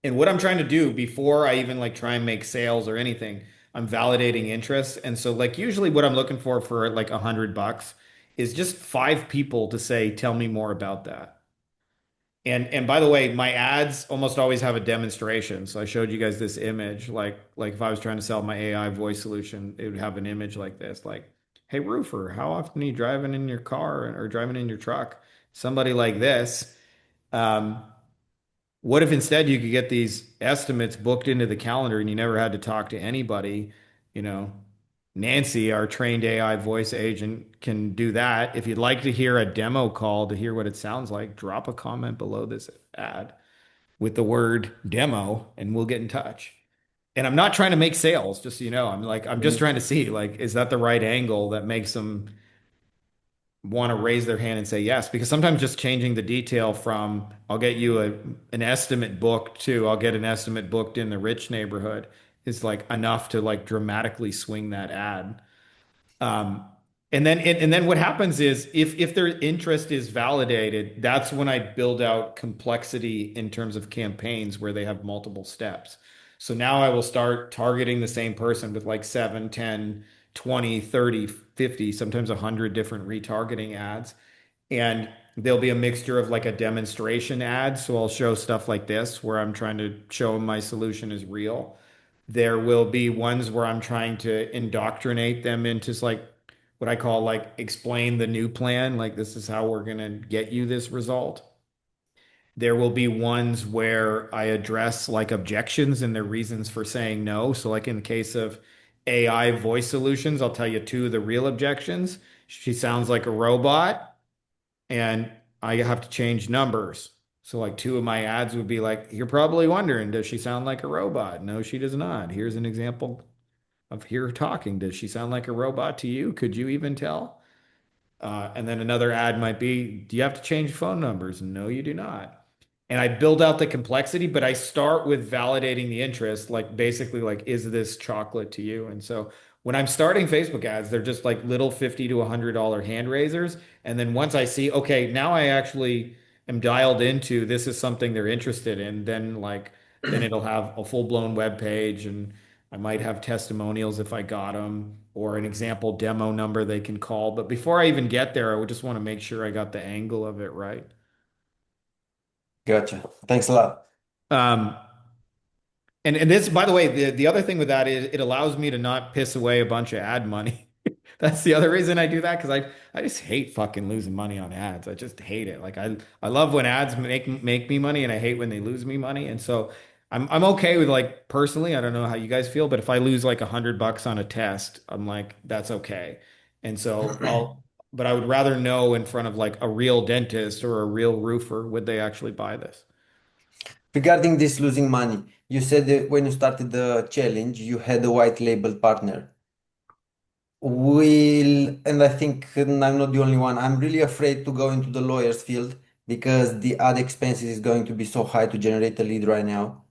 And what I'm trying to do before I even like try and make sales or anything, I'm validating interest. And so like usually what I'm looking for like $100 is just 5 people to say, tell me more about that. And by the way, my ads almost always have a demonstration. So I showed you guys this image, like if I was trying to sell my AI voice solution, it would have an image like this, like, hey roofer, how often are you driving in your car or driving in your truck? Somebody like this. Um, what if instead you could get these estimates booked into the calendar and you never had to talk to anybody? You know, Nancy, our trained AI voice agent, can do that. If you'd like to hear a demo call to hear what it sounds like, drop a comment below this ad. with the word demo and we'll get in touch. And I'm not trying to make sales, just so you know. I'm just Mhm. trying to see like, is that the right angle that makes them want to raise their hand and say yes? Because sometimes just changing the detail from I'll get you an estimate booked to I'll get an estimate booked in the rich neighborhood is like enough to like dramatically swing that ad. Um, and then what happens is if their interest is validated, that's when I build out complexity in terms of campaigns where they have multiple steps. So now I will start targeting the same person with like 7, 10, 20, 30, 50, sometimes 100 different retargeting ads. And there'll be a mixture of like a demonstration ad. So I'll show stuff like this where I'm trying to show them my solution is real. There will be ones where I'm trying to indoctrinate them into like what I call like explain the new plan. Like this is how we're going to get you this result. There will be ones where I address like objections and their reasons for saying no. So like in the case of AI voice solutions, I'll tell you two of the real objections. She sounds like a robot and I have to change numbers. So like two of my ads would be like, you're probably wondering, does she sound like a robot? No, she does not. Here's an example of her talking. Does she sound like a robot to you? Could you even tell? And then another ad might be, do you have to change phone numbers? No, you do not. And I build out the complexity, but I start with validating the interest, like basically like, is this chocolate to you? And so when I'm starting Facebook ads, they're just like little 50 to $100 hand raisers. And then once I see, okay, now I actually am dialed into this is something they're interested in, then it'll have a full-blown web page and I might have testimonials if I got them or an example demo number they can call. But before I even get there, I would just want to make sure I got the angle of it right. Gotcha. Thanks a lot. Um, and this, by the way, the other thing with that is it allows me to not piss away a bunch of ad money. That's the other reason I do that because I just hate fucking losing money on ads. I just hate it. Like I love when ads make me money and I hate when they lose me money. And so I'm okay with like personally, I don't know how you guys feel, but if I lose like $100 on a test, I'm like, that's okay. And so but I would rather know in front of like a real dentist or a real roofer, would they actually buy this? Regarding this losing money, you said that when you started the challenge, you had a white label partner. And I think I'm not the only one. I'm really afraid to go into the lawyer's field because the ad expenses is going to be so high to generate a lead right now.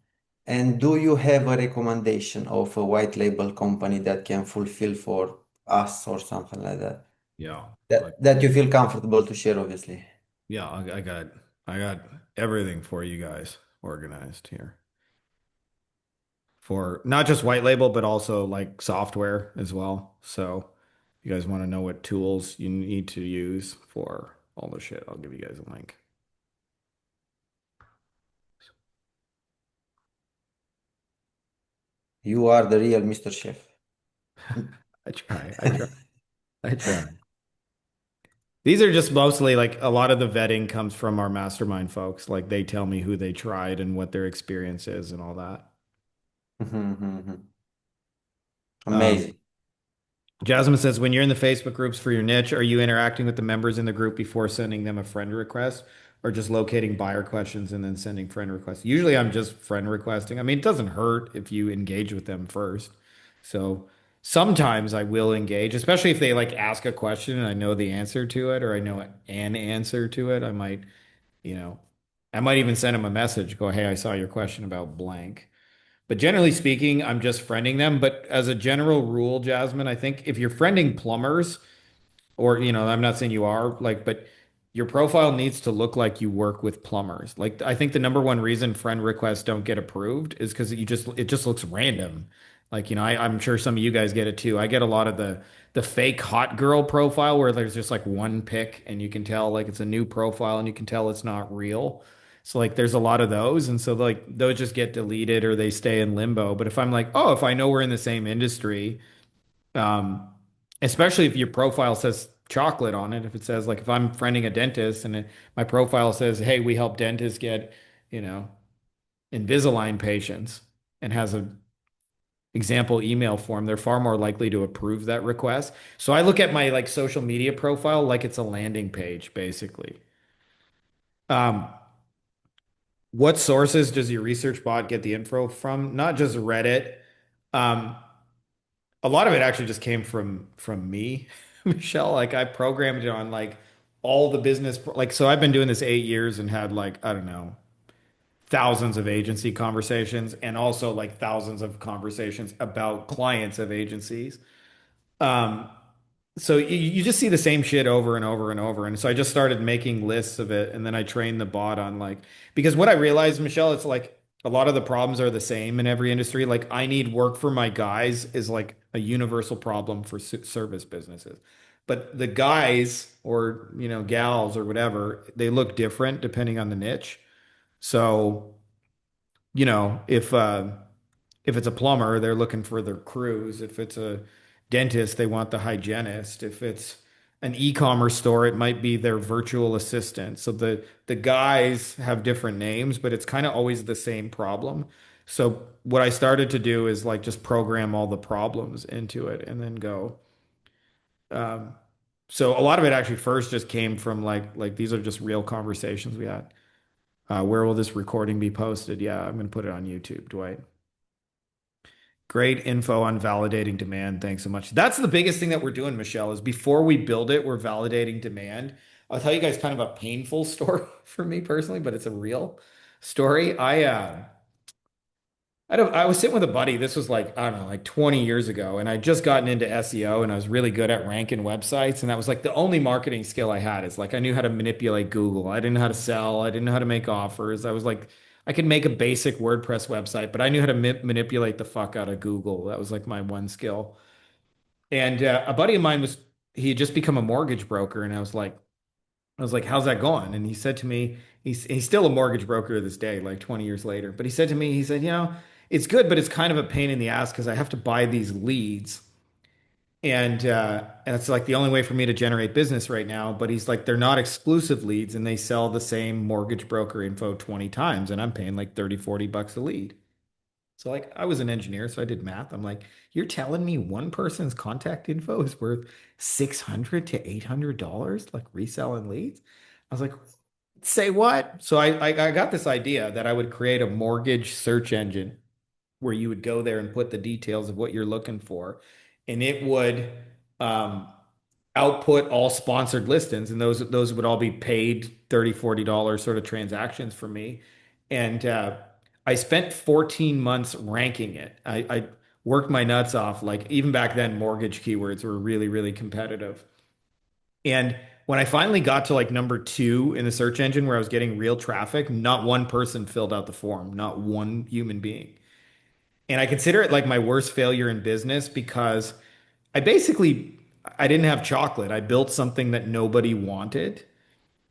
And do you have a recommendation of a white label company that can fulfill for us or something like that? Yeah. That you feel comfortable to share, obviously. Yeah, I got everything for you guys organized here for not just white label, but also like software as well. So if you guys want to know what tools you need to use for all the shit, I'll give you guys a link. You are the real Mr. Chef. I try, I try. These are just mostly like a lot of the vetting comes from our mastermind folks. Like they tell me who they tried and what their experience is and all that. Um, Amazing. Jasmine says, when you're in the Facebook groups for your niche, are you interacting with the members in the group before sending them a friend request or just locating buyer questions and then sending friend requests? Usually I'm just friend requesting. I mean, it doesn't hurt if you engage with them first. So sometimes I will engage, especially if they like ask a question and I know the answer to it or I know an answer to it. You know, I might even send them a message, go, hey, I saw your question about blank. But generally speaking, I'm just friending them. But as a general rule, Jasmine, I think if you're friending plumbers, or I'm not saying you are like, but your profile needs to look like you work with plumbers. Like I think the number one reason friend requests don't get approved is because it just looks random. Like, I'm sure some of you guys get it too. I get a lot of the fake hot girl profile where there's just like one pic and you can tell like it's a new profile and you can tell it's not real. So like there's a lot of those. And so like those just get deleted or they stay in limbo. But if I'm like, oh, if I know we're in the same industry, um, especially if your profile says chocolate on it, if it says like if I'm friending a dentist and my profile says, "Hey, we help dentists get, you know, Invisalign patients," and has a example email form, they're far more likely to approve that request. So I look at my like social media profile like it's a landing page, basically. Um, What sources does your research bot get the info from? Not just Reddit. Um, a lot of it actually just came from me, Michelle. Like I programmed it on like all the business like so I've been doing this 8 years and had like I don't know thousands of agency conversations and also like thousands of conversations about clients of agencies. Um, so you just see the same shit over and over and over. And so I just started making lists of it and then I trained the bot on like because what I realized, Michelle, it's like a lot of the problems are the same in every industry. Like I need work for my guys is like a universal problem for service businesses. But the guys or gals or whatever, they look different depending on the niche. So, you know, if it's a plumber, they're looking for their crews. If it's a dentist, they want the hygienist. If it's an e-commerce store, it might be their virtual assistant. So the guys have different names, but it's kind of always the same problem. So what I started to do is like just program all the problems into it and then go. Um, so a lot of it actually first just came from like these are just real conversations we had. Where will this recording be posted? Yeah, I'm going to put it on YouTube, Dwight. Great info on validating demand. Thanks so much. That's the biggest thing that we're doing, Michelle, is before we build it, we're validating demand. I'll tell you guys kind of a painful story for me personally, but it's a real story. I was sitting with a buddy. This was like, I don't know, like 20 years ago, and I'd just gotten into SEO and I was really good at ranking websites. And that was like the only marketing skill I had is like I knew how to manipulate Google. I didn't know how to sell. I didn't know how to make offers. I was like, I could make a basic WordPress website, but I knew how to manipulate the fuck out of Google. That was like my one skill. And a buddy of mine he had just become a mortgage broker, and I was like, how's that going? And he said to me, he's still a mortgage broker to this day, like 20 years later. But he said to me, he said, it's good, but it's kind of a pain in the ass because I have to buy these leads. And it's like the only way for me to generate business right now. But he's like, they're not exclusive leads and they sell the same mortgage broker info 20 times. And I'm paying like 30, $40 a lead. So like I was an engineer, so I did math. I'm like, you're telling me one person's contact info is worth $600 to $800 like reselling leads? I was like, say what? So I got this idea that I would create a mortgage search engine where you would go there and put the details of what you're looking for, and it would um, output all sponsored listings, and those would all be paid $30, $40 sort of transactions for me. And I spent 14 months ranking it. I worked my nuts off. Like even back then, mortgage keywords were really, really competitive. And when I finally got to like number two in the search engine where I was getting real traffic, not one person filled out the form, not one human being. And I consider it like my worst failure in business because I didn't have chocolate. I built something that nobody wanted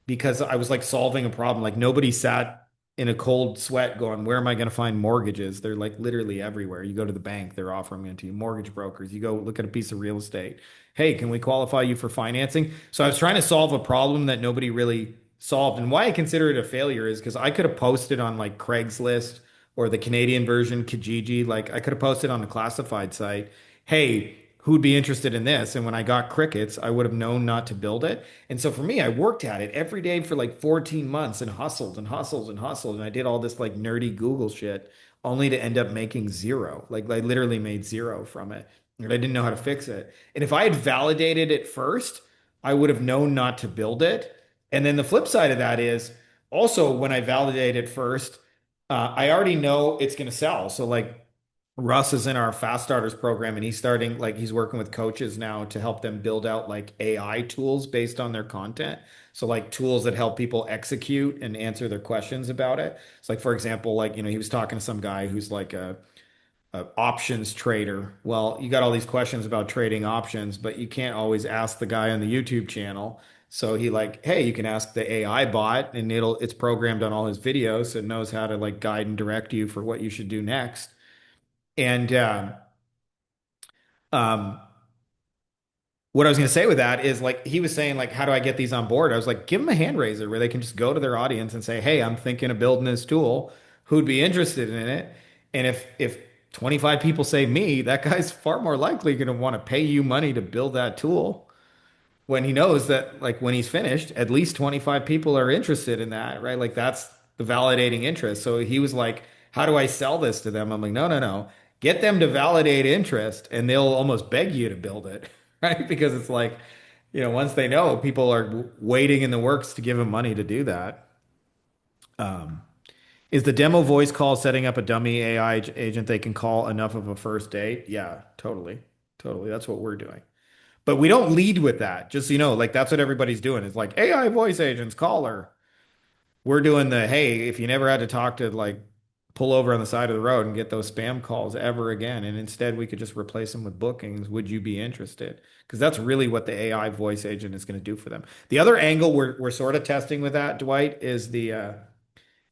because I was like solving a problem. Like nobody sat in a cold sweat going, where am I going to find mortgages? They're like literally everywhere. You go to the bank, they're offering it to you. Mortgage brokers, you go look at a piece of real estate. Hey, can we qualify you for financing? So I was trying to solve a problem that nobody really solved. And why I consider it a failure is because I could have posted on like Craigslist or the Canadian version, Kijiji. Like I could have posted on a classified site, hey, who'd be interested in this? And when I got crickets, I would have known not to build it. And so for me, I worked at it every day for like 14 months and hustled and hustled and hustled. And I did all this like nerdy Google shit only to end up making zero. Like I literally made zero from it. And I didn't know how to fix it. And if I had validated it first, I would have known not to build it. And then the flip side of that is also when I validate it first, I already know it's going to sell. So like Russ is in our fast starters program and he's working with coaches now to help them build out like AI tools based on their content. So like tools that help people execute and answer their questions about it. So like for example, like he was talking to some guy who's like a options trader. Well, you got all these questions about trading options, but you can't always ask the guy on the YouTube channel. So he like, hey, you can ask the AI bot and it's programmed on all his videos, so it knows how to like guide and direct you for what you should do next. And um, what I was going to say with that is like he was saying like, how do I get these on board? I was like, give them a hand raiser where they can just go to their audience and say, hey, I'm thinking of building this tool. Who'd be interested in it? And if 25 people say me, that guy's far more likely going to want to pay you money to build that tool when he knows that like when he's finished, at least 25 people are interested in that, right? Like that's validating interest. So he was like, how do I sell this to them? I'm like, no, no, no. Get them to validate interest and they'll almost beg you to build it, right? Because it's like, once they know, people are waiting in the works to give them money to do that. Um, is the demo voice call setting up a dummy AI agent they can call enough of a first date? Yeah, totally. Totally. That's what we're doing. But we don't lead with that. Just so you know, like that's what everybody's doing. It's like AI voice agents, call her. We're doing the, hey, if you never had to talk to like pull over on the side of the road and get those spam calls ever again, and instead we could just replace them with bookings, would you be interested? Because that's really what the AI voice agent is going to do for them. The other angle we're sort of testing with that, Dwight, is the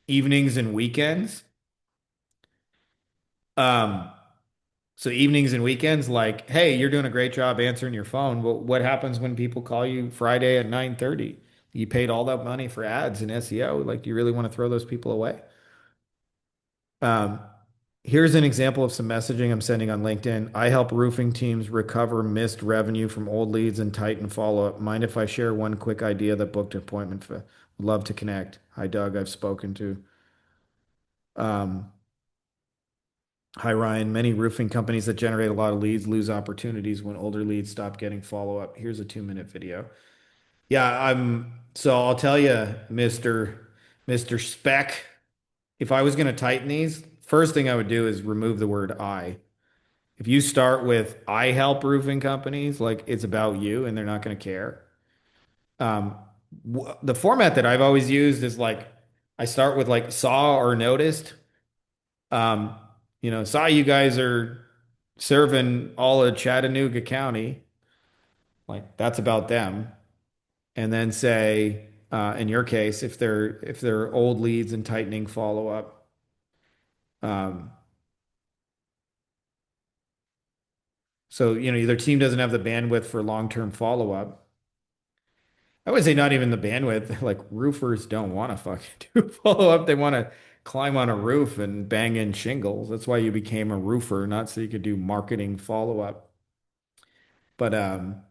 evenings and weekends. Um, so evenings and weekends, like, hey, you're doing a great job answering your phone. But what happens when people call you Friday at 9:30? You paid all that money for ads and SEO. Like, do you really want to throw those people away? Um, Here's an example of some messaging I'm sending on LinkedIn. I help roofing teams recover missed revenue from old leads and tighten follow-up. Mind if I share one quick idea that booked an appointment for? Would love to connect. Hi, Doug. I've spoken to. Um, Hi, Ryan. Many roofing companies that generate a lot of leads lose opportunities when older leads stop getting follow-up. Here's a 2-minute video. Yeah, so I'll tell you, Mr. Spec, if I was going to tighten these, first thing I would do is remove the word I. If you start with I help roofing companies, like it's about you and they're not going to care. Um, the format that I've always used is like I start with like saw or noticed. Um, saw you guys are serving all of Chattanooga County. Like that's about them. And then say, in your case, if they're old leads and tightening follow up. Um, so their team doesn't have the bandwidth for long-term follow up. I would say not even the bandwidth. Like roofers don't want to fucking do follow up. They want to climb on a roof and bang in shingles. That's why you became a roofer, not so you could do marketing follow up. But I'd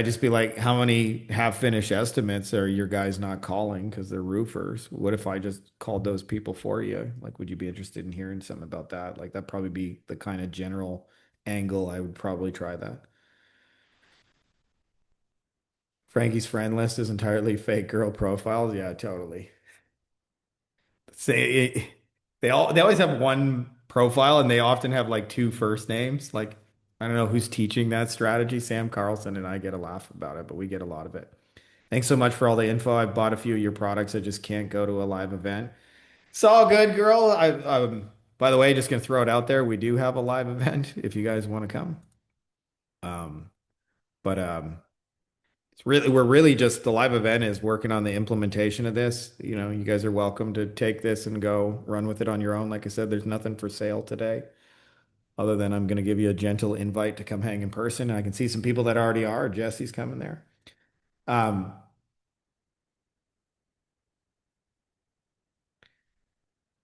just be like, how many half-finished estimates are your guys not calling because they're roofers? What if I just called those people for you? Like, would you be interested in hearing something about that? Like, that'd probably be the kind of general angle I would probably try that. Frankie's friend list is entirely fake girl profiles. Yeah, totally. Say they always have one profile and they often have like two first names. Like, I don't know who's teaching that strategy. Sam Carlson and I get a laugh about it, but we get a lot of it. Thanks so much for all the info. I bought a few of your products. I just can't go to a live event. It's all good, girl. By the way, just gonna throw it out there. We do have a live event if you guys want to come. Um, but we're really just the live event is working on the implementation of this. You guys are welcome to take this and go run with it on your own. Like I said, there's nothing for sale today, other than I'm gonna give you a gentle invite to come hang in person. And I can see some people that already are. Jesse's coming there. Um,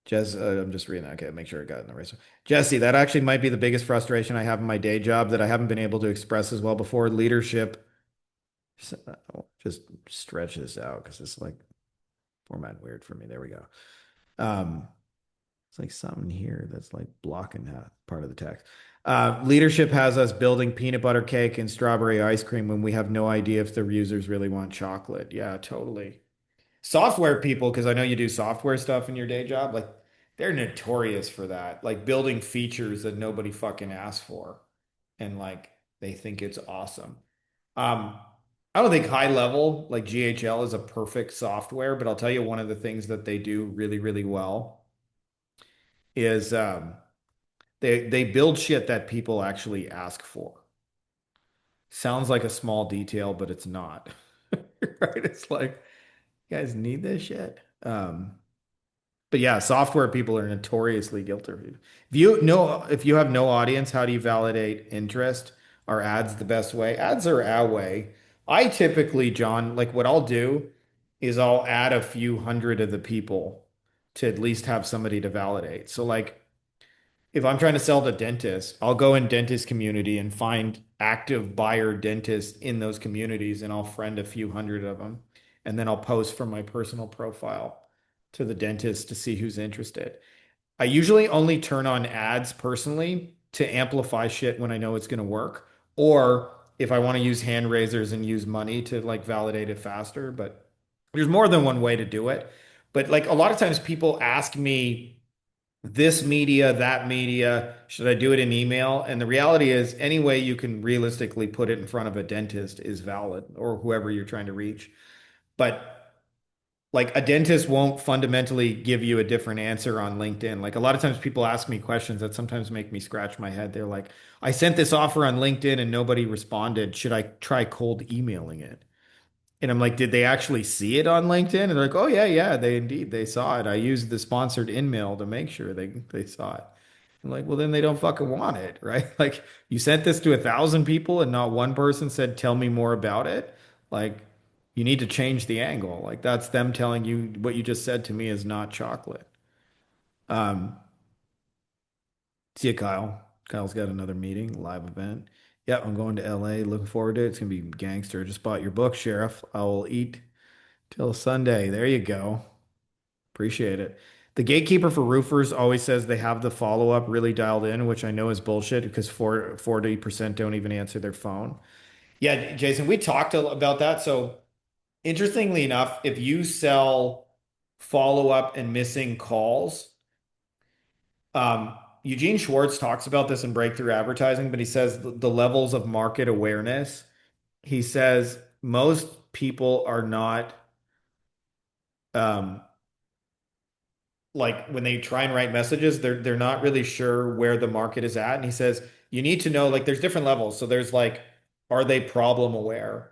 Jess, I'm just reading that. Okay, make sure I got it in the right. Jesse, that actually might be the biggest frustration I have in my day job that I haven't been able to express as well before. Leadership. Just stretch this out because it's like format weird for me. There we go. Um, it's like something here that's like blocking that part of the text. Leadership has us building peanut butter cake and strawberry ice cream when we have no idea if the users really want chocolate. Yeah, totally. Software people, because I know you do software stuff in your day job, like they're notorious for that, like building features that nobody fucking asked for, and like they think it's awesome. Um, I don't think high level like GHL is a perfect software, but I'll tell you one of the things that they do really, really well is they build shit that people actually ask for. Sounds like a small detail, but it's not. Right? It's like, you guys need this shit. But yeah, software people are notoriously guilty. If you have no audience, how do you validate interest? Are ads the best way? Ads are our way. I typically, John, like what I'll do is I'll add a few hundred of the people to at least have somebody to validate. So like if I'm trying to sell to dentists, I'll go in dentist community and find active buyer dentists in those communities and I'll friend a few hundred of them. And then I'll post from my personal profile. to the dentist to see who's interested. I usually only turn on ads personally to amplify shit when I know it's going to work, or if I want to use hand raisers and use money to like validate it faster. But there's more than one way to do it. But like a lot of times people ask me this media, that media, should I do it in email? And the reality is, any way you can realistically put it in front of a dentist is valid or whoever you're trying to reach. But like a dentist won't fundamentally give you a different answer on LinkedIn. Like a lot of times people ask me questions that sometimes make me scratch my head. They're like, I sent this offer on LinkedIn and nobody responded. Should I try cold emailing it? And I'm like, did they actually see it on LinkedIn? And they're like, oh yeah, yeah, they saw it. I used the sponsored in-mail to make sure they saw it. I'm like, well, then they don't fucking want it, right? Like you sent this to 1,000 people and not one person said, tell me more about it. Like you need to change the angle. Like that's them telling you what you just said to me is not chocolate. Um, See you, Kyle. Kyle's got another meeting, live event. Yeah, I'm going to LA. Looking forward to it. It's gonna be gangster. Just bought your book, Sheriff. I will eat till Sunday. There you go. Appreciate it. The gatekeeper for roofers always says they have the follow-up really dialed in, which I know is bullshit because 40% don't even answer their phone. Yeah, Jason, we talked about that. So interestingly enough, if you sell follow-up and missing calls, Eugene Schwartz talks about this in Breakthrough Advertising, but he says the levels of market awareness. He says most people are not um, like when they try and write messages, they're not really sure where the market is at. And he says you need to know like there's different levels. So there's like, are they problem aware?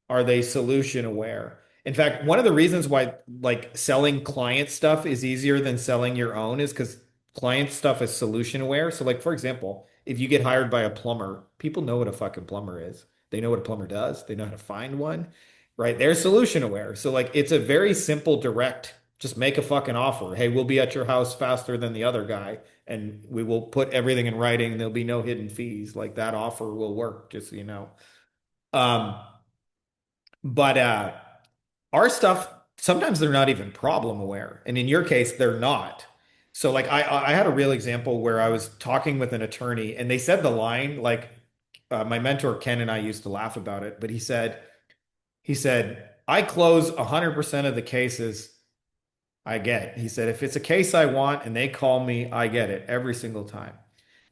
Are they solution aware? In fact, one of the reasons why like selling client stuff is easier than selling your own is because client stuff is solution aware. So like for example, if you get hired by a plumber, people know what a fucking plumber is. They know what a plumber does. They know how to find one, right? They're solution aware. So like it's a very simple, direct just make a fucking offer. Hey, we'll be at your house faster than the other guy, and we will put everything in writing, and there'll be no hidden fees. Like that offer will work, just so you know. Um, but our stuff, sometimes they're not even problem aware. And in your case, they're not. So like I had a real example where I was talking with an attorney and they said the line, like my mentor Ken and I used to laugh about it, but he said, I close 100% of the cases I get it. He said, if it's a case I want and they call me, I get it every single time.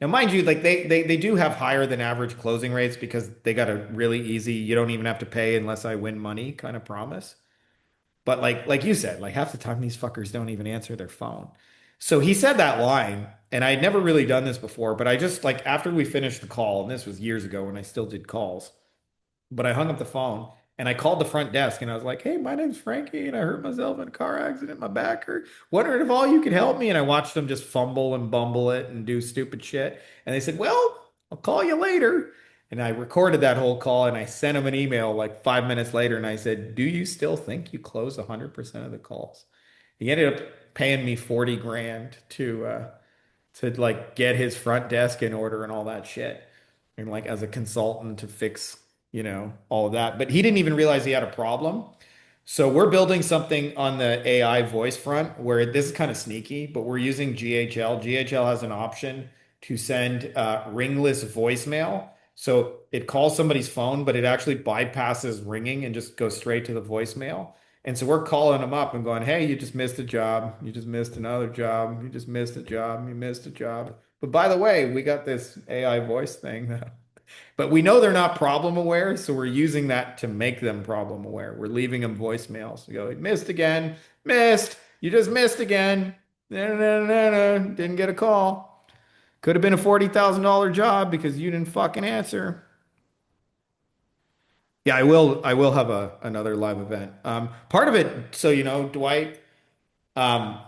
Now, mind you, like they do have higher than average closing rates because they got a really easy, you don't even have to pay unless I win money kind of promise. But like you said, like half the time these fuckers don't even answer their phone. So he said that line, and I had never really done this before, but I just like after we finished the call, and this was years ago when I still did calls. But I hung up the phone and I called the front desk and I was like, hey, my name's Frankie and I hurt myself in a car accident. My back hurt. Wondering if all you could help me. And I watched them just fumble and bumble it and do stupid shit. And they said, well, I'll call you later. And I recorded that whole call and I sent them an email like 5 minutes later. And I said, do you still think you close 100% of the calls? He ended up paying me 40 grand to like get his front desk in order and all that shit. And like as a consultant to fix, all of that. But he didn't even realize he had a problem. So we're building something on the AI voice front where this is kind of sneaky, but we're using GHL. GHL has an option to send ringless voicemail. So it calls somebody's phone, but it actually bypasses ringing and just goes straight to the voicemail. And so we're calling them up and going, hey, you just missed a job. You just missed another job. You just missed a job. You missed a job. But by the way, we got this AI voice thing. But we know they're not problem aware, so we're using that to make them problem aware. We're leaving them voicemails. We go, missed again, missed. You just missed again. No, no, no, no, didn't get a call. Could have been a $40,000 job because you didn't fucking answer. Yeah, I will have another live event. Part of it, so Dwight, um,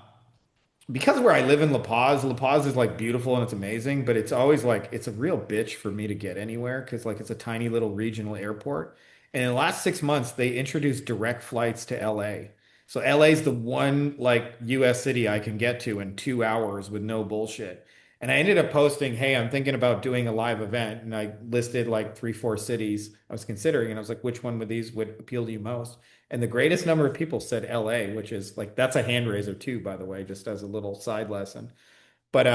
because where I live in La Paz is like beautiful and it's amazing, but it's always like it's a real bitch for me to get anywhere because like it's a tiny little regional airport. And in the last 6 months, they introduced direct flights to LA. So LA is the one like US city I can get to in 2 hours with no bullshit. And I ended up posting, hey, I'm thinking about doing a live event. And I listed like three, four cities I was considering. And I was like, which one of these would appeal to you most? And the greatest number of people said LA, which is like, that's a hand raiser too, by the way, just as a little side lesson. But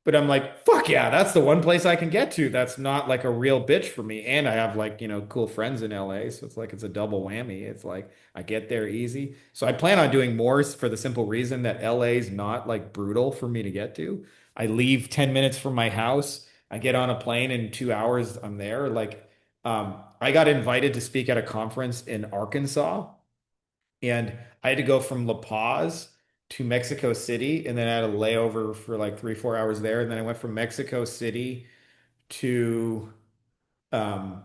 but I'm like, fuck yeah, that's the one place I can get to. That's not like a real bitch for me. And I have like, cool friends in LA. So it's like it's a double whammy. It's like I get there easy. So I plan on doing more for the simple reason that LA is not like brutal for me to get to. I leave 10 minutes from my house. I get on a plane in 2 hours, I'm there. Like, I got invited to speak at a conference in Arkansas. And I had to go from La Paz to Mexico City, and then I had a layover for like 3, 4 hours there. And then I went from Mexico City to um,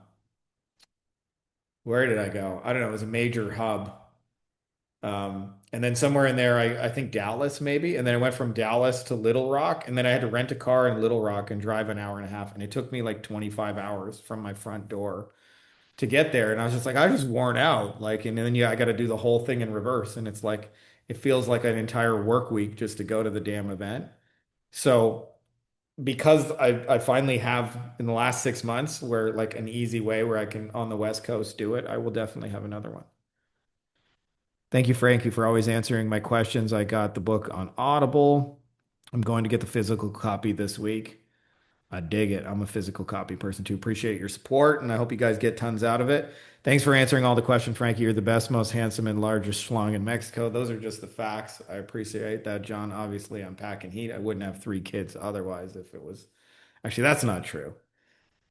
where did I go? I don't know. It was a major hub. And then somewhere in there, I think Dallas maybe. And then I went from Dallas to Little Rock, and then I had to rent a car in Little Rock and drive an hour and a half. And it took me like 25 hours from my front door to get there. And I was just like, I was just worn out. Like, and then I got to do the whole thing in reverse. And it's like, it feels like an entire work week just to go to the damn event. So because I finally have in the last 6 months where like an easy way where I can on the West Coast do it, I will definitely have another one. Thank you, Frankie, for always answering my questions. I got the book on Audible. I'm going to get the physical copy this week. I dig it. I'm a physical copy person too. Appreciate your support, and I hope you guys get tons out of it. Thanks for answering all the questions, Frankie. You're the best, most handsome, and largest schlong in Mexico. Those are just the facts. I appreciate that, John. Obviously, I'm packing heat. I wouldn't have 3 kids otherwise if it was. Actually, that's not true.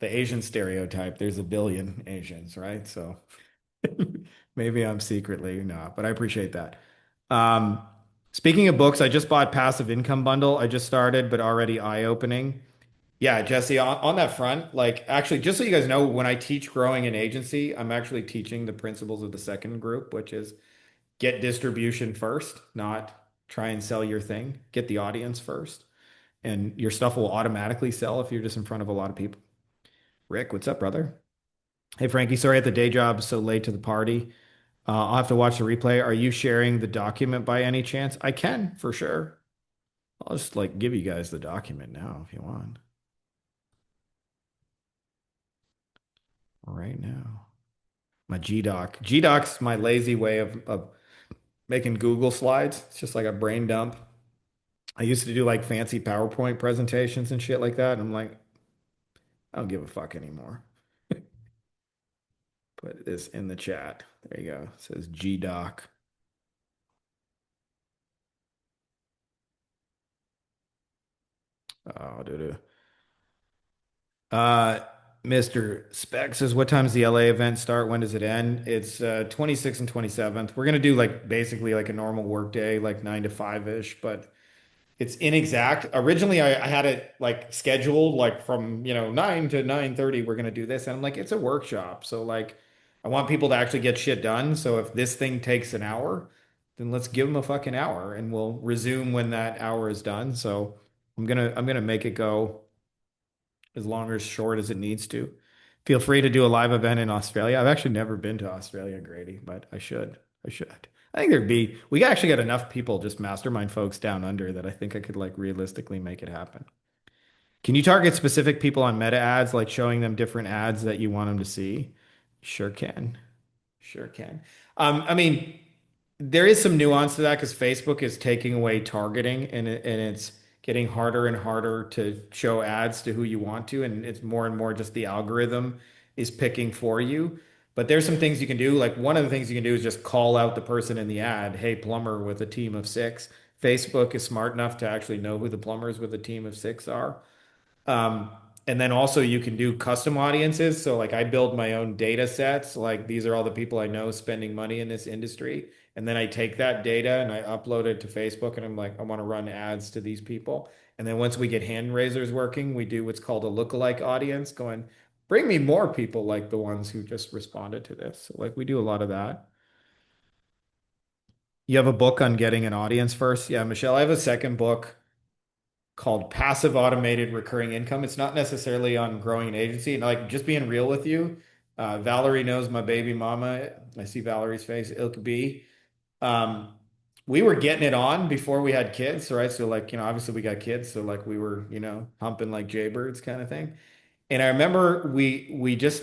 The Asian stereotype, there's a billion Asians, right? So maybe I'm secretly not, but I appreciate that. Um, Speaking of books, I just bought Passive Income Bundle. I just started, but already eye-opening. Yeah, Jesse, on that front, like actually, just so you guys know, when I teach growing an agency, I'm actually teaching the principles of the second group, which is get distribution first, not try and sell your thing. Get the audience first, and your stuff will automatically sell if you're just in front of a lot of people. Rick, what's up, brother? Hey, Frankie, sorry at the day job, so late to the party. I'll have to watch the replay. Are you sharing the document by any chance? I can, for sure. I'll just like give you guys the document now if you want. Right now. My GDoc. GDoc's my lazy way of making Google slides. It's just like a brain dump. I used to do like fancy PowerPoint presentations and shit like that. And I'm like, I don't give a fuck anymore. Put this in the chat. There you go. It says GDoc. Oh, dude. Uh, Mr. Spec says, what time does the LA event start? When does it end? It's 26th and 27th. We're gonna do like basically like a normal work day, like 9 to 5-ish, but it's inexact. Originally, I had it like scheduled like from 9 to 9:30. We're gonna do this, and I'm like, it's a workshop, so like, I want people to actually get shit done. So if this thing takes an hour, then let's give them a fucking hour, and we'll resume when that hour is done. So I'm gonna make it go as long or as short as it needs to. Feel free to do a live event in Australia. I've actually never been to Australia, Grady, but I should. I should. I think we actually got enough people, just mastermind folks down under, that I think I could like realistically make it happen. Can you target specific people on meta ads, like showing them different ads that you want them to see? Sure can. Sure can. I mean, there is some nuance to that because Facebook is taking away targeting and it's getting harder and harder to show ads to who you want to. And it's more and more just the algorithm is picking for you. But there's some things you can do. Like one of the things you can do is just call out the person in the ad, hey, plumber with a team of 6. Facebook is smart enough to actually know who the plumbers with a team of 6 are. Um, and then also you can do custom audiences. So like I build my own data sets. Like these are all the people I know spending money in this industry. And then I take that data and I upload it to Facebook and I'm like, I want to run ads to these people. And then once we get hand raisers working, we do what's called a lookalike audience going, bring me more people like the ones who just responded to this. So like we do a lot of that. You have a book on getting an audience first? Yeah, Michelle, I have a second book called Passive Automated Recurring Income. It's not necessarily on growing an agency. And like just being real with you, Valerie knows my baby mama. I see Valerie's face. Ilk B. Um, we were getting it on before we had kids, right? So like, obviously we got kids, so like we were, humping like jaybirds kind of thing. And I remember we just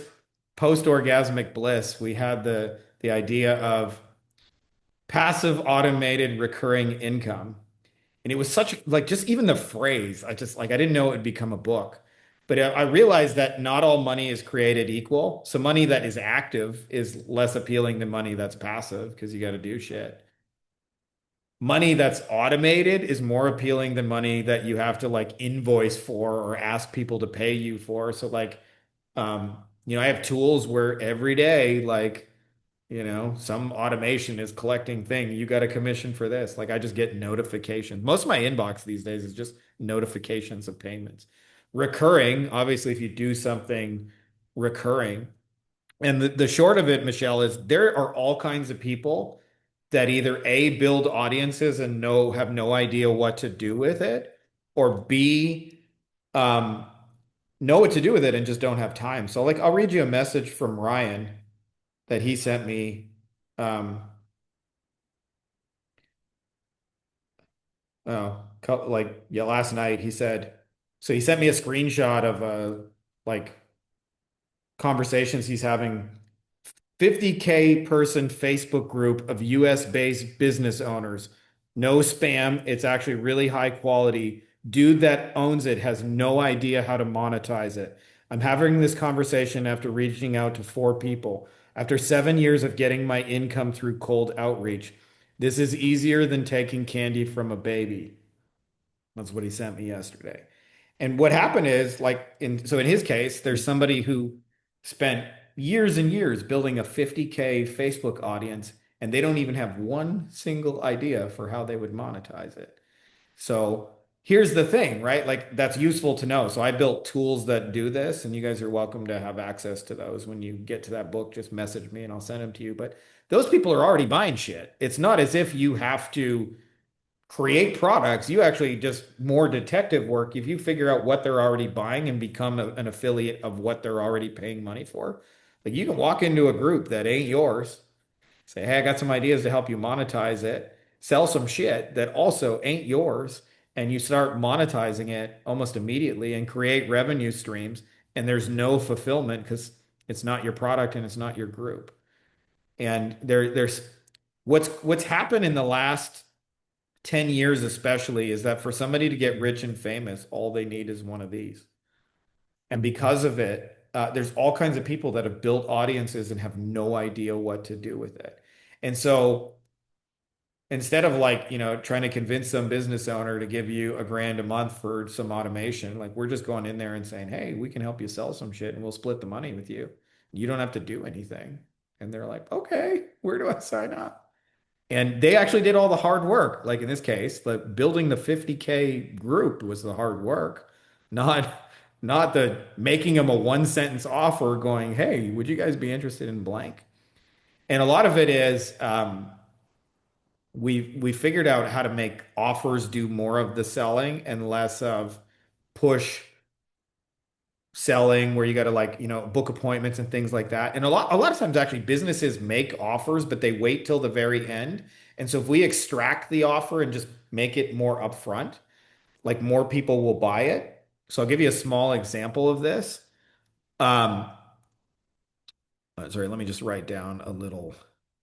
post orgasmic bliss, we had the idea of passive automated recurring income. And it was such like just even the phrase, I just like I didn't know it would become a book. But I realized that not all money is created equal. So money that is active is less appealing than money that's passive because you got to do shit. Money that's automated is more appealing than money that you have to like invoice for or ask people to pay you for. So like I have tools where every day like some automation is collecting thing. You got a commission for this. Like I just get notifications. Most of my inbox these days is just notifications of payments. Recurring, obviously, if you do something recurring. And the short of it, Michelle, is there are all kinds of people that either A, build audiences and have no idea what to do with it, or B, um, know what to do with it and just don't have time. So like I'll read you a message from Ryan that he sent me. Um, like yeah, last night he said, so he sent me a screenshot of like conversations he's having 50K person Facebook group of US based business owners. No spam. It's actually really high quality. Dude that owns it has no idea how to monetize it. I'm having this conversation after reaching out to 4 people. After 7 years of getting my income through cold outreach, this is easier than taking candy from a baby. That's what he sent me yesterday. And what happened is like in his case, there's somebody who spent years and years building a 50K Facebook audience and they don't even have one single idea for how they would monetize it. So here's the thing, right? Like that's useful to know. So I built tools that do this and you guys are welcome to have access to those. When you get to that book, just message me and I'll send them to you. But those people are already buying shit. It's not as if you have to create products. You actually just more detective work. If you figure out what they're already buying and become an affiliate of what they're already paying money for, like you can walk into a group that ain't yours, say, hey, I got some ideas to help you monetize it, sell some shit that also ain't yours, and you start monetizing it almost immediately and create revenue streams. And there's no fulfillment because it's not your product and it's not your group. And there's what's happened in the last 10 years especially is that for somebody to get rich and famous, all they need is one of these. And because of it, there's all kinds of people that have built audiences and have no idea what to do with it. And so instead of like, trying to convince some business owner to give you $1,000 a month for some automation, like we're just going in there and saying, hey, we can help you sell some shit and we'll split the money with you. You don't have to do anything. And they're like, okay, where do I sign up? And they actually did all the hard work. Like in this case, building the 50K group was the hard work, not the making them a one sentence offer going, hey, would you guys be interested in blank? And a lot of it is we figured out how to make offers do more of the selling and less of push selling where you got to like, book appointments and things like that. And a lot of times actually businesses make offers, but they wait till the very end. And so if we extract the offer and just make it more upfront, like more people will buy it. So I'll give you a small example of this. Um, sorry, let me just write down a little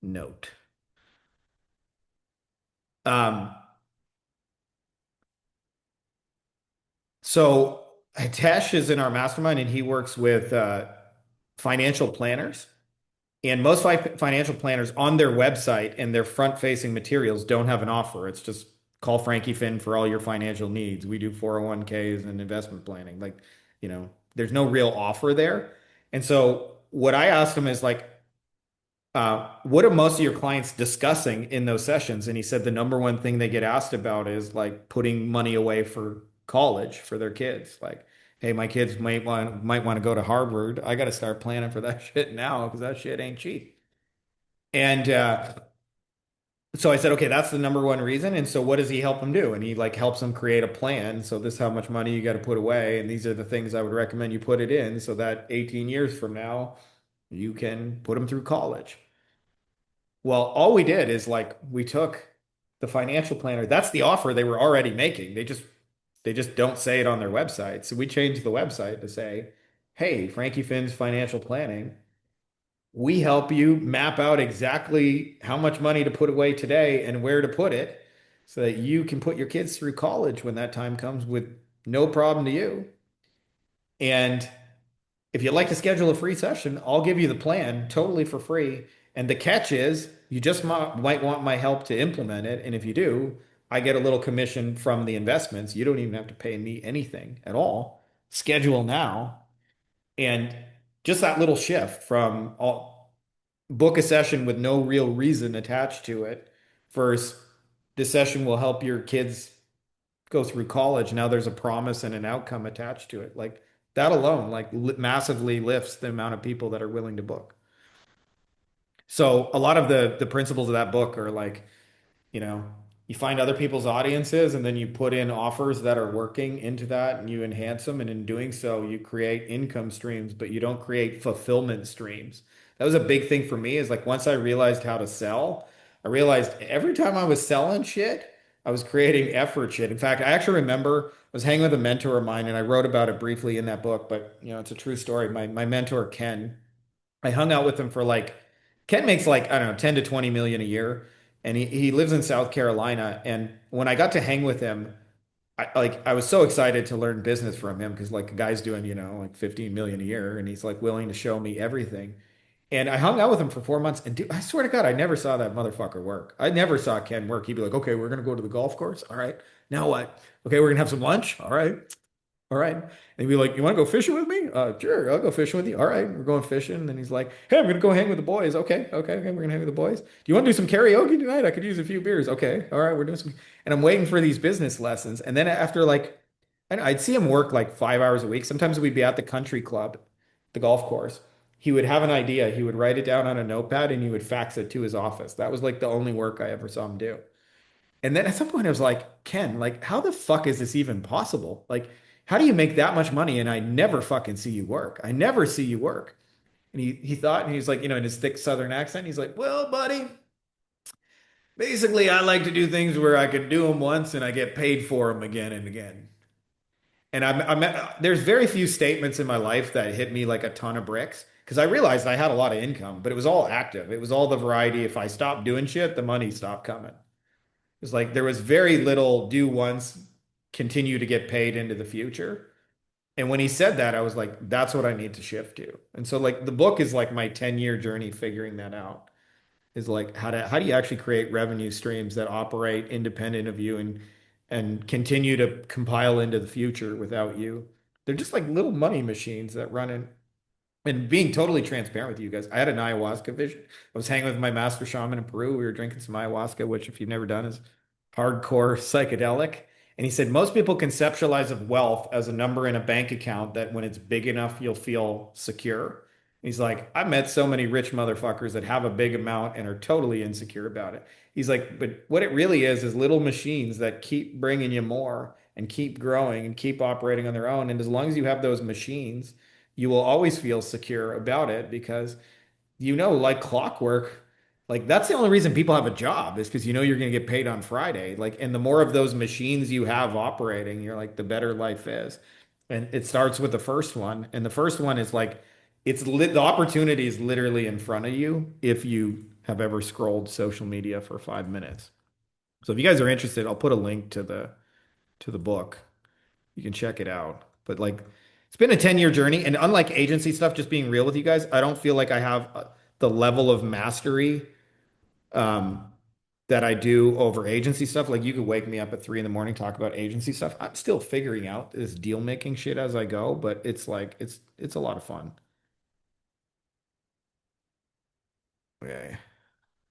note. Um, so Hitesh is in our mastermind and he works with financial planners. And most financial planners on their website and their front-facing materials don't have an offer. It's just call Frankie Finn for all your financial needs. We do 401ks and investment planning. Like, there's no real offer there. And so what I asked him is like, what are most of your clients discussing in those sessions? And he said the number one thing they get asked about is like putting money away for college for their kids. Like, hey, my kids might want to go to Harvard. I got to start planning for that shit now because that shit ain't cheap. And so I said, okay, that's the number one reason. And so what does he help them do? And he like helps them create a plan. So this is how much money you got to put away, and these are the things I would recommend you put it in so that 18 years from now you can put them through college. Well, all we did is like we took the financial planner. That's the offer they were already making. They just don't say it on their website. So we changed the website to say, "Hey, Frankie Finn's financial planning. We help you map out exactly how much money to put away today and where to put it so that you can put your kids through college when that time comes with no problem to you. And if you'd like to schedule a free session, I'll give you the plan totally for free. And the catch is you just might want my help to implement it. And if you do, I get a little commission from the investments. You don't even have to pay me anything at all. Schedule now." And just that little shift from book a session with no real reason attached to it versus this session will help your kids go through college. Now there's a promise and an outcome attached to it. Like that alone, like massively lifts the amount of people that are willing to book. So a lot of the principles of that book are like, you know, you find other people's audiences and then you put in offers that are working into that and you enhance them. And in doing so, you create income streams, but you don't create fulfillment streams. That was a big thing for me is like once I realized how to sell, I realized every time I was selling shit, I was creating effort shit. In fact, I actually remember I was hanging with a mentor of mine and I wrote about it briefly in that book, but you know, it's a true story. My mentor, Ken, I hung out with him for like Ken makes like, I don't know, 10 to 20 million a year. And he lives in South Carolina. And when I got to hang with him, I was so excited to learn business from him because like a guy's doing, you know, like 15 million a year and he's like willing to show me everything. And I hung out with him for 4 months and dude, I swear to God, I never saw that motherfucker work. I never saw Ken work. He'd be like, okay, we're gonna go to the golf course. All right. Now what? Okay, we're gonna have some lunch. All right. All right. And he'd be like, "You want to go fishing with me? Sure, I'll go fishing with you." All right, we're going fishing. And he's like, "Hey, I'm gonna go hang with the boys." Okay, okay, okay, we're gonna hang with the boys. Do you want to do some karaoke tonight? I could use a few beers. Okay, all right, we're doing some. And I'm waiting for these business lessons. And then after like, I'd see him work like 5 hours a week. Sometimes we'd be at the country club, the golf course. He would have an idea. He would write it down on a notepad and he would fax it to his office. That was like the only work I ever saw him do. And then at some point I was like, Ken, like, how the fuck is this even possible? Like, how do you make that much money and I never fucking see you work? I never see you work. And he thought, and he's like, you know, in his thick Southern accent, he's like, well, buddy, basically I like to do things where I could do them once and I get paid for them again and again. And there's very few statements in my life that hit me like a ton of bricks because I realized I had a lot of income, but it was all active. It was all the variety. If I stopped doing shit, the money stopped coming. It's like there was very little do once, continue to get paid into the future. And when he said that, I was like, that's what I need to shift to. And so like the book is like my 10-year journey figuring that out. Is like how do you actually create revenue streams that operate independent of you and continue to compile into the future without you. They're just like little money machines that run in and being totally transparent with you guys, I had an ayahuasca vision. I was hanging with my master shaman in Peru. We were drinking some ayahuasca, which, if you've never done, is hardcore psychedelic. And he said most people conceptualize of wealth as a number in a bank account that when it's big enough, you'll feel secure. He's like, I've met so many rich motherfuckers that have a big amount and are totally insecure about it. He's like, but what it really is little machines that keep bringing you more and keep growing and keep operating on their own. And as long as you have those machines, you will always feel secure about it because you know, like clockwork, like that's the only reason people have a job is because you know you're going to get paid on Friday. Like, and the more of those machines you have operating, you're like, the better life is. And it starts with the first one. And the first one is like, the opportunity is literally in front of you if you have ever scrolled social media for 5 minutes. So if you guys are interested, I'll put a link to the book. You can check it out. But like, it's been a 10-year journey. And unlike agency stuff, just being real with you guys, I don't feel like I have the level of mastery um, that I do over agency stuff. Like, you could wake me up at 3 in the morning, talk about agency stuff. I'm still figuring out this deal making shit as I go, but it's like, it's a lot of fun. Okay.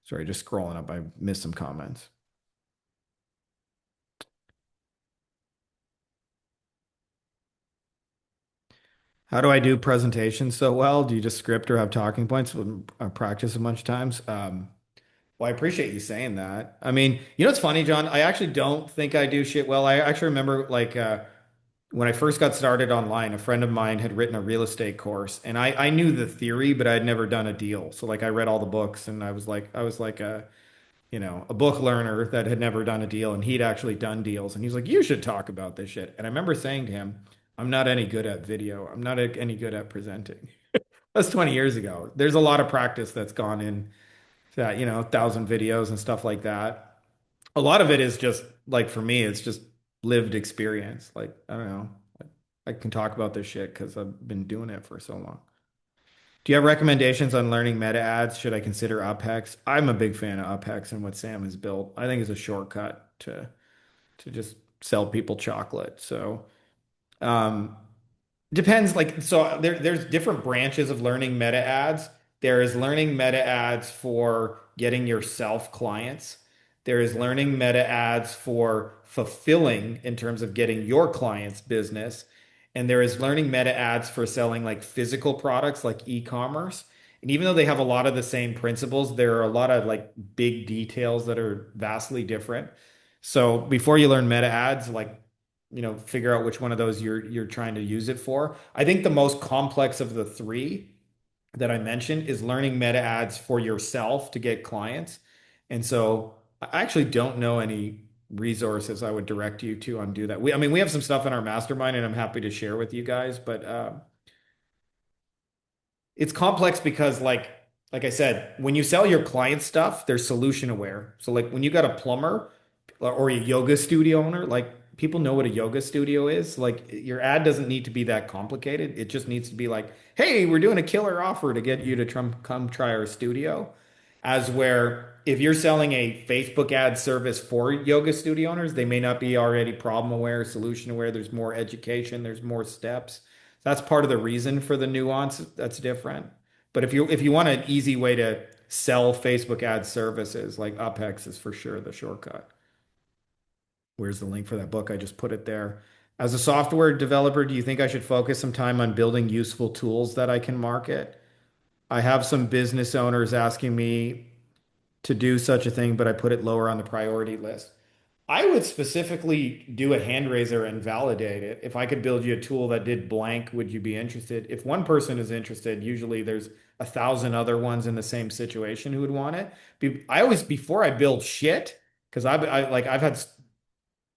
Sorry, just scrolling up. I missed some comments. How do I do presentations so well? Do you just script or have talking points? I practice a bunch of times. Well, I appreciate you saying that. I mean, you know what's funny, John? I actually don't think I do shit well. I actually remember like when I first got started online, a friend of mine had written a real estate course, and I knew the theory, but I had never done a deal. So like I read all the books, and I was like a book learner that had never done a deal and he'd actually done deals. And he's like, you should talk about this shit. And I remember saying to him, I'm not any good at video. I'm not any good at presenting. That's 20 years ago. There's a lot of practice that's gone in that, 1,000 videos and stuff like that. A lot of it is just like for me, it's just lived experience. Like, I don't know. I can talk about this shit because I've been doing it for so long. Do you have recommendations on learning meta ads? Should I consider UpHex? I'm a big fan of UpHex and what Sam has built. I think it's a shortcut to just sell people chocolate. So um, depends. Like so, there's different branches of learning meta ads. There is learning meta ads for getting yourself clients. There is learning meta ads for fulfilling in terms of getting your clients business. And there is learning meta ads for selling like physical products like e-commerce. And even though they have a lot of the same principles, there are a lot of like big details that are vastly different. So before you learn meta ads, like figure out which one of those you're trying to use it for. I think the most complex of the three that I mentioned is learning meta ads for yourself to get clients. And so I actually don't know any resources I would direct you to on do that. I mean, we have some stuff in our mastermind and I'm happy to share with you guys, but it's complex because like I said, when you sell your client stuff, they're solution aware. So like when you got a plumber or a yoga studio owner, like people know what a yoga studio is. Like your ad doesn't need to be that complicated. It just needs to be like, "Hey, we're doing a killer offer to get you to come try our studio." As where if you're selling a Facebook ad service for yoga studio owners, they may not be already problem aware, solution aware. There's more education, there's more steps. That's part of the reason for the nuance that's different. But if you want an easy way to sell Facebook ad services, like UpHex is for sure the shortcut. Where's the link for that book? I just put it there. As a software developer, do you think I should focus some time on building useful tools that I can market? I have some business owners asking me to do such a thing, but I put it lower on the priority list. I would specifically do a hand raiser and validate it. If I could build you a tool that did blank, would you be interested? If one person is interested, usually there's 1,000 other ones in the same situation who would want it. I always, before I build shit, because I've had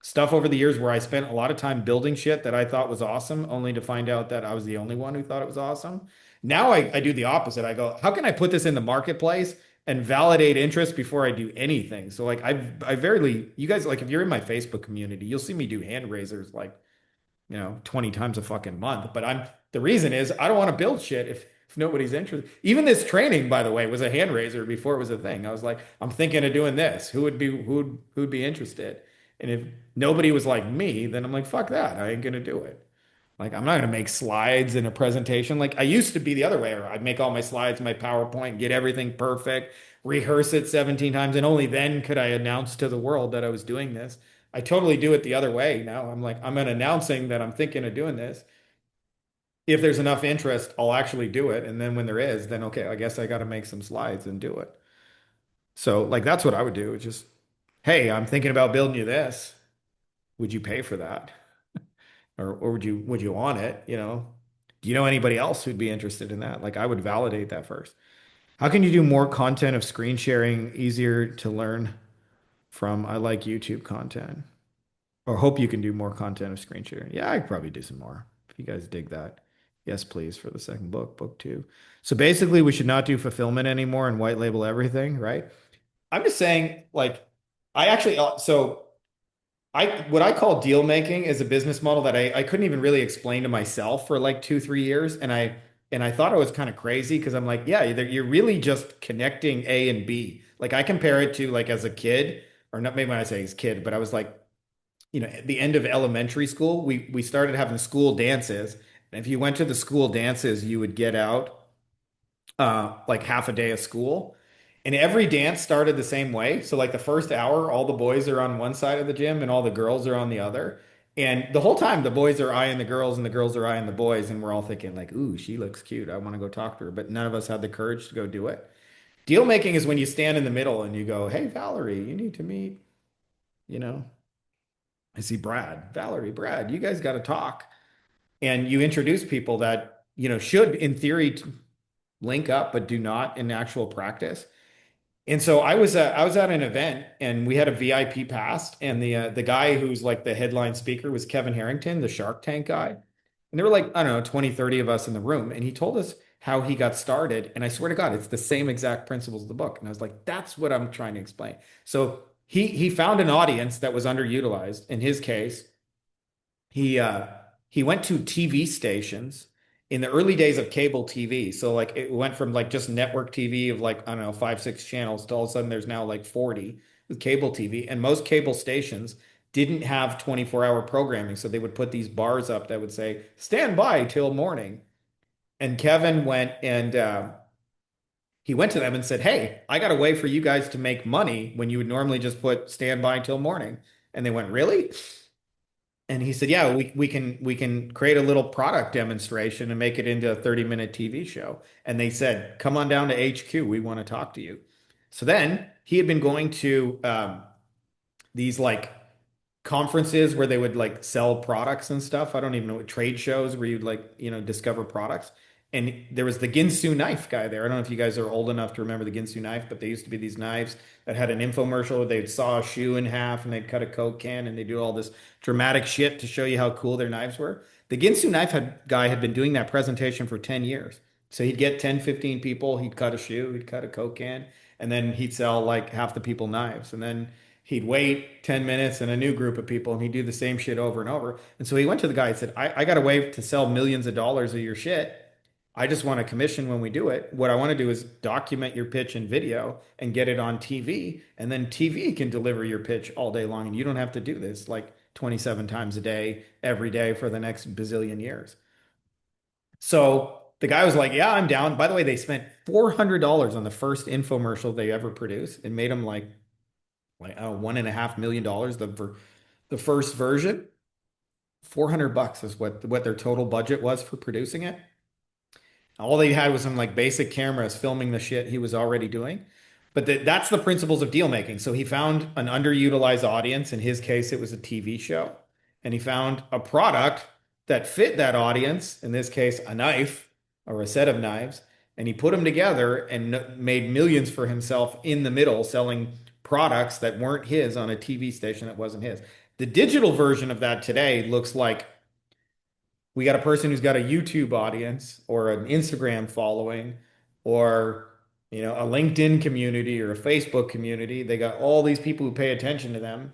stuff over the years where I spent a lot of time building shit that I thought was awesome, only to find out that I was the only one who thought it was awesome. Now I do the opposite. I go, how can I put this in the marketplace and validate interest before I do anything? So like I verily, you guys, like if you're in my Facebook community, you'll see me do hand raisers like 20 times a fucking month. But the reason is I don't want to build shit if nobody's interested. Even this training, by the way, was a hand raiser before it was a thing. I was like, I'm thinking of doing this. Who'd be interested? And if nobody was like me, then I'm like, fuck that. I ain't gonna do it. Like I'm not gonna make slides in a presentation. Like I used to be the other way, or I'd make all my slides, my PowerPoint, get everything perfect, rehearse it 17 times, and only then could I announce to the world that I was doing this. I totally do it the other way now. I'm like, I'm announcing that I'm thinking of doing this. If there's enough interest, I'll actually do it. And then when there is, then okay, I guess I got to make some slides and do it. So like that's what I would do. Just, hey, I'm thinking about building you this. Would you pay for that? Or would you want it? Do you know anybody else who'd be interested in that? Like I would validate that first. How can you do more content of screen sharing easier to learn from? I like YouTube content. Or hope you can do more content of screen sharing. Yeah, I could probably do some more if you guys dig that. Yes, please, for the second book, book two. So basically, we should not do fulfillment anymore and white label everything, right? I'm just saying, like, I actually, so what I call deal making is a business model that I couldn't even really explain to myself for like 2, 3 years. And I thought I was kind of crazy because I'm like, yeah, you're really just connecting A and B. Like I compare it to like as a kid, or not maybe when I say as kid, but I was like, at the end of elementary school, we started having school dances. And if you went to the school dances, you would get out like half a day of school. And every dance started the same way. So like the first hour, all the boys are on one side of the gym and all the girls are on the other. And the whole time the boys are eyeing the girls and the girls are eyeing the boys. And we're all thinking like, ooh, she looks cute. I want to go talk to her. But none of us had the courage to go do it. Deal making is when you stand in the middle and you go, hey, Valerie, you need to meet, you know, I see Brad, Valerie, Brad, you guys got to talk. And you introduce people that, should in theory link up, but do not in actual practice. And so I was at an event and we had a VIP pass and the guy who's like the headline speaker was Kevin Harrington, the Shark Tank guy. And there were like, I don't know, 20, 30 of us in the room. And he told us how he got started. And I swear to God, it's the same exact principles of the book. And I was like, that's what I'm trying to explain. So he found an audience that was underutilized. In his case, he uh he went to TV stations in the early days of cable TV. So like it went from like just network TV of like, I don't know, 5, 6 channels to all of a sudden there's now like 40 with cable TV. And most cable stations didn't have 24-hour programming. So they would put these bars up that would say, stand by till morning. And Kevin went and he went to them and said, hey, I got a way for you guys to make money when you would normally just put stand by till morning. And they went, really? And he said, "Yeah, we can create a little product demonstration and make it into a 30-minute TV show." And they said, "Come on down to HQ. We want to talk to you." So then he had been going to these like conferences where they would like sell products and stuff. I don't even know what trade shows where you'd like, discover products. And there was the Ginsu knife guy there. I don't know if you guys are old enough to remember the Ginsu knife, but they used to be these knives that had an infomercial where they'd saw a shoe in half and they'd cut a Coke can and they do all this dramatic shit to show you how cool their knives were. The Ginsu knife guy had been doing that presentation for 10 years. So he'd get 10, 15 people, he'd cut a shoe, he'd cut a Coke can, and then he'd sell like half the people knives. And then he'd wait 10 minutes and a new group of people and he'd do the same shit over and over. And so he went to the guy and said, I got a way to sell millions of dollars of your shit. I just want a commission when we do it. What I want to do is document your pitch in video and get it on TV. And then TV can deliver your pitch all day long. And you don't have to do this like 27 times a day, every day for the next bazillion years. So the guy was like, yeah, I'm down. By the way, they spent $400 on the first infomercial they ever produced. It made them like $1.5 million the first version. $400 is what their total budget was for producing it. All they had was some like basic cameras filming the shit he was already doing. But that's the principles of deal making. So he found an underutilized audience. In his case, it was a TV show. And he found a product that fit that audience, in this case, a knife or a set of knives. And he put them together and made millions for himself in the middle, selling products that weren't his on a TV station that wasn't his. The digital version of that today looks like we got a person who's got a YouTube audience or an Instagram following or a LinkedIn community or a Facebook community. They got all these people who pay attention to them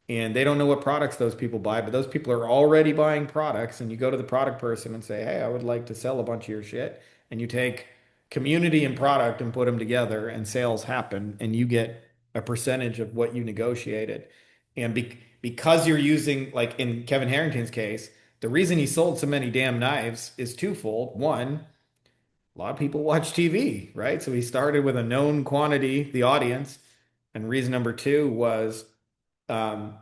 and they don't know what products those people buy, but those people are already buying products. And you go to the product person and say, hey, I would like to sell a bunch of your shit. And you take community and product and put them together, and sales happen, and you get a percentage of what you negotiated. And because you're using, like in Kevin Harrington's case, the reason he sold so many damn knives is twofold. One, a lot of people watch TV, right? So he started with a known quantity, the audience. And reason number two was um,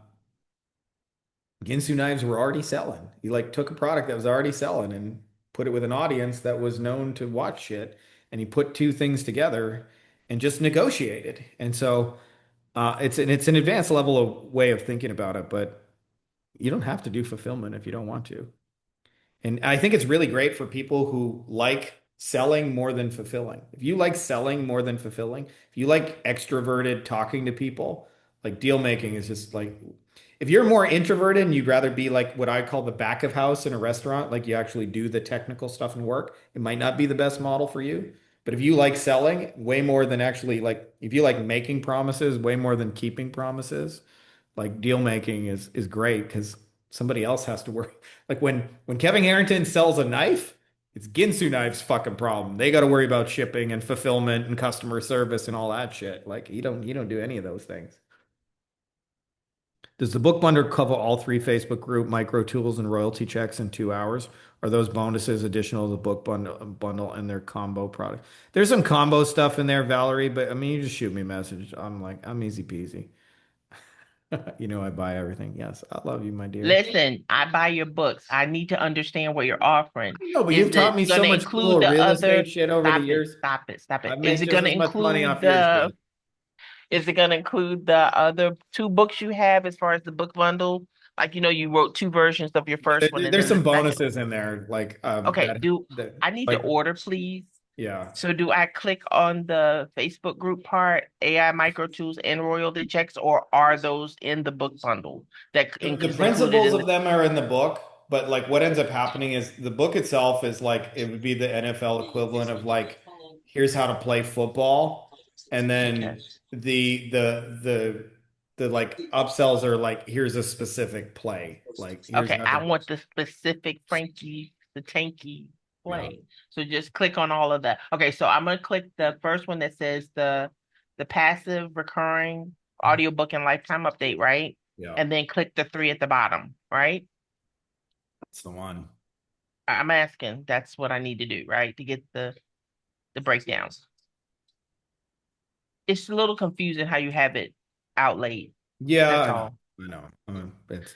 Ginsu knives were already selling. He like took a product that was already selling and put it with an audience that was known to watch shit, and he put two things together and just negotiated. And so it's an advanced level of way of thinking about it, but you don't have to do fulfillment if you don't want to. And I think it's really great for people who like selling more than fulfilling. If you like selling more than fulfilling, if you like extroverted talking to people, like deal making is just like, if you're more introverted and you'd rather be like what I call the back of house in a restaurant, like you actually do the technical stuff and work, it might not be the best model for you. But if you like selling way more than actually like, if you like making promises way more than keeping promises, like deal making is great because somebody else has to work. Like when Kevin Harrington sells a knife, it's Ginsu Knife's fucking problem. They got to worry about shipping and fulfillment and customer service and all that shit. Like you don't do any of those things. Does the book bundle cover all three Facebook group micro tools and royalty checks in 2 hours? Are those bonuses additional to the book bundle and their combo product? There's some combo stuff in there, Valerie, but I mean, you just shoot me a message. I'm easy peasy. I buy everything. Yes, I love you, my dear. Listen, I buy your books. I need to understand what you're offering. No, but Is you've taught it me going so to much include cool the real other? estate shit over the Stop it, years. stop it, stop I it. Is make it just going to as much money include off your shit. is it going to include the other two books you have as far as the book bundle? Like, you wrote two versions of your first one and There's then the some second. bonuses in there, like Okay, that do that I need to like order, please? Yeah. So do I click on the Facebook group part, AI micro tools and royalty checks, or are those in the book bundle that The is included principles in of the them are in the book, but like what ends up happening is the book itself is like it would be the NFL equivalent of like here's how to play football, and okay. then the like upsells are like here's a specific play, like here's Okay, how I to want the specific Frankie the Tanky yeah play. So just click on all of that. Okay, so I'm gonna click the first one that says the passive recurring audiobook and lifetime update, right? yeah And then click the three at the bottom, right? that's the one. I'm asking. That's what I need to do, right? To get the breakdowns. It's a little confusing how you have it outlaid. Yeah, That's I know, all. I know. It's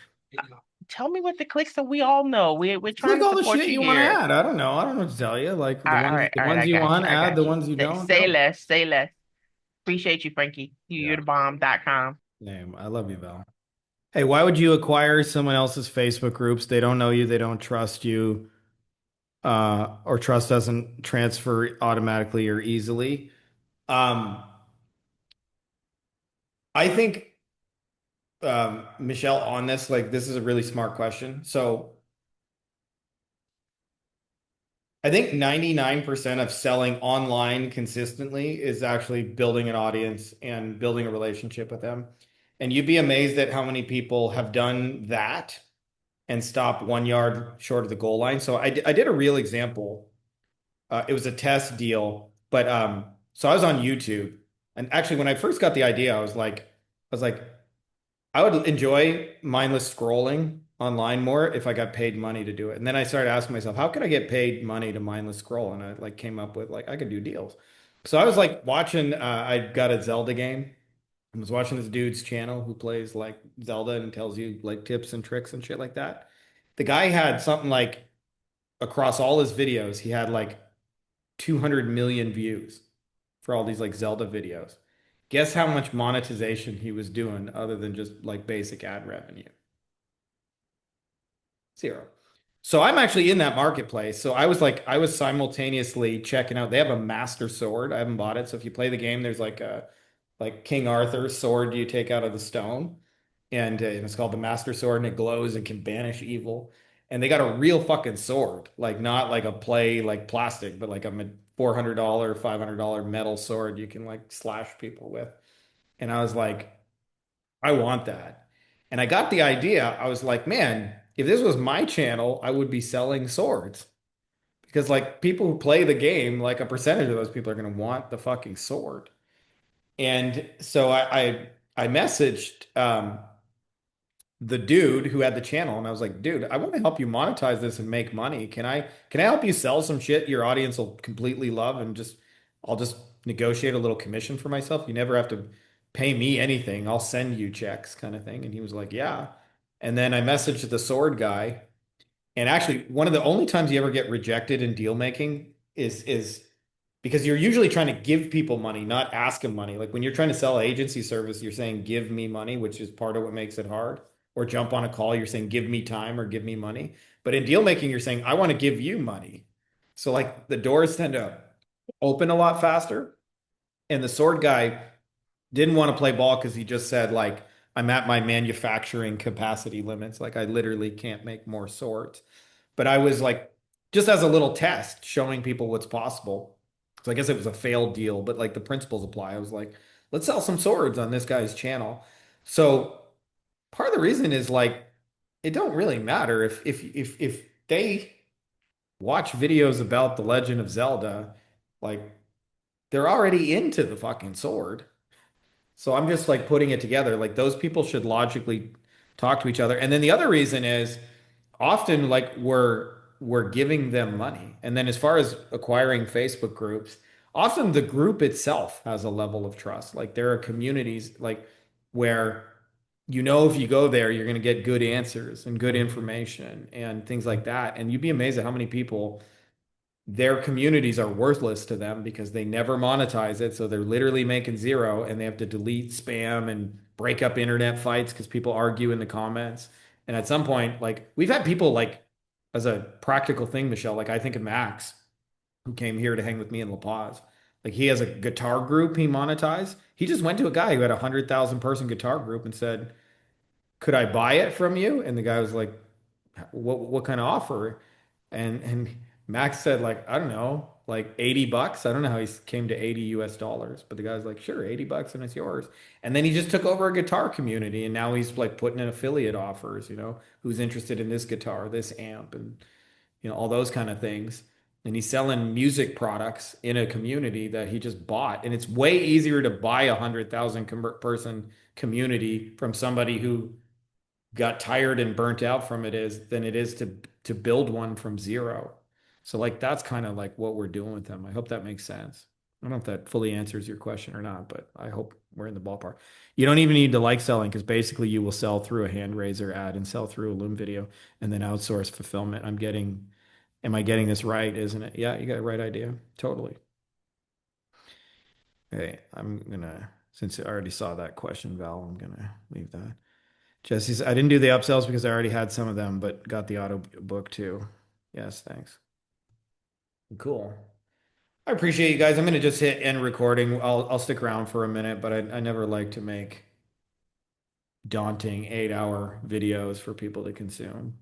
Tell me what to click so we all know. We're trying click to all the support shit you you want to here. add. I don't know. I don't know what to tell you. Like the All right, ones I you got want, you. I add. The got you. ones you don't, Say don't. less, say less. Appreciate you, Frankie. You're Yeah. the bomb.com. Name. I love you, Val. Hey, why would you acquire someone else's Facebook groups? They don't know you, they don't trust you, or trust doesn't transfer automatically or easily. Um, I think, Michelle, on this, like, this is a really smart question. So I think 99% of selling online consistently is actually building an audience and building a relationship with them. And you'd be amazed at how many people have done that and stop 1 yard short of the goal line. So I did a real example. It was a test deal, but so I was on YouTube, and actually, when I first got the idea, I was like, I would enjoy mindless scrolling online more if I got paid money to do it. And then I started asking myself, how can I get paid money to mindless scroll? And I like came up with like I could do deals. So I was like watching. I got a Zelda game. I was watching this dude's channel who plays like Zelda and tells you like tips and tricks and shit like that. The guy had something like across all his videos, he had like 200 million views for all these like Zelda videos. Guess how much monetization he was doing other than just like basic ad revenue? Zero. So I'm actually in that marketplace. So I was simultaneously checking out. They have a master sword. I haven't bought it. So if you play the game, there's like a like King Arthur's sword you take out of the stone, and it's called the Master Sword, and it glows and can banish evil. And they got a real fucking sword, like not like a play like plastic, but like a $400, $500 metal sword you can like slash people with. And I was like, I want that. And I got the idea. I was like, man, if this was my channel, I would be selling swords because like people who play the game, like a percentage of those people are going to want the fucking sword. And so I messaged the dude who had the channel and I was like, dude, I want to help you monetize this and make money. Can I help you sell some shit your audience will completely love and just I'll just negotiate a little commission for myself. You never have to pay me anything. I'll send you checks kind of thing. And he was like, yeah. And then I messaged the sword guy. And actually, one of the only times you ever get rejected in deal making is because you're usually trying to give people money, not ask them money. Like when you're trying to sell agency service, you're saying give me money, which is part of what makes it hard. Or jump on a call, you're saying give me time or give me money. But in deal making, you're saying I want to give you money. So like the doors tend to open a lot faster. And the sword guy didn't want to play ball because he just said like I'm at my manufacturing capacity limits. Like I literally can't make more swords. But I was like, just as a little test, showing people what's possible. So I guess it was a failed deal, but like the principles apply. I was like, let's sell some swords on this guy's channel. So part of the reason is like it don't really matter if they watch videos about the Legend of Zelda, like they're already into the fucking sword. So I'm just like putting it together. Like those people should logically talk to each other. And then the other reason is often like we're giving them money. And then as far as acquiring Facebook groups, often the group itself has a level of trust. Like there are communities like where you know if you go there, you're going to get good answers and good information and things like that. And you'd be amazed at how many people their communities are worthless to them because they never monetize it. So they're literally making zero and they have to delete spam and break up internet fights because people argue in the comments. And at some point, like we've had people like as a practical thing, Michelle, like I think of Max. who came here to hang with me in La Paz. Like he has a guitar group he monetized. He just went to a guy who had 100,000 person guitar group and said, "Could I buy it from you?" And the guy was like, what kind of offer?" And Max said like, I don't know, like $80. I don't know how he came to 80 US dollars, but the guy's like, sure, $80 and it's yours. And then he just took over a guitar community and now he's like putting in affiliate offers, who's interested in this guitar, this amp, and all those kind of things. And he's selling music products in a community that he just bought. And it's way easier to buy 100,000 person community from somebody who got tired and burnt out from it is than it is to build one from zero. So like that's kind of like what we're doing with them. I hope that makes sense. I don't know if that fully answers your question or not, but I hope we're in the ballpark. You don't even need to like selling because basically you will sell through a hand raiser ad and sell through a Loom video and then outsource fulfillment. Am I getting this right? Isn't it? Yeah, you got the right idea. Totally. Okay, since I already saw that question, Val, I'm gonna leave that. Jesse says, I didn't do the upsells because I already had some of them, but got the auto book too. Yes, thanks. Cool. I appreciate you guys. I'm going to just hit end recording. I'll stick around for a minute, but I never like to make daunting 8-hour videos for people to consume.